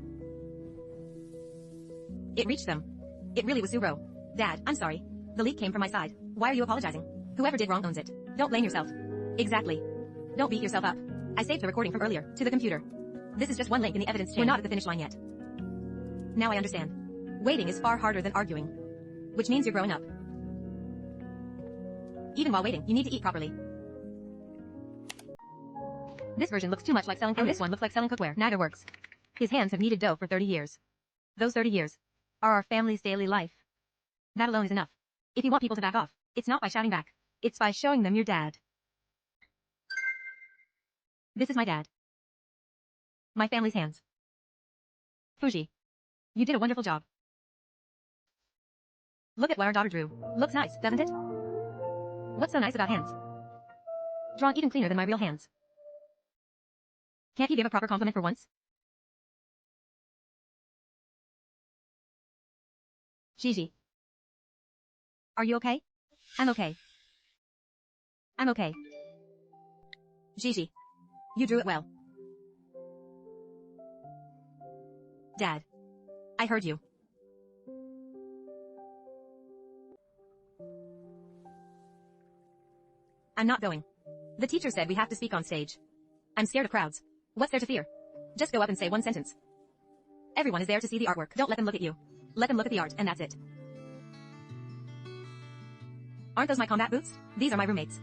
It reached them. It really was Suro. Dad, I'm sorry. The leak came from my side. Why are you apologizing? Whoever did wrong owns it. Don't blame yourself. Exactly. Don't beat yourself up. I saved the recording from earlier to the computer. This is just one link in the evidence chain. We're not at the finish line yet. Now I understand. Waiting is far harder than arguing. Which means you're growing up. Even while waiting, you need to eat properly. This version looks too much like selling produce. And this one looks like selling cookware. Neither works. His hands have kneaded dough for 30 years. Those 30 years are our family's daily life. That alone is enough. If you want people to back off, it's not by shouting back. It's by showing them your dad. This is my dad. My family's hands. Fuji. You did a wonderful job. Look at what our daughter drew. Looks nice, doesn't it? What's so nice about hands? Drawn even cleaner than my real hands. Can't you give a proper compliment for once? Gigi. Are you okay? I'm okay. I'm okay. Gigi. You drew it well. Dad. I heard you. I'm not going. The teacher said we have to speak on stage. I'm scared of crowds. What's there to fear? Just go up and say one sentence. Everyone is there to see the artwork. Don't let them look at you. Let them look at the art, and that's it. Aren't those my combat boots? These are my roommates.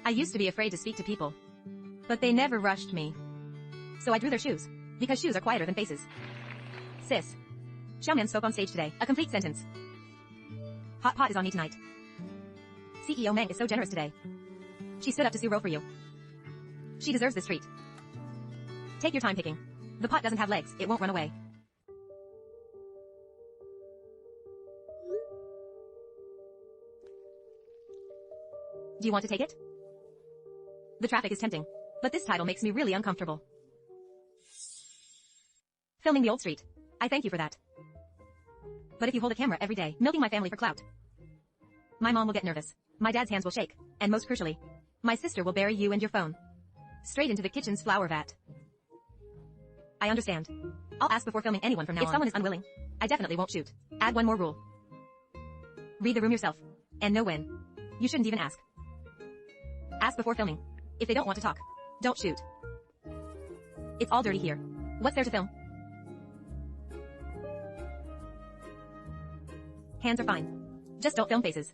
I used to be afraid to speak to people, but they never rushed me. So I drew their shoes, because shoes are quieter than faces. Sis. Xiaoman spoke on stage today. A complete sentence. Hot pot is on me tonight. CEO Meng is so generous today. She stood up to Suro for you. She deserves this treat. Take your time picking. The pot doesn't have legs, it won't run away. Do you want to take it? The traffic is tempting, but this title makes me really uncomfortable. Filming the old street. I thank you for that. But if you hold a camera every day, milking my family for clout, my mom will get nervous, my dad's hands will shake, and most crucially, my sister will bury you and your phone straight into the kitchen's flour vat. I understand. I'll ask before filming anyone from now on. If someone is unwilling, I definitely won't shoot. Add one more rule. Read the room yourself, and know when. You shouldn't even ask. Ask before filming. If they don't want to talk, don't shoot. It's all dirty here. What's there to film? Hands are fine. Just don't film faces.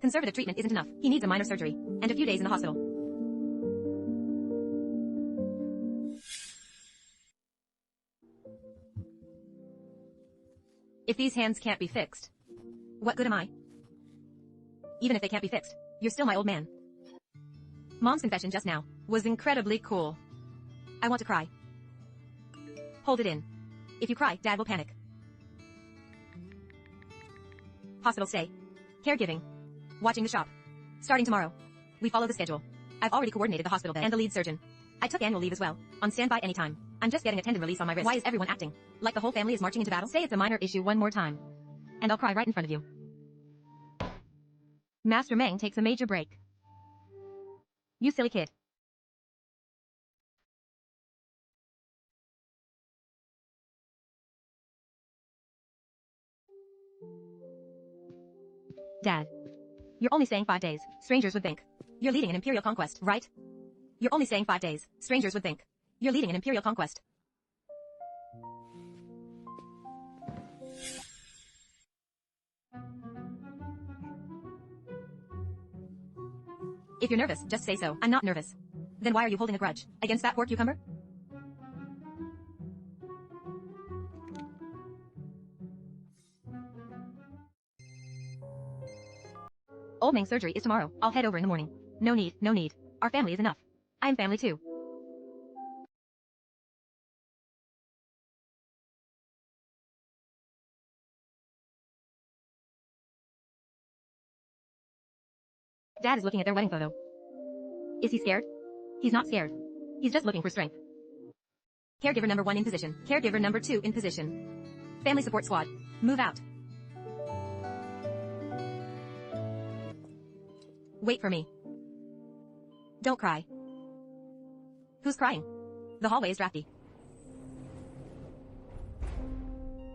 Conservative treatment isn't enough. He needs a minor surgery, and a few days in the hospital. If these hands can't be fixed, what good am I? Even if they can't be fixed, you're still my old man. Mom's confession just now was incredibly cool. I want to cry. Hold it in. If you cry, Dad will panic. Hospital stay. Caregiving. Watching the shop. Starting tomorrow. We follow the schedule. I've already coordinated the hospital bed and the lead surgeon. I took annual leave as well. On standby anytime. I'm just getting a tendon release on my wrist. Why is everyone acting like the whole family is marching into battle? Say it's a minor issue one more time, and I'll cry right in front of you. Master Meng takes a major break. You silly kid. Dad. You're only staying 5 days. Strangers would think you're leading an imperial conquest, right? You're only staying 5 days. Strangers would think you're leading an imperial conquest. If you're nervous, just say so. I'm not nervous. Then why are you holding a grudge against that poor cucumber? Old Ming's surgery is tomorrow. I'll head over in the morning. No need, no need. Our family is enough. I am family too. Dad is looking at their wedding photo. Is he scared? He's not scared. He's just looking for strength. Caregiver number 1 in position. Caregiver number 2 in position. Family support squad. Move out. Wait for me. Don't cry. Who's crying? The hallway is drafty.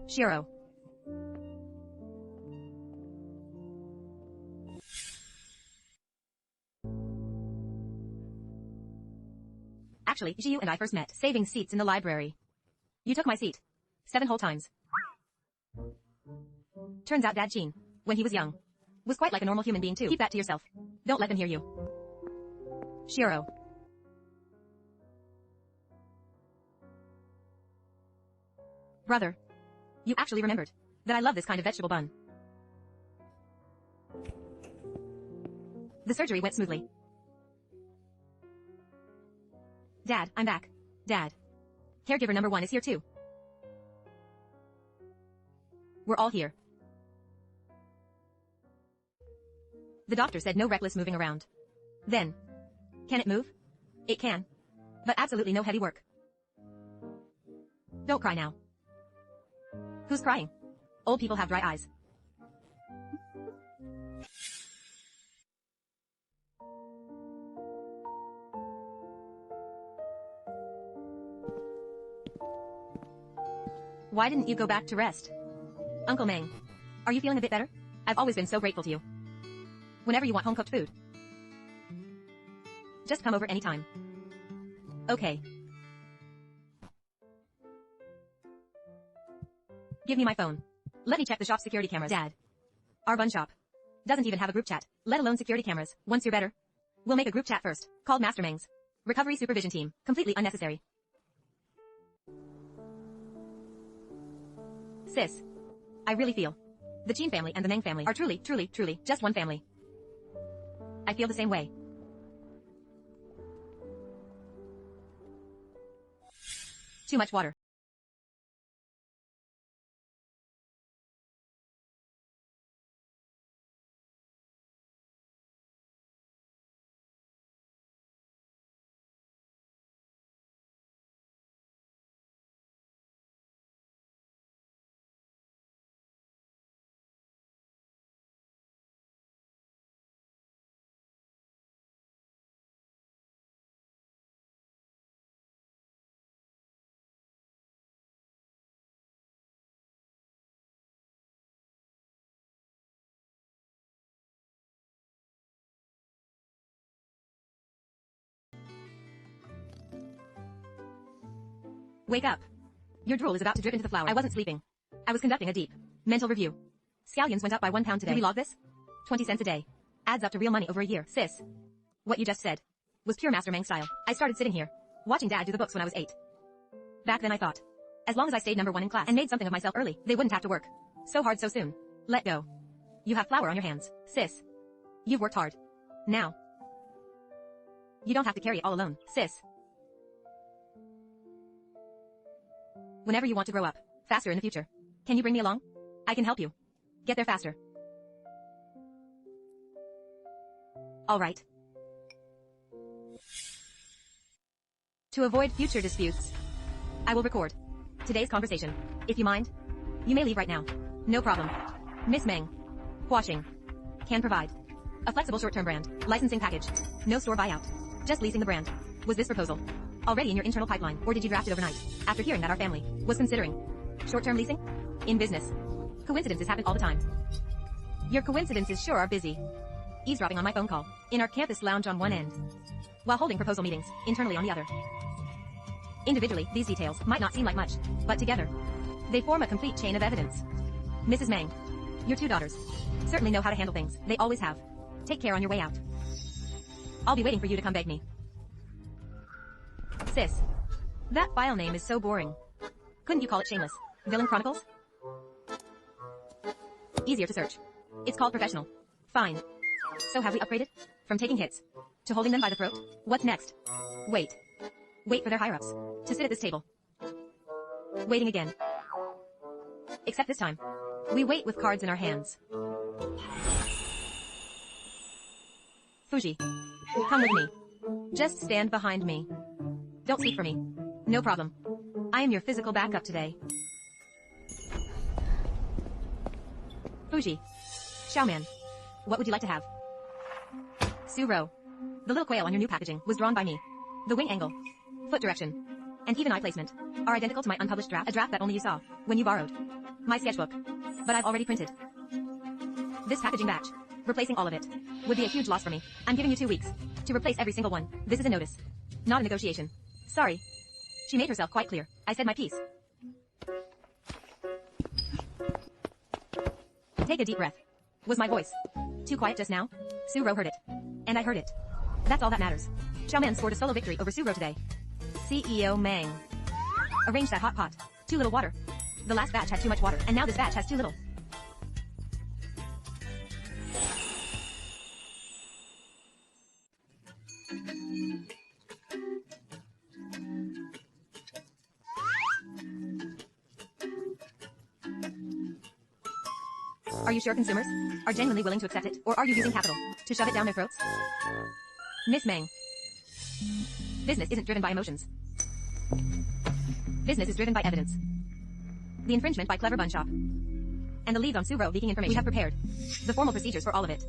Shiro. Actually, Jiyu and I first met, saving seats in the library. You took my seat. 7 whole times. Turns out Dad Jean, when he was young, was quite like a normal human being too. Keep that to yourself. Don't let them hear you. Shiro. Brother. You actually remembered that I love this kind of vegetable bun. The surgery went smoothly. Dad, I'm back. Dad. Caregiver number 1 is here too. We're all here. The doctor said no reckless moving around. Then, can it move? It can. But absolutely no heavy work. Don't cry now. Who's crying? Old people have dry eyes. Why didn't you go back to rest? Uncle Meng, are you feeling a bit better? I've always been so grateful to you. Whenever you want home-cooked food, just come over anytime. Okay. Give me my phone. Let me check the shop's security cameras. Dad. Our bun shop doesn't even have a group chat, let alone security cameras. Once you're better, we'll make a group chat first, called Master Meng's Recovery Supervision Team. Completely unnecessary. Sis. I really feel the Jean family and the Meng family are truly, truly, truly just one family. I feel the same way. Too much water. Wake up. Your drool is about to drip into the flour. I wasn't sleeping. I was conducting a deep mental review. Scallions went up by 1 pound today. Did we log this? 20 cents a day. Adds up to real money over a year. Sis. What you just said was pure Master Meng style. I started sitting here, watching Dad do the books when I was 8. Back then I thought, as long as I stayed number 1 in class and made something of myself early, they wouldn't have to work so hard so soon. Let go. You have flour on your hands. Sis. You've worked hard. Now. You don't have to carry it all alone. Sis. Whenever you want to grow up faster in the future, can you bring me along? I can help you get there faster. All right. To avoid future disputes, I will record today's conversation. If you mind, you may leave right now. No problem. Miss Meng. Huaxing. Can provide a flexible short-term brand licensing package. No store buyout. Just leasing the brand. Was this proposal already in your internal pipeline, or did you draft it overnight after hearing that our family was considering short-term leasing? In business, coincidences happen all the time. Your coincidences sure are busy. Eavesdropping on my phone call in our campus lounge on one end, while holding proposal meetings internally on the other. Individually, these details might not seem like much, but together, they form a complete chain of evidence. Mrs. Meng, your 2 daughters certainly know how to handle things. They always have. Take care on your way out. I'll be waiting for you to come beg me. Sis. That file name is so boring. Couldn't you call it Shameless Villain Chronicles? Easier to search. It's called Professional. Fine. So have we upgraded? From taking hits to holding them by the throat? What's next? Wait. Wait for their higher-ups to sit at this table. Waiting again. Except this time, we wait with cards in our hands. Fuji, come with me. Just stand behind me. Don't speak for me. No problem. I am your physical backup today. Fuji. Xiaoman. What would you like to have? Suro. The little quail on your new packaging was drawn by me. The wing angle, foot direction, and even eye placement are identical to my unpublished draft, a draft that only you saw when you borrowed my sketchbook. But I've already printed. This packaging batch, replacing all of it, would be a huge loss for me. I'm giving you 2 weeks to replace every single one. This is a notice, not a negotiation. Sorry. She made herself quite clear. I said my piece. Take a deep breath. Was my voice too quiet just now? Suro heard it. And I heard it. That's all that matters. Xiaoman scored a solo victory over Suro today. CEO Mang. Arrange that hot pot. Too little water. The last batch had too much water, and now this batch has too little. Are you sure consumers are genuinely willing to accept it, or are you using capital to shove it down their throats? Miss Meng. Business isn't driven by emotions. Business is driven by evidence. The infringement by Clever Bun Shop. And the leads on Suro leaking information. We have prepared the formal procedures for all of it.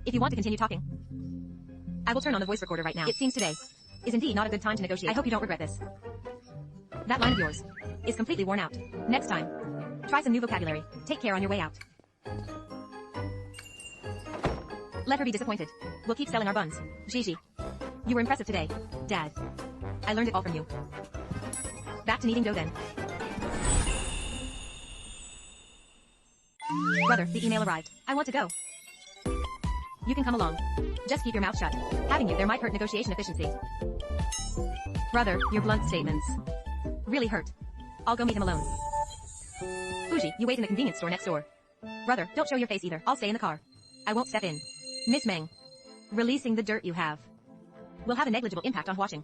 If you want to continue talking, I will turn on the voice recorder right now. It seems today is indeed not a good time to negotiate. I hope you don't regret this. That line of yours is completely worn out. Next time, try some new vocabulary. Take care on your way out. Let her be disappointed. We'll keep selling our buns. Gigi. You were impressive today, Dad. I learned it all from you. Back to kneading dough then. Brother, the email arrived. I want to go. You can come along. Just keep your mouth shut. Having you there might hurt negotiation efficiency. Brother, your blunt statements really hurt. I'll go meet him alone. Fuji, you wait in the convenience store next door. Brother, don't show your face either. I'll stay in the car. I won't step in. Miss Meng. Releasing the dirt you have will have a negligible impact on watching.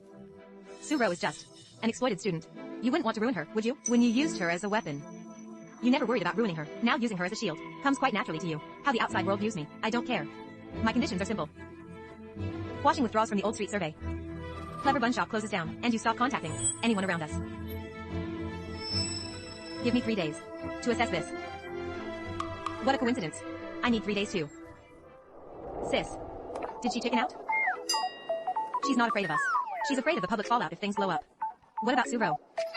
Suro is just an exploited student. You wouldn't want to ruin her, would you? When you used her as a weapon. You never worried about ruining her. Now using her as a shield comes quite naturally to you. How the outside world views me, I don't care. My conditions are simple. Watching withdraws from the old street survey. Clever Bun Shop closes down, and you stop contacting anyone around us. Give me 3 days to assess this. What a coincidence. I need 3 days too. Sis. Did she chicken out? She's not afraid of us. She's afraid of the public fallout if things blow up. What about Suro?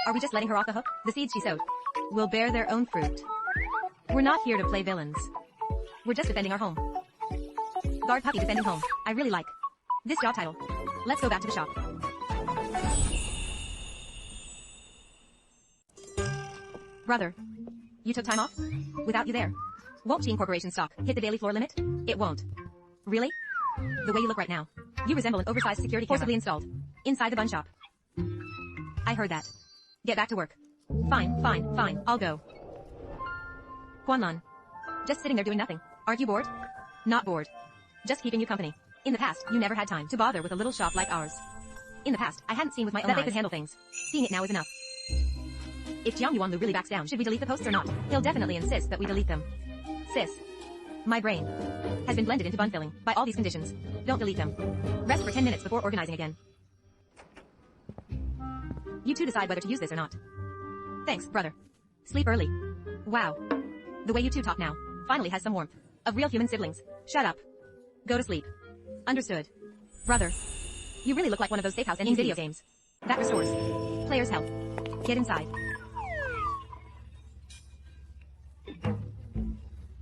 Are we just letting her off the hook? The seeds she sowed will bear their own fruit. We're not here to play villains. We're just defending our home. Guard puppy defending home. I really like this job title. Let's go back to the shop. Brother, you took time off? Without you there. Won't Gene Corporation stock hit the daily floor limit? It won't. Really? The way you look right now, you resemble an oversized security camera forcibly installed inside the bun shop. I heard that. Get back to work. Fine, fine, fine, I'll go. Kwanlan. Just sitting there doing nothing. Aren't you bored? Not bored. Just keeping you company. In the past, you never had time to bother with a little shop like ours. In the past, I hadn't seen with my own eyes that they could handle things. Seeing it now is enough. If Jiang Yuanlu really backs down, should we delete the posts or not? He'll definitely insist that we delete them. Sis. My brain has been blended into bun filling by all these conditions. Don't delete them. Rest for 10 minutes before organizing again. You two decide whether to use this or not. Thanks, brother. Sleep early. Wow. The way you two talk now finally has some warmth of real human siblings. Shut up. Go to sleep. Understood. Brother. You really look like one of those safe house ending video games that restores players' health. Get inside.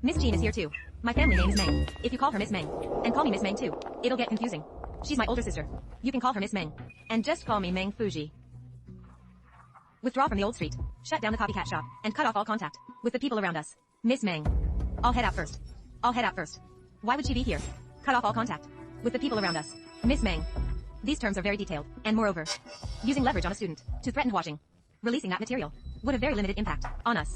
Miss Jean is here too. My family name is Meng. If you call her Miss Meng, and call me Miss Meng too, it'll get confusing. She's my older sister. You can call her Miss Meng. And just call me Meng Fuji. Withdraw from the old street. Shut down the copycat shop. And cut off all contact with the people around us. Miss Meng. I'll head out first. I'll head out first. Why would she be here? Cut off all contact with the people around us. Miss Meng. These terms are very detailed, and moreover, using leverage on a student to threaten watching, releasing that material, would have very limited impact on us.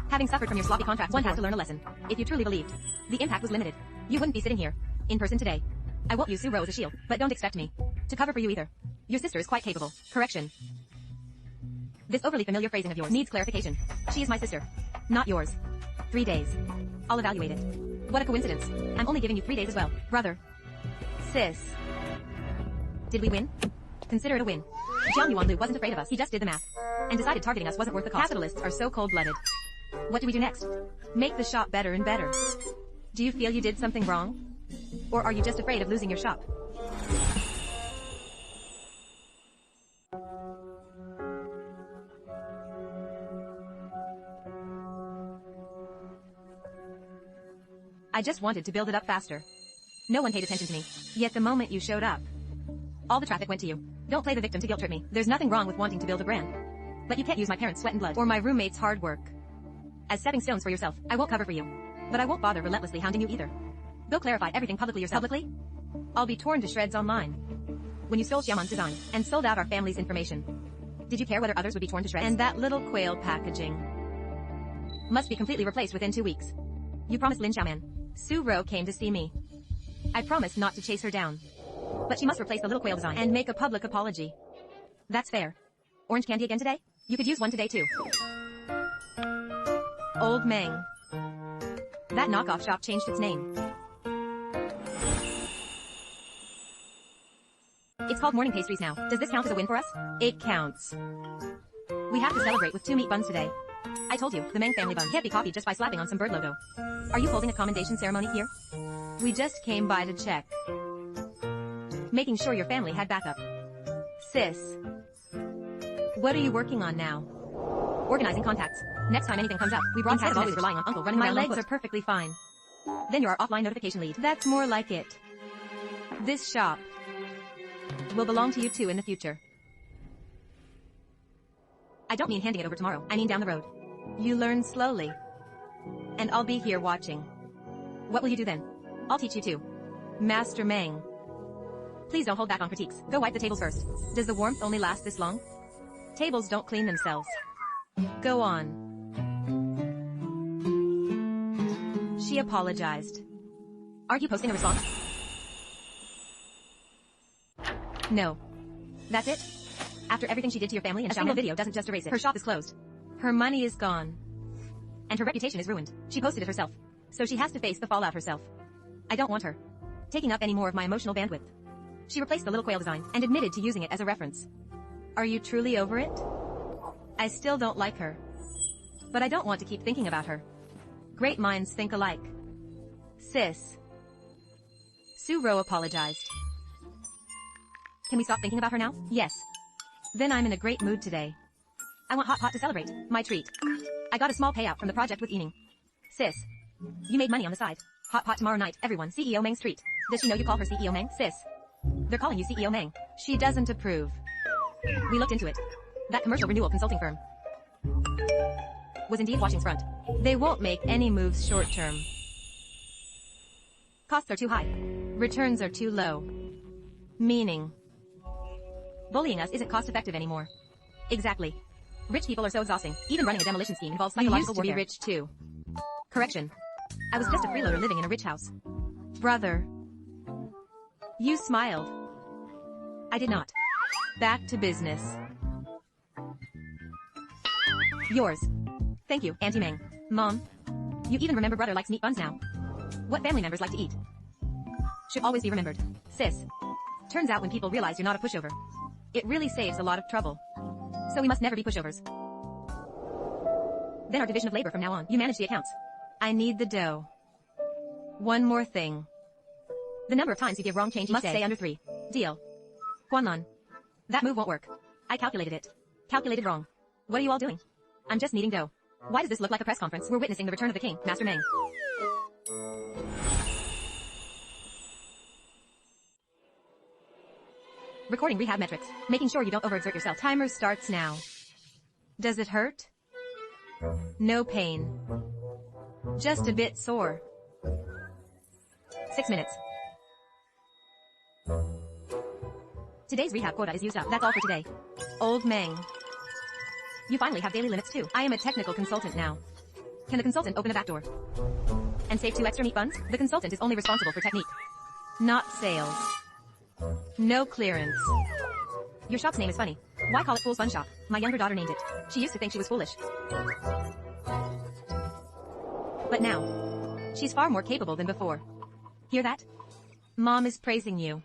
Having suffered from your sloppy contracts, one has to learn a lesson. If you truly believed the impact was limited, you wouldn't be sitting here, in person today. I won't use Suro as a shield, but don't expect me to cover for you either. Your sister is quite capable. Correction. This overly familiar phrasing of yours needs clarification. She is my sister, not yours. 3 days. I'll evaluate it. What a coincidence. I'm only giving you 3 days as well. Brother. Sis. Did we win? Consider it a win. Jiang Yuanlu wasn't afraid of us. He just did the math and decided targeting us wasn't worth the cost. Capitalists are so cold-blooded. What do we do next? Make the shop better and better. Do you feel you did something wrong? Or are you just afraid of losing your shop? I just wanted to build it up faster. No one paid attention to me. Yet the moment you showed up, all the traffic went to you. Don't play the victim to guilt trip me. There's nothing wrong with wanting to build a brand. But you can't use my parents' sweat and blood or my roommate's hard work as stepping stones for yourself. I won't cover for you. But I won't bother relentlessly hounding you either. Go clarify everything publicly yourself. Publicly? I'll be torn to shreds online. When you stole Xiaoman's design and sold out our family's information, did you care whether others would be torn to shreds? And that little quail packaging must be completely replaced within 2 weeks. You promised Lin Xiaoman. Suro came to see me. I promised not to chase her down. But she must replace the little quail design and make a public apology. That's fair. Orange candy again today? You could use one today too. Old Meng. That knockoff shop changed its name. It's called Morning Pastries now. Does this count as a win for us? It counts. We have to celebrate with 2 meat buns today. I told you, the Meng family bun can't be copied just by slapping on some bird logo. Are you holding a commendation ceremony here? We just came by to check. Making sure your family had backup. Sis. What are you working on now? Organizing contacts. Next time anything comes up, we broadcast always relying on Uncle running around. My legs are perfectly fine. Then you're our offline notification lead. That's more like it. This shop will belong to you too in the future. I don't mean handing it over tomorrow. I mean down the road. You learn slowly. And I'll be here watching. What will you do then? I'll teach you too. Master Meng. Please don't hold back on critiques. Go wipe the tables first. Does the warmth only last this long? Tables don't clean themselves. Go on. She apologized. Aren't you posting a response? No. That's it? After everything she did to your family and a single video doesn't just erase it. Her shop is closed. Her money is gone. And her reputation is ruined. She posted it herself. So she has to face the fallout herself. I don't want her taking up any more of my emotional bandwidth. She replaced the little quail design and admitted to using it as a reference. Are you truly over it? I still don't like her. But I don't want to keep thinking about her. Great minds think alike. Sis. Suro apologized. Can we stop thinking about her now? Yes. Then I'm in a great mood today. I want Hot Pot to celebrate. My treat. I got a small payout from the project with Yining. Sis. You made money on the side. Hot Pot tomorrow night, everyone. CEO Meng's treat. Does she know you call her CEO Meng? Sis. They're calling you CEO Meng. She doesn't approve. We looked into it. That commercial renewal consulting firm was indeed watching's front. They won't make any moves short term. Costs are too high. Returns are too low. Meaning, bullying us isn't cost effective anymore. Exactly. Rich people are so exhausting. Even running a demolition scheme involves psychological warfare. You used to be rich too. Correction. I was just a freeloader living in a rich house. Brother. You smiled. I did not. Back to business. Yours. Thank you, Auntie Meng. Mom. You even remember brother likes meat buns now. What family members like to eat should always be remembered. Sis. Turns out when people realize you're not a pushover, it really saves a lot of trouble. So we must never be pushovers. Then our division of labor from now on. You manage the accounts. I need the dough. One more thing. The number of times you give wrong change must stay under 3. Deal. Guanlan. That move won't work. I calculated it. Calculated wrong. What are you all doing? I'm just needing dough. Why does this look like a press conference? We're witnessing the return of the king, Master Meng. Recording rehab metrics. Making sure you don't overexert yourself. Timer starts now. Does it hurt? No pain. Just a bit sore. 6 minutes. Today's rehab quota is used up. That's all for today. Old Meng. You finally have daily limits too. I am a technical consultant now. Can the consultant open a back door and save 2 extra meat buns? The consultant is only responsible for technique. Not sales. No clearance. Your shop's name is funny. Why call it Fool's Fun Shop? My younger daughter named it. She used to think she was foolish. But now, she's far more capable than before. Hear that? Mom is praising you.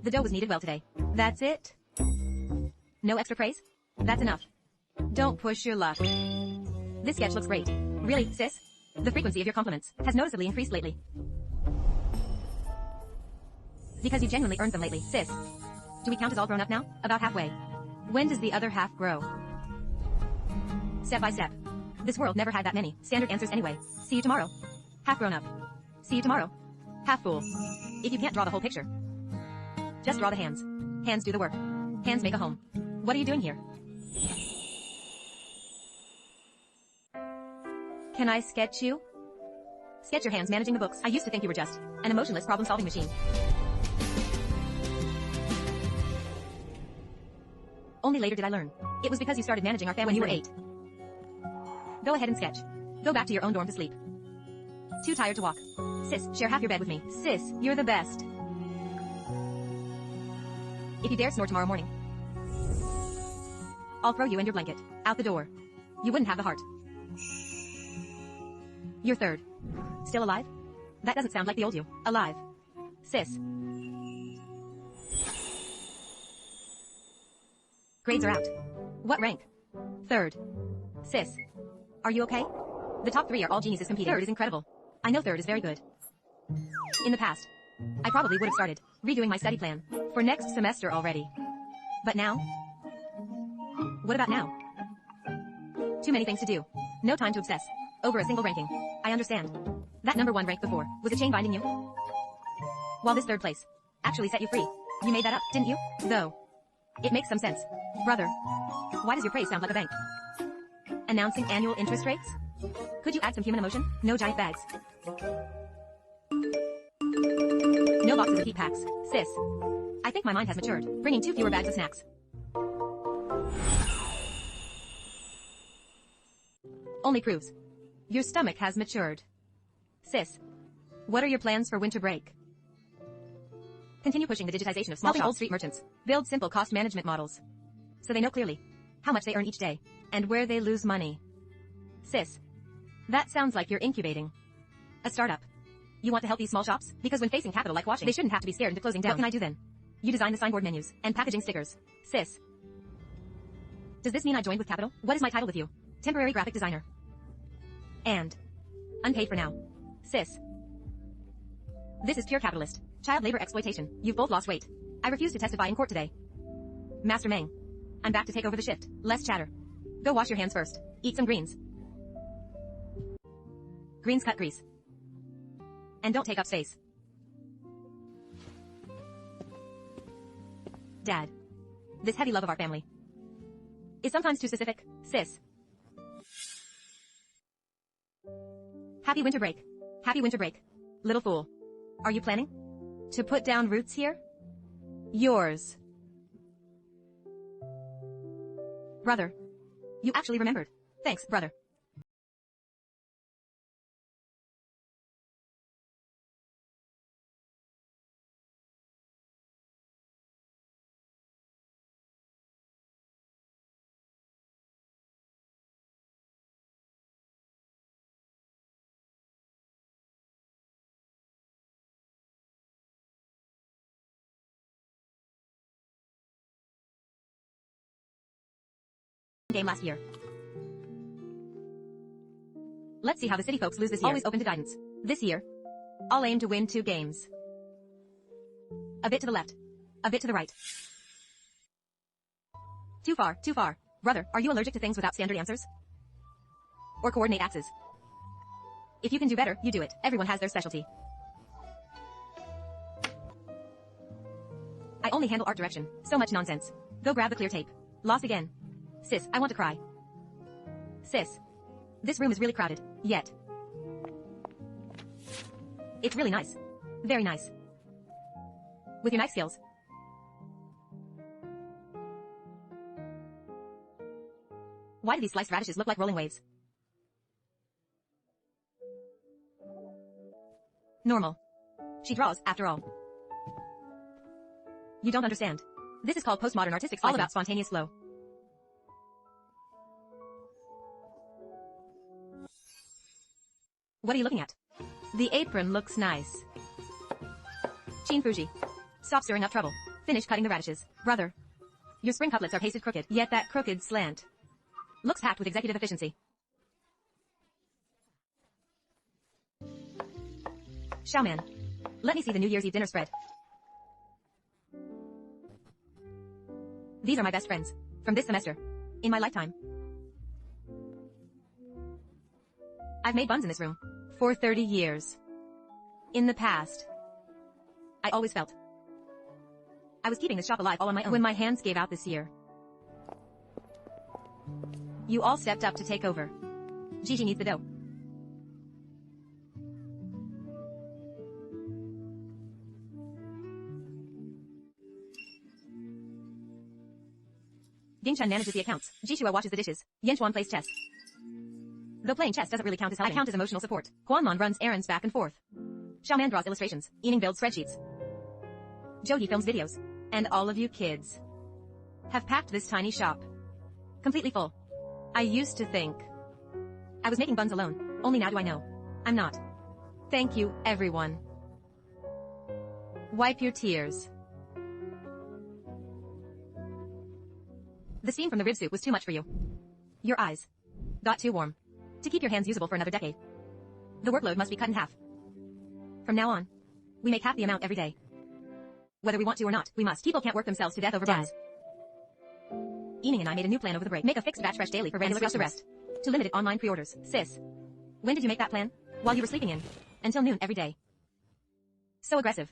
The dough was kneaded well today. That's it? No extra praise? That's enough. Don't push your luck. This sketch looks great. Really, sis? The frequency of your compliments has noticeably increased lately. Because you genuinely earned them lately, sis. Do we count as all grown up now? About halfway. When does the other half grow? Step by step. This world never had that many standard answers anyway. See you tomorrow. Half grown up. See you tomorrow. Half fool. If you can't draw the whole picture, just draw the hands. Hands do the work. Hands make a home. What are you doing here? Can I sketch you? Sketch your hands managing the books. I used to think you were just an emotionless problem-solving machine. Only later did I learn. It was because you started managing our family when you were 8. Go ahead and sketch. Go back to your own dorm to sleep. Too tired to walk. Sis, share half your bed with me. Sis, you're the best. If you dare snore tomorrow morning, I'll throw you and your blanket out the door. You wouldn't have the heart. You're 3rd. Still alive? That doesn't sound like the old you. Alive. Sis. Grades are out. What rank? 3rd. Sis. Are you okay? The top 3 are all geniuses competing. 3rd is incredible. I know 3rd is very good. In the past, I probably would have started redoing my study plan for next semester already. But now? What about now? Too many things to do. No time to obsess over a single ranking. I understand. That number 1 rank before was a chain binding you. While this 3rd place actually set you free. You made that up, didn't you? Though, it makes some sense. Brother, why does your praise sound like a bank? Announcing annual interest rates? Could you add some human emotion? No giant bags. No boxes of heat packs. Sis. I think my mind has matured, bringing 2 fewer bags of snacks. Only proves your stomach has matured. Sis. What are your plans for winter break? Continue pushing the digitization of small shops. Old street merchants build simple cost management models, so they know clearly how much they earn each day and where they lose money. Sis, that sounds like you're incubating a startup. You want to help these small shops? Because when facing capital like watching, they shouldn't have to be scared into closing down. What can I do then? You design the signboard menus and packaging stickers. Sis, does this mean I joined with capital? What is my title with you? Temporary graphic designer. And unpaid for now. Sis, this is pure capitalist. Child labor exploitation. You've both lost weight. I refuse to testify in court today. Master Meng, I'm back to take over the shift. Less chatter. Go wash your hands first. Eat some greens. Greens cut grease. And don't take up space. Dad, this heavy love of our family is sometimes too specific. Sis. Happy winter break. Happy winter break. Little fool. Are you planning to put down roots here? Yours. Brother. You actually remembered. Thanks, brother. Game last year. Let's see how the city folks lose this year. Always open to guidance. This year, I'll aim to win 2 games. A bit to the left. A bit to the right. Too far, too far. Brother, are you allergic to things without standard answers? Or coordinate axes? If you can do better, you do it. Everyone has their specialty. I only handle art direction. So much nonsense. Go grab the clear tape. Lost again. Sis, I want to cry. Sis. This room is really crowded. Yet. It's really nice. Very nice. With your knife skills. Why do these sliced radishes look like rolling waves? Normal. She draws, after all. You don't understand. This is called postmodern artistic slicing. All about spontaneous flow. What are you looking at? The apron looks nice. Chin Fuji. Stop stirring up trouble. Finish cutting the radishes. Brother. Your spring cutlets are pasted crooked, yet that crooked slant looks packed with executive efficiency. Xiaoman. Let me see the New Year's Eve dinner spread. These are my best friends. From this semester. In my lifetime. I've made buns in this room. For 30 years. In the past. I always felt I was keeping this shop alive all on my own when my hands gave out this year. You all stepped up to take over. Gigi needs the dough. Dingchen manages the accounts. Jishua watches the dishes. Yenchuan plays chess. Though playing chess doesn't really count as helping. I count as emotional support. Guanmon runs errands back and forth. Xiaoman draws illustrations. Yining builds spreadsheets. Jogi films videos. And all of you kids have packed this tiny shop. Completely full. I used to think I was making buns alone. Only now do I know I'm not. Thank you, everyone. Wipe your tears. The steam from the rib soup was too much for you. Your eyes got too warm to keep your hands usable for another decade. The workload must be cut in half. From now on, we make half the amount every day. Whether we want to or not, we must. People can't work themselves to death over buns. Ening and I made a new plan over the break. Make a fixed batch fresh daily for regular customers. To limited online pre-orders. Sis. When did you make that plan? While you were sleeping in. Until noon every day. So aggressive.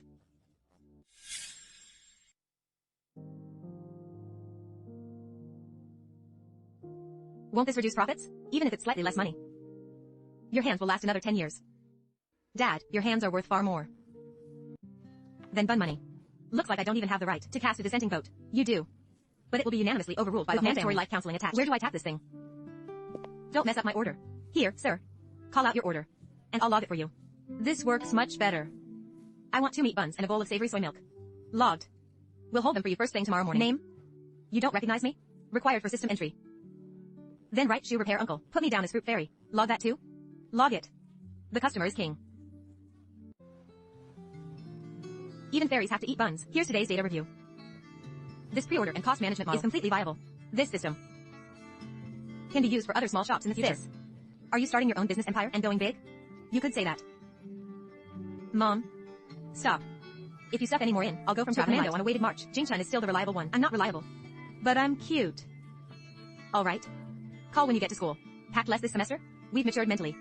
Won't this reduce profits? Even if it's slightly less money. Your hands will last another 10 years. Dad, your hands are worth far more than bun money. Looks like I don't even have the right to cast a dissenting vote. You do. But it will be unanimously overruled by the mandatory life counseling attached. Where do I tap this thing? Don't mess up my order. Here, sir. Call out your order. And I'll log it for you. This works much better. I want 2 meat buns and a bowl of savory soy milk. Logged. We'll hold them for you first thing tomorrow morning. Name? You don't recognize me? Required for system entry. Then write shoe repair uncle. Put me down as fruit fairy. Log that too? Log it. The customer is king. Even fairies have to eat buns. Here's today's data review. This pre-order and cost management model is completely viable. This system can be used for other small shops in the future. Sis, are you starting your own business empire and going big? You could say that. Mom, stop. If you stuff any more in, I'll go from commando on a weighted march. Jingchen is still the reliable one. I'm not reliable. But I'm cute. Alright. Call when you get to school. Packed less this semester? We've matured mentally.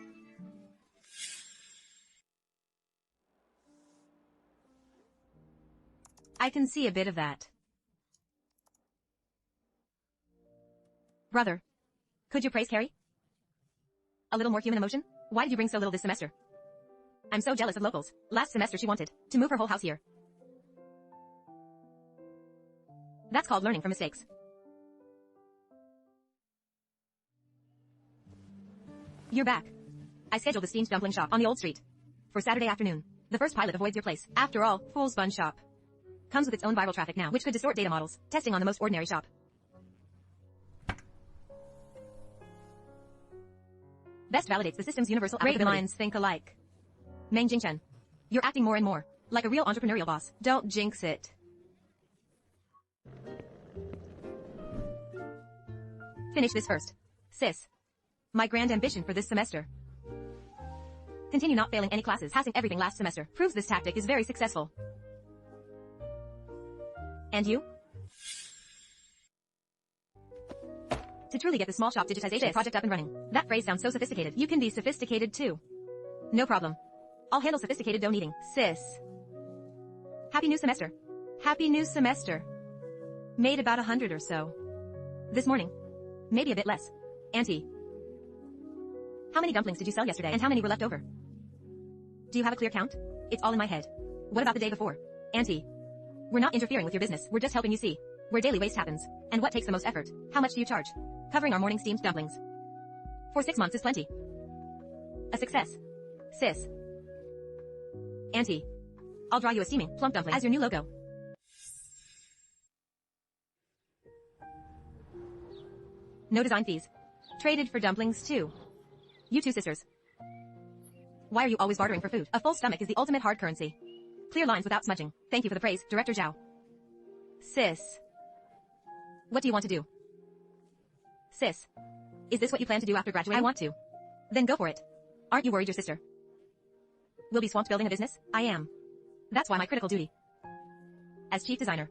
I can see a bit of that. Brother, could you praise Carrie? A little more human emotion? Why did you bring so little this semester? I'm so jealous of locals. Last semester she wanted to move her whole house here. That's called learning from mistakes. You're back. I scheduled the steamed dumpling shop on the old street for Saturday afternoon. The first pilot avoids your place. After all, Fool's Bun Shop comes with its own viral traffic now, which could distort data models. Testing on the most ordinary shop. Best validates the system's universal applicability. Great minds think alike. Meng Jingchen, you're acting more and more like a real entrepreneurial boss. Don't jinx it. Finish this first. Sis. My grand ambition for this semester. Continue not failing any classes. Passing everything last semester proves this tactic is very successful. And you? To truly get the small shop digitization project up and running. That phrase sounds so sophisticated. You can be sophisticated too. No problem. I'll handle sophisticated dough kneading. Sis. Happy new semester. Happy new semester. Made about 100 or so. This morning. Maybe a bit less. Auntie. How many dumplings did you sell yesterday? And how many were left over? Do you have a clear count? It's all in my head. What about the day before? Auntie. We're not interfering with your business. We're just helping you see where daily waste happens and what takes the most effort. How much do you charge? Covering our morning steamed dumplings. For 6 months is plenty. A success. Sis. Auntie. I'll draw you a steaming, plump dumpling as your new logo. No design fees. Traded for dumplings too. You two sisters. Why are you always bartering for food? A full stomach is the ultimate hard currency. Clear lines without smudging. Thank you for the praise, Director Zhao. Sis. What do you want to do? Sis. Is this what you plan to do after graduating? I want to. Then go for it. Aren't you worried your sister will be swamped building a business? I am. That's why my critical duty as chief designer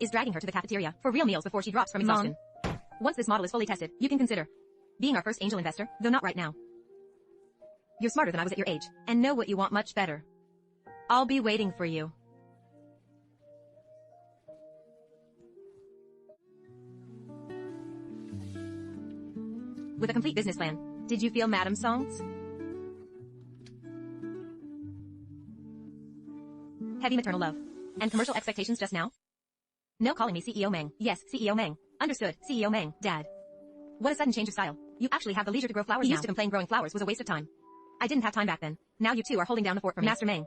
is dragging her to the cafeteria for real meals before she drops from exhaustion. Mom. Once this model is fully tested, you can consider being our first angel investor, though not right now. You're smarter than I was at your age, and know what you want much better. I'll be waiting for you. With a complete business plan, did you feel Madam's songs? Heavy maternal love. And commercial expectations just now? No calling me CEO Meng. Yes, CEO Meng. Understood, CEO Meng. Dad. What a sudden change of style. You actually have the leisure to grow flowers now. He used to complain growing flowers was a waste of time. I didn't have time back then. Now you two are holding down the fort for me. Master Meng.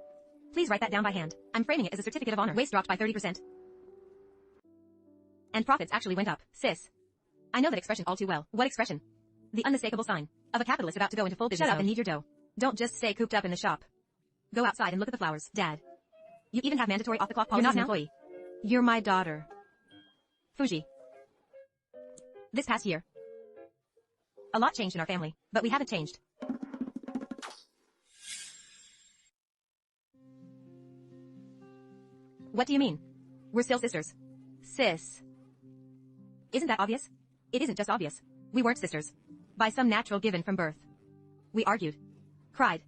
Please write that down by hand. I'm framing it as a certificate of honor. Waste dropped by 30%. And profits actually went up. Sis. I know that expression all too well. What expression? The unmistakable sign of a capitalist about to go into full business. Shut up and knead your dough. Don't just stay cooped up in the shop. Go outside and look at the flowers. Dad. You even have mandatory off-the-clock policies. You're not an employee. You're my daughter. Fuji. This past year, a lot changed in our family, but we haven't changed. What do you mean? We're still sisters. Sis. Isn't that obvious? It isn't just obvious. We weren't sisters. By some natural given from birth. We argued. Cried.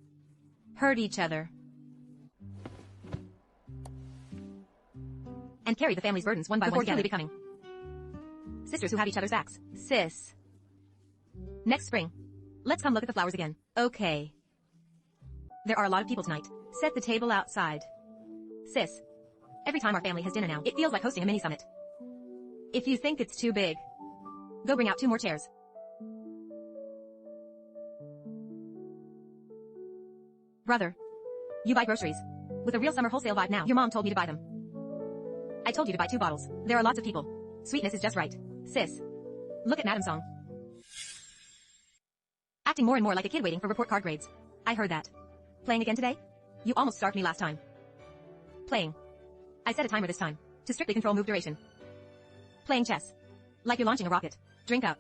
Hurt each other. And carried the family's burdens one by one together, becoming sisters who have each other's backs. Sis. Next spring, let's come look at the flowers again. Okay. There are a lot of people tonight. Set the table outside. Sis. Every time our family has dinner now, it feels like hosting a mini-summit. If you think it's too big, go bring out 2 more chairs. Brother. You buy groceries. With a real summer wholesale vibe now. Your mom told me to buy them. I told you to buy 2 bottles. There are lots of people. Sweetness is just right. Sis. Look at Madam's song. Acting more and more like a kid waiting for report card grades. I heard that. Playing again today? You almost starved me last time. Playing. I set a timer this time, to strictly control move duration. Playing chess. Like you're launching a rocket. Drink up.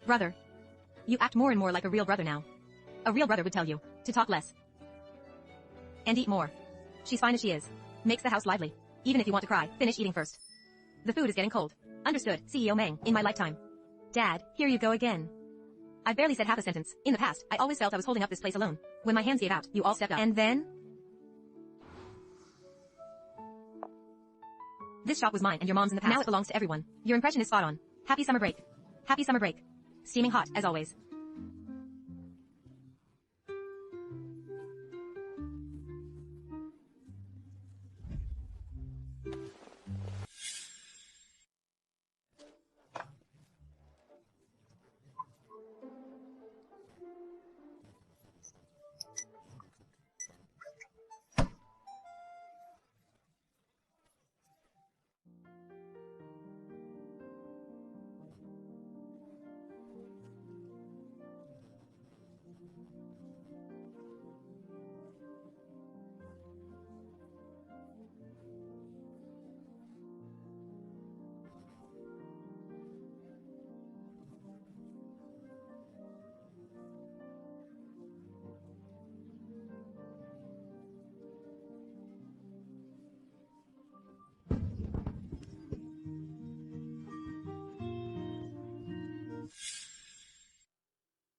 Brother. You act more and more like a real brother now. A real brother would tell you, to talk less. And eat more. She's fine as she is. Makes the house lively. Even if you want to cry, finish eating first. The food is getting cold. Understood, CEO Meng, in my lifetime. Dad, here you go again. I've barely said half a sentence. In the past, I always felt I was holding up this place alone. When my hands gave out, you all stepped up. And then? This shop was mine and your mom's in the past. Now it belongs to everyone. Your impression is spot on. Happy summer break. Happy summer break. Steaming hot, as always.